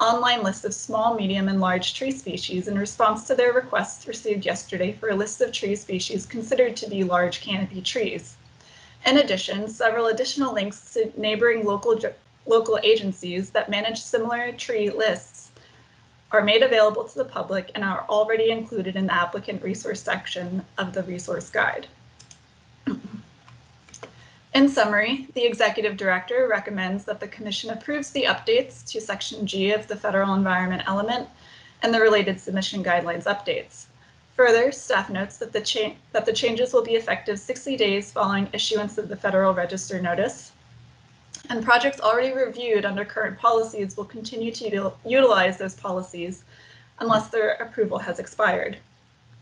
online list of small, medium, and large tree species in response to their requests received yesterday for a list of tree species considered to be large canopy trees. In addition, several additional links to neighboring local agencies that manage similar tree lists are made available to the public and are already included in the applicant resource section of the resource guide. In summary, the Executive Director recommends that the Commission approves the updates to Section G of the Federal Environment Element and the related submission guidelines updates. Further, staff notes that the changes will be effective 60 days following issuance of the Federal Register notice, and projects already reviewed under current policies will continue to utilize those policies unless their approval has expired.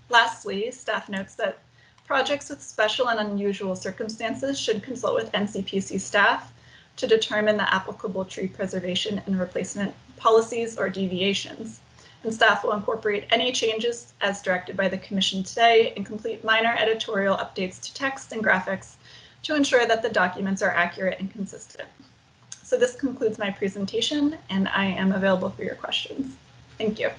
Lastly, staff notes that projects with special and unusual circumstances should consult with NCPC staff to determine the applicable tree preservation and replacement policies or deviations. And staff will incorporate any changes as directed by the Commission today and complete minor editorial updates to text and graphics to ensure that the documents are accurate and consistent. So this concludes my presentation, and I am available for your questions. Thank you.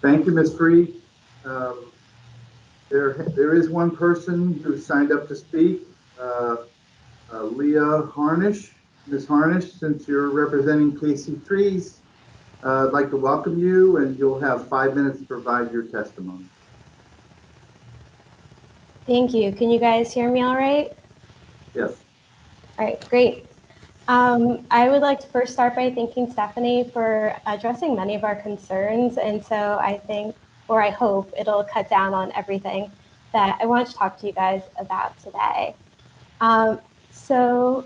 Thank you, Ms. Freed. There is one person who signed up to speak, Leah Harnish. Ms. Harnish, since you're representing Casey Trees, I'd like to welcome you, and you'll have 5 minutes to provide your testimony. Thank you. Can you guys hear me all right? Yes. All right, great. I would like to first start by thanking Stephanie for addressing many of our concerns. And so I think, or I hope, it'll cut down on everything that I wanted to talk to you guys about today. So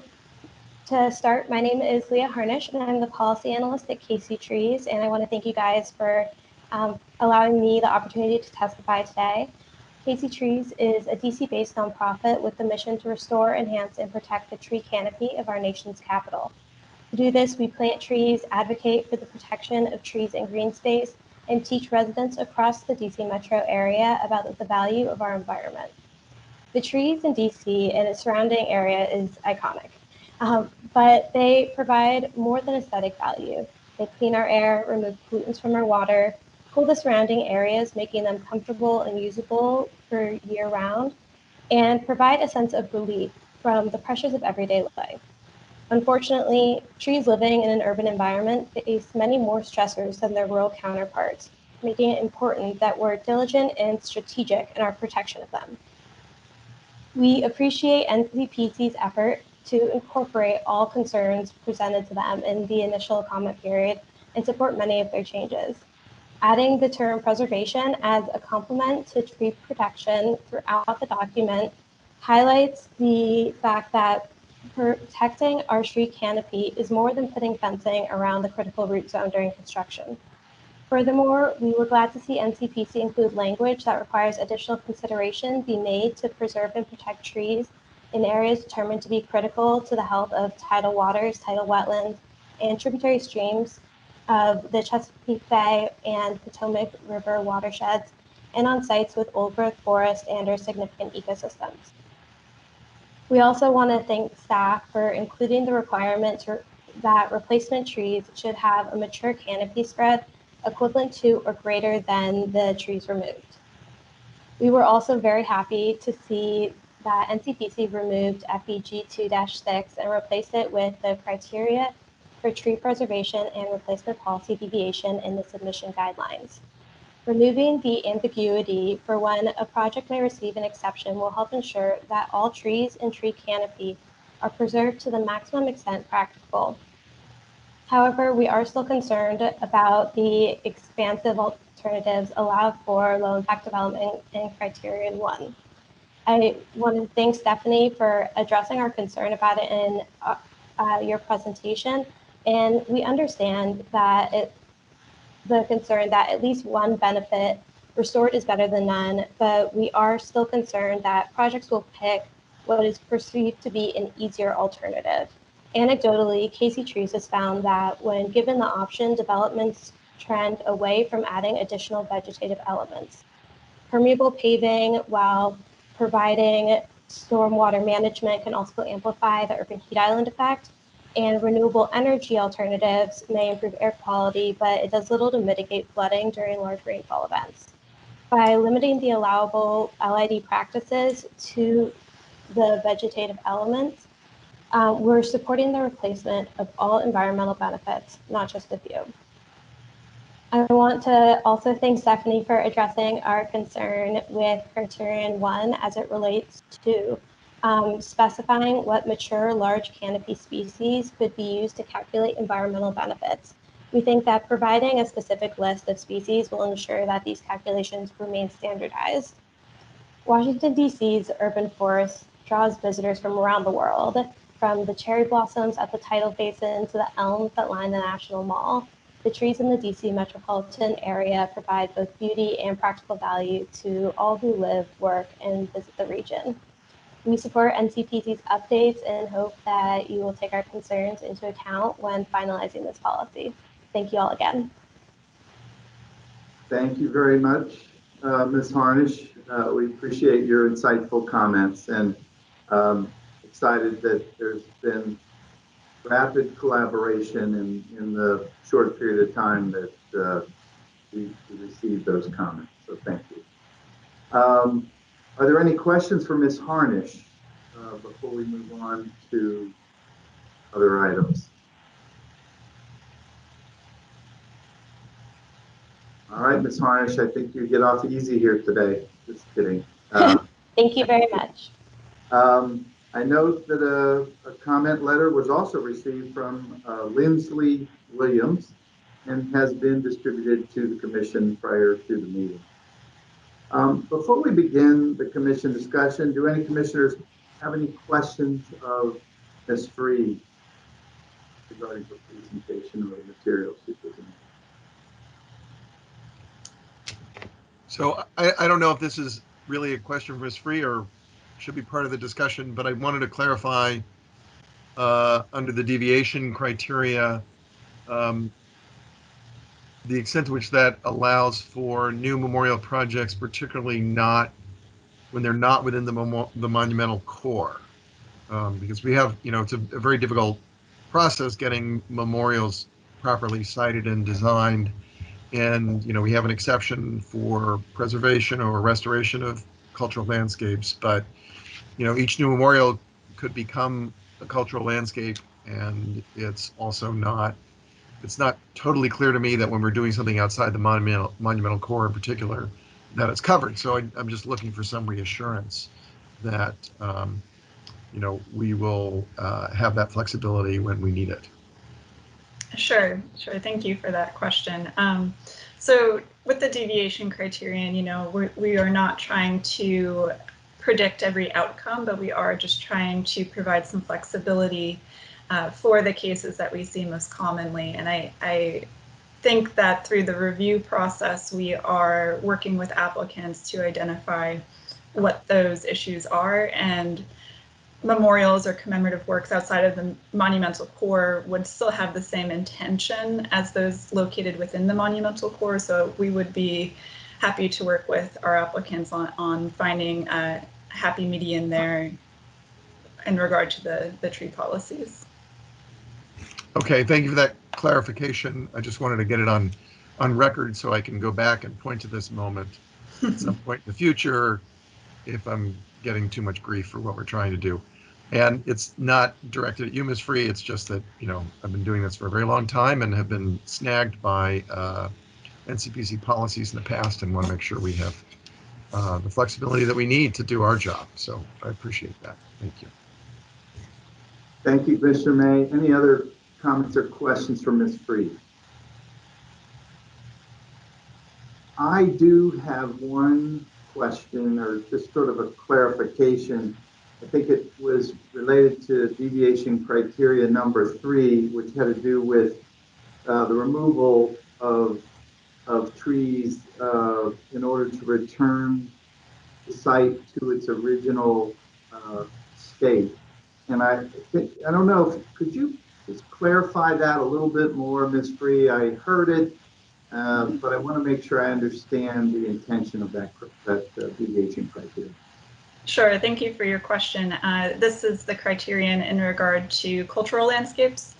to start, my name is Leah Harnish, and I'm the policy analyst at Casey Trees. And I want to thank you guys for allowing me the opportunity to testify today. Casey Trees is a DC-based nonprofit with the mission to restore, enhance, and protect the tree canopy of our nation's capital. To do this, we plant trees, advocate for the protection of trees and green space, and teach residents across the DC metro area about the value of our environment. The trees in DC and its surrounding area is iconic, but they provide more than aesthetic value. They clean our air, remove pollutants from our water, cool the surrounding areas, making them comfortable and usable for year-round, and provide a sense of relief from the pressures of everyday life. Unfortunately, trees living in an urban environment face many more stressors than their rural counterparts, making it important that we're diligent and strategic in our protection of them. We appreciate NCPC's effort to incorporate all concerns presented to them in the initial comment period and support many of their changes. Adding the term preservation as a complement to tree protection throughout the document highlights the fact that protecting our tree canopy is more than putting fencing around the critical root zone during construction. Furthermore, we were glad to see NCPC include language that requires additional consideration be made to preserve and protect trees in areas determined to be critical to the health of tidal waters, tidal wetlands, and tributary streams of the Chesapeake Bay and Potomac River watersheds, and on sites with old growth forest and/or significant ecosystems. We also want to thank staff for including the requirement that replacement trees should have a mature canopy spread equivalent to or greater than the trees removed. We were also very happy to see that NCPC removed FEG 2-6 and replaced it with the criteria for tree preservation and replacement policy deviation in the submission guidelines. Removing the ambiguity for when a project may receive an exception will help ensure that all trees and tree canopy are preserved to the maximum extent practicable. However, we are still concerned about the expansive alternatives allowed for low impact development in Criterion 1. I want to thank Stephanie for addressing our concern about it in your presentation. And we understand that the concern that at least one benefit restored is better than none, but we are still concerned that projects will pick what is perceived to be an easier alternative. Anecdotally, Casey Trees has found that when given the option, developments trend away from adding additional vegetative elements. Permeable paving, while providing stormwater management, can also amplify the urban heat island effect, and renewable energy alternatives may improve air quality, but it does little to mitigate flooding during large rainfall events. By limiting the allowable LID practices to the vegetative elements, we're supporting the replacement of all environmental benefits, not just a few. I want to also thank Stephanie for addressing our concern with Criterion 1 as it relates to specifying what mature large canopy species could be used to calculate environmental benefits. We think that providing a specific list of species will ensure that these calculations remain standardized. Washington, D.C.'s urban forest draws visitors from around the world, from the cherry blossoms at the tidal basin to the elms that line the National Mall. The trees in the D.C. metropolitan area provide both beauty and practical value to all who live, work, and visit the region. We support NCPC's updates and hope that you will take our concerns into account when finalizing this policy. Thank you all again. Thank you very much, Ms. Harnish. We appreciate your insightful comments, and excited that there's been rapid collaboration in the short period of time that we received those comments. So thank you. Are there any questions for Ms. Harnish before we move on to other items? All right, Ms. Harnish, I think you get off easy here today. Just kidding. Thank you very much. I note that a comment letter was also received from Lindsley Williams and has been distributed to the commission prior to the meeting. Before we begin the commission discussion, do any commissioners have any questions of Ms. Freed regarding her presentation or the materials she presented? So I don't know if this is really a question for Ms. Free or should be part of the discussion, but I wanted to clarify under the deviation criteria, the extent to which that allows for new memorial projects, particularly not when they're not within the monumental core. Because we have, it's a very difficult process getting memorials properly cited and designed. And, we have an exception for preservation or restoration of cultural landscapes, but, each new memorial could become a cultural landscape, and it's not totally clear to me that when we're doing something outside the monumental core in particular, that it's covered. So I'm just looking for some reassurance that, we will have that flexibility when we need it. Sure. Thank you for that question. So with the deviation criterion, we are not trying to predict every outcome, but we are just trying to provide some flexibility for the cases that we see most commonly. And I think that through the review process, we are working with applicants to identify what those issues are, and memorials or commemorative works outside of the monumental core would still have the same intention as those located within the monumental core. So we would be happy to work with our applicants on finding a happy median there in regard to the tree policies. Okay, thank you for that clarification. I just wanted to get it on record so I can go back and point to this moment at some point in the future if I'm getting too much grief for what we're trying to do. And it's not directed at you, Ms. Free. It's just that, I've been doing this for a very long time and have been snagged by NCPC policies in the past and want to make sure we have the flexibility that we need to do our job. So I appreciate that. Thank you. Thank you, Commissioner May. Any other comments or questions for Ms. Free? I do have one question, or just sort of a clarification. I think it was related to deviation criteria number 3, which had to do with the removal of trees in order to return the site to its original state. And I don't know, could you just clarify that a little bit more, Ms. Free? I heard it, but I want to make sure I understand the intention of that deviation criteria. Sure, thank you for your question. This is the criterion in regard to cultural landscapes,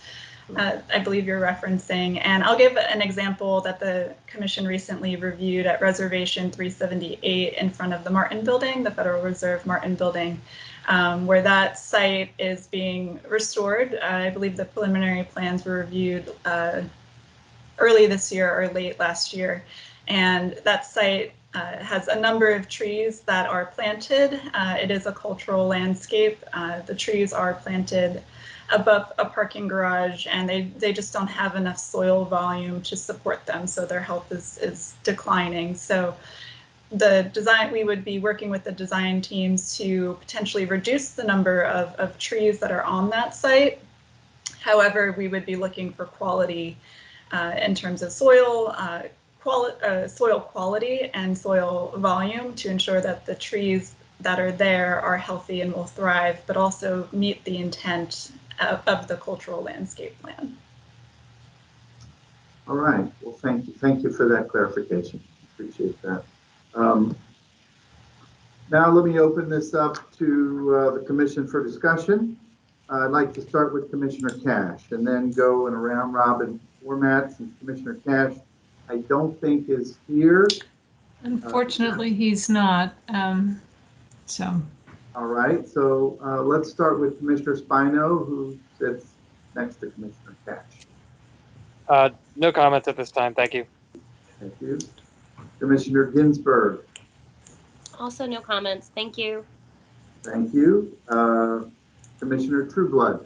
I believe you're referencing. And I'll give an example that the Commission recently reviewed at Reservation 378 in front of the Martin Building, the Federal Reserve Martin Building, where that site is being restored. I believe the preliminary plans were reviewed early this year or late last year. And that site has a number of trees that are planted. It is a cultural landscape. The trees are planted above a parking garage, and they just don't have enough soil volume to support them, so their health is declining. So the design, we would be working with the design teams to potentially reduce the number of trees that are on that site. However, we would be looking for quality in terms of soil quality and soil volume to ensure that the trees that are there are healthy and will thrive, but also meet the intent of the cultural landscape plan. All right. Well, thank you for that clarification. Appreciate that. Now let me open this up to the commission for discussion. I'd like to start with Commissioner Cash and then go in a round robin format, since Commissioner Cash, I don't think is here. Unfortunately, he's not. So. All right. So let's start with Commissioner Spino, who sits next to Commissioner Cash. No comments at this time. Thank you. Thank you. Commissioner Ginsburg. Also no comments. Thank you. Thank you. Commissioner Trueblood.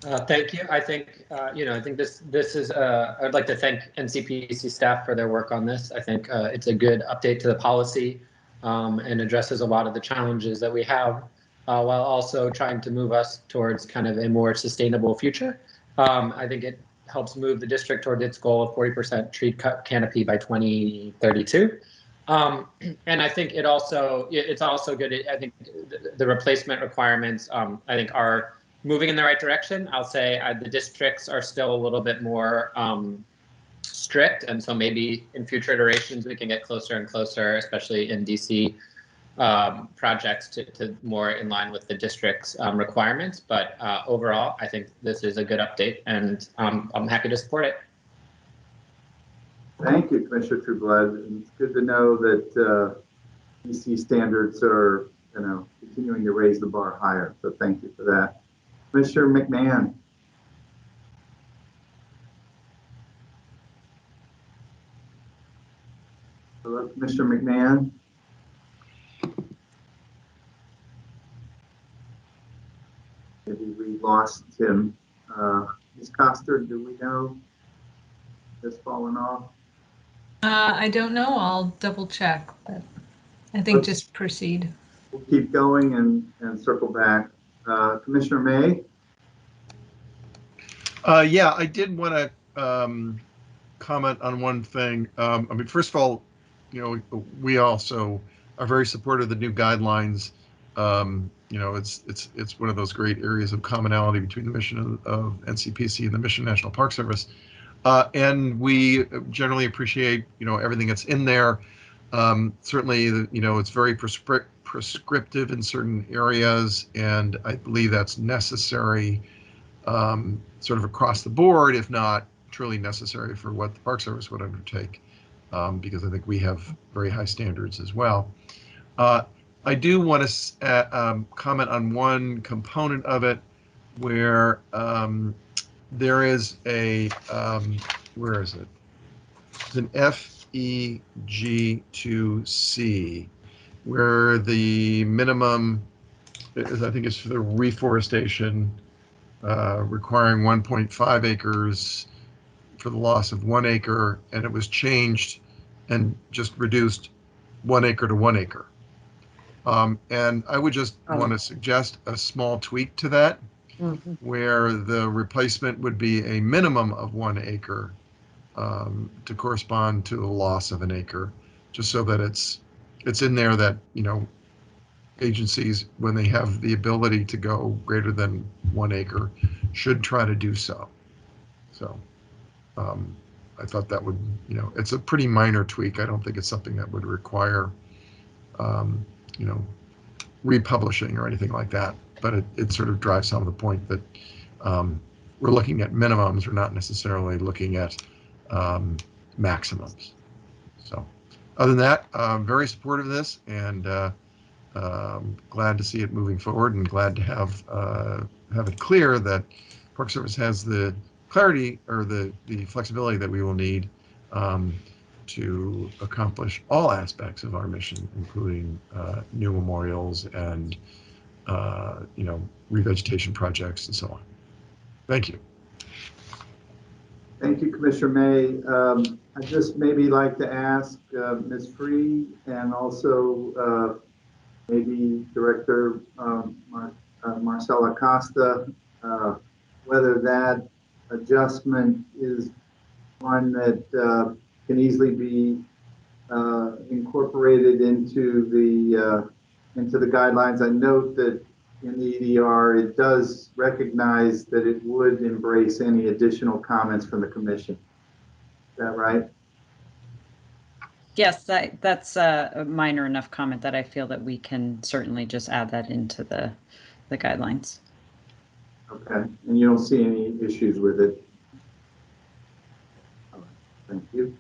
Thank you. I think, I think this is, I'd like to thank NCPC staff for their work on this. I think it's a good update to the policy and addresses a lot of the challenges that we have while also trying to move us towards kind of a more sustainable future. I think it helps move the district toward its goal of 40% tree canopy by 2032. And I think it's also good. I think the replacement requirements, I think, are moving in the right direction. I'll say the districts are still a little bit more strict, and so maybe in future iterations we can get closer and closer, especially in DC projects, to more in line with the district's requirements. But overall, I think this is a good update, and I'm happy to support it. Thank you, Commissioner Trueblood. It's good to know that DC standards are, continuing to raise the bar higher. So thank you for that. Commissioner McMahon. Hello, Commissioner McMahon. Maybe we lost him. Ms. Coster, do we know has fallen off? I don't know. I'll double check, but I think just proceed. We'll keep going and circle back. Commissioner May? Yeah, I did want to comment on one thing. I mean, first of all, we also are very supportive of the new guidelines. It's one of those great areas of commonality between the mission of NCPC and the mission National Park Service. And we generally appreciate, everything that's in there. Certainly, it's very prescriptive in certain areas, and I believe that's necessary sort of across the board, if not truly necessary for what the Park Service would undertake, because I think we have very high standards as well. I do want to comment on one component of it where there is a, where is it? It's an FEG2C, where the minimum is, I think it's for the reforestation, requiring 1.5 acres for the loss of 1 acre, and it was changed and just reduced 1 acre to 1 acre. And I would just want to suggest a small tweak to that, where the replacement would be a minimum of 1 acre to correspond to the loss of 1 acre, just so that it's in there that, agencies, when they have the ability to go greater than 1 acre, should try to do so. So I thought that would, it's a pretty minor tweak. I don't think it's something that would require, republishing or anything like that. But it sort of drives home the point that we're looking at minimums. We're not necessarily looking at maximums. So other than that, I'm very supportive of this, and glad to see it moving forward, and glad to have it clear that Park Service has the clarity or the flexibility that we will need to accomplish all aspects of our mission, including new memorials and revegetation projects and so on. Thank you. Thank you, Commissioner May. I'd just maybe like to ask Ms. Free and also maybe Director Marcela Costa whether that adjustment is one that can easily be incorporated into the guidelines. I note that in the EDR, it does recognize that it would embrace any additional comments from the commission. Is that right? Yes, that's a minor enough comment that I feel that we can certainly just add that into the guidelines. Okay, and you don't see any issues with it? All right. Thank you.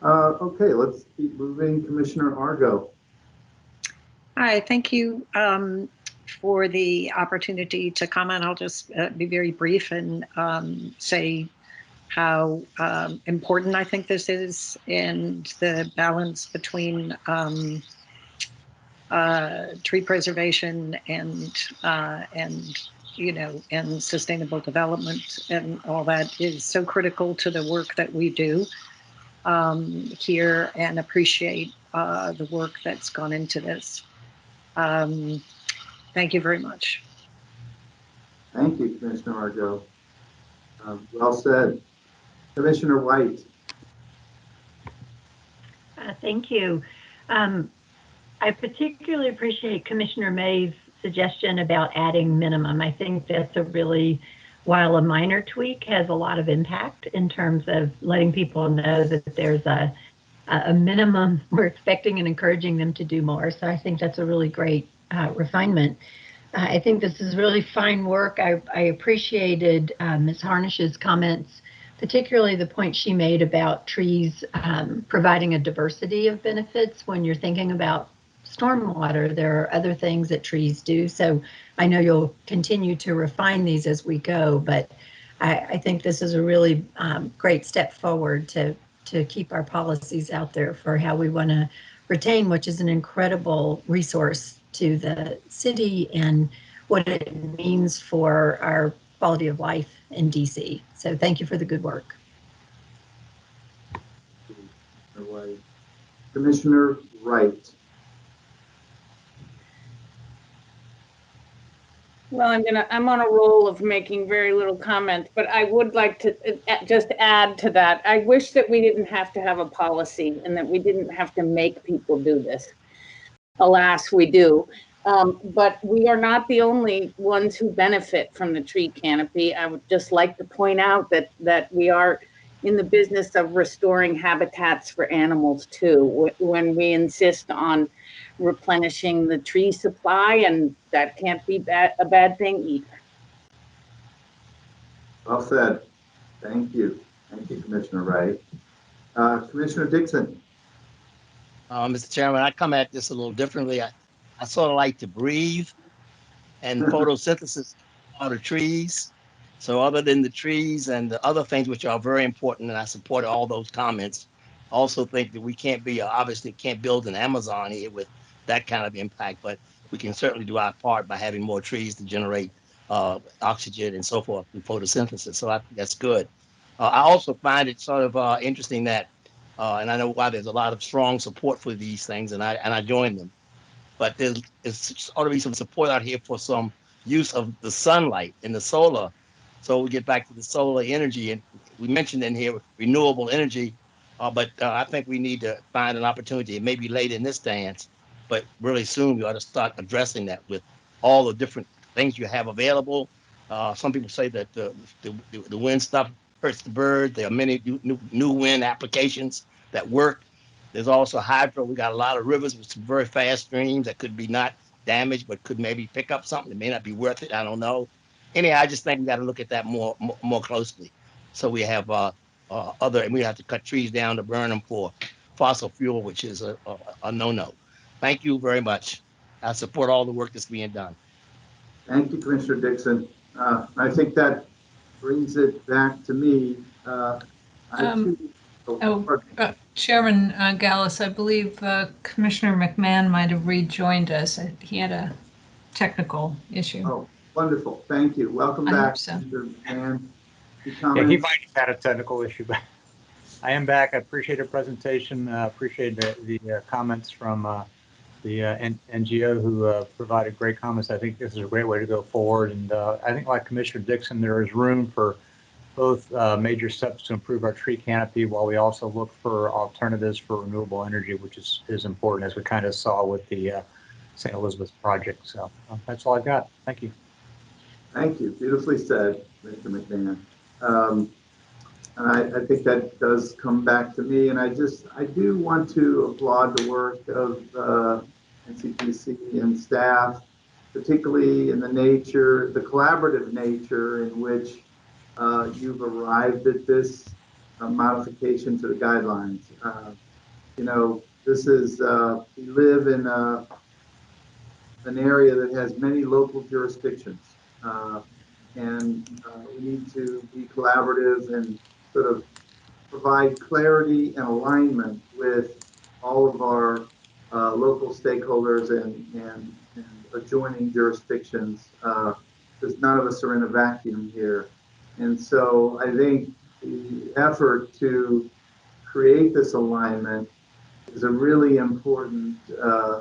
Okay, let's keep moving. Commissioner Argo. Hi, thank you for the opportunity to comment. I'll just be very brief and say how important I think this is and the balance between tree preservation and sustainable development and all that is so critical to the work that we do here, and appreciate the work that's gone into this. Thank you very much. Thank you, Commissioner Argo. Well said. Commissioner White. Thank you. I particularly appreciate Commissioner May's suggestion about adding minimum. I think that's a really, while a minor tweak, has a lot of impact in terms of letting people know that there's a minimum we're expecting and encouraging them to do more. So I think that's a really great refinement. I think this is really fine work. I appreciated Ms. Harnish's comments, particularly the point she made about trees providing a diversity of benefits. When you're thinking about stormwater, there are other things that trees do. So I know you'll continue to refine these as we go, but I think this is a really great step forward to keep our policies out there for how we want to retain, which is an incredible resource to the city and what it means for our quality of life in DC. So thank you for the good work. Commissioner Wright. Well, I'm on a roll of making very little comments, but I would like to just add to that. I wish that we didn't have to have a policy and that we didn't have to make people do this. Alas, we do. But we are not the only ones who benefit from the tree canopy. I would just like to point out that we are in the business of restoring habitats for animals too, when we insist on replenishing the tree supply, and that can't be a bad thing either. Well said. Thank you. Thank you, Commissioner Wright. Commissioner Dixon. Mr. Chairman, I come at this a little differently. I sort of like to breathe, and photosynthesis are the trees. So other than the trees and the other things which are very important, and I support all those comments, I also think that we can't be, obviously can't build an Amazon here with that kind of impact, but we can certainly do our part by having more trees to generate oxygen and so forth through photosynthesis. So I think that's good. I also find it sort of interesting that, and I know why there's a lot of strong support for these things, and I join them. But there's ought to be some support out here for some use of the sunlight and the solar. So we get back to the solar energy, and we mentioned in here renewable energy, but I think we need to find an opportunity. It may be late in this dance, but really soon we ought to start addressing that with all the different things you have available. Some people say that the wind stuff hurts the bird. There are many new wind applications that work. There's also hydro. We got a lot of rivers with some very fast streams that could be not damaged, but could maybe pick up something. It may not be worth it. I don't know. Anyhow, I just think we got to look at that more closely. So we have and we have to cut trees down to burn them for fossil fuel, which is a no-no. Thank you very much. I support all the work that's being done. Thank you, Commissioner Dixon. I think that brings it back to me. Chairman Gallus, I believe Commissioner McMahon might have rejoined us. He had a technical issue. Oh, wonderful. Thank you. Welcome I back, hope so. Mr. McMahon. Any Yeah, he comments? might have had a technical issue, but I am back. I appreciate the presentation. Appreciate the comments from the NGO who provided great comments. I think this is a great way to go forward. And I think, like Commissioner Dixon, there is room for both major steps to improve our tree canopy while we also look for alternatives for renewable energy, which is important, as we kind of saw with the St. Elizabeth project. So that's all I've got. Thank you. Thank you. Beautifully said, Mr. McMahon. And I think that does come back to me. And I do want to applaud the work of NCPC and staff, particularly in the collaborative nature in which you've arrived at this modification to the guidelines. You know, this is, we live in an area that has many local jurisdictions. And we need to be collaborative and sort of provide clarity and alignment with all of our local stakeholders and adjoining jurisdictions, because none of us are in a vacuum here. And so I think the effort to create this alignment is a really important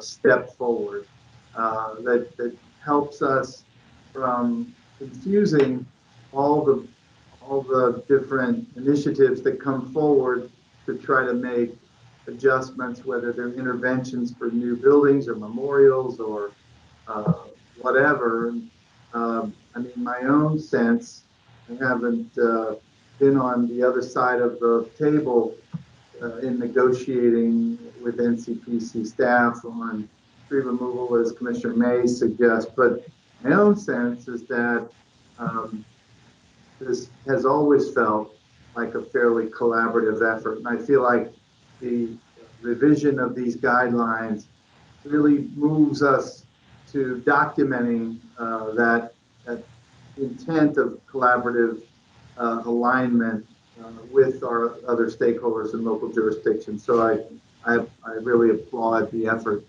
step forward that helps us from confusing all the different initiatives that come forward to try to make adjustments, whether they're interventions for new buildings or memorials or whatever. I mean, my own sense, I haven't been on the other side of the table in negotiating with NCPC staff on tree removal, as Commissioner May suggests, but my own sense is that this has always felt like a fairly collaborative effort. And I feel like the revision of these guidelines really moves us to documenting that intent of collaborative alignment with our other stakeholders in local jurisdictions. So I really applaud the effort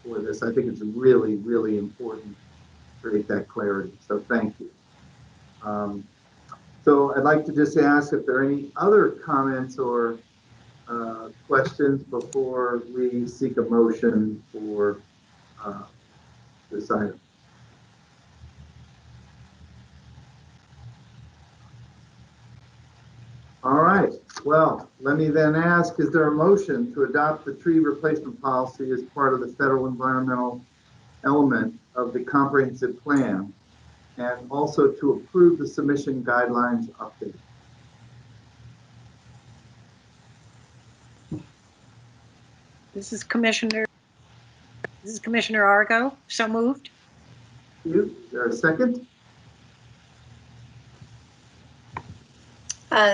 for this. I think it's really, really important to create that clarity. So thank you. So I'd like to just ask if there are any other comments or questions before we seek a motion for this item. All right. Well, let me then ask, is there a motion to adopt the tree replacement policy as part of the federal environmental element of the comprehensive plan, and also to approve the submission guidelines update? This is Commissioner Argo. So moved. Thank you. Is there a second?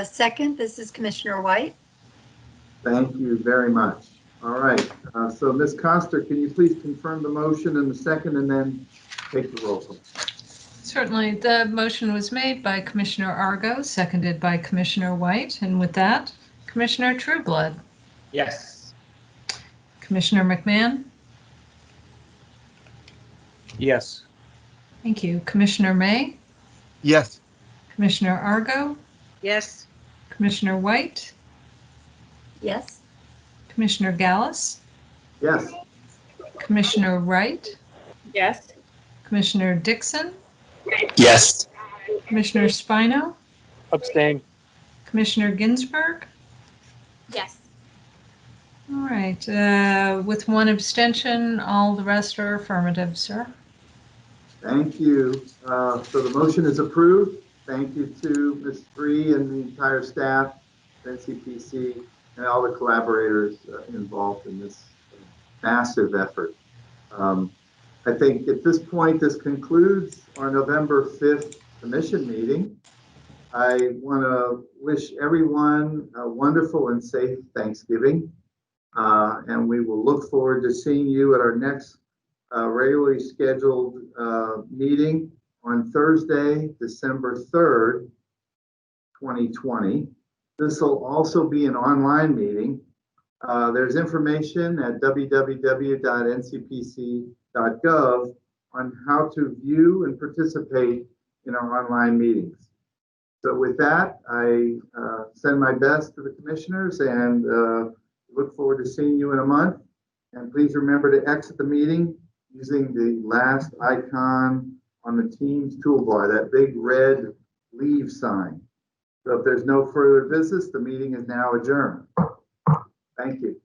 Second, this is Commissioner White. Thank you very much. All right. So Ms. Coster, can you please confirm the motion and the second, and then take the roll call? Certainly. The motion was made by Commissioner Argo, seconded by Commissioner White. And with that, Commissioner Trueblood. Yes. Commissioner McMahon. Yes. Thank you. Commissioner May. Yes. Commissioner Argo. Yes. Commissioner White. Yes. Commissioner Gallus. Yes. Commissioner Wright. Yes. Commissioner Dixon. Yes. Commissioner Spino. Abstain. Commissioner Ginsburg. Yes. All right. With one abstention, all the rest are affirmative, sir. Thank you. So the motion is approved. Thank you to Ms. Bree and the entire staff, NCPC, and all the collaborators involved in this massive effort. I think at this point, this concludes our November 5th commission meeting. I want to wish everyone a wonderful and safe Thanksgiving. And we will look forward to seeing you at our next regularly scheduled meeting on Thursday, December 3rd, 2020. This will also be an online meeting. There's information at www.ncpc.gov on how to view and participate in our online meetings. So with that, I send my best to the commissioners and look forward to seeing you in a month. And please remember to exit the meeting using the last icon on the Teams toolbar, that big red leave sign. So if there's no further business, the meeting is now adjourned. Thank you.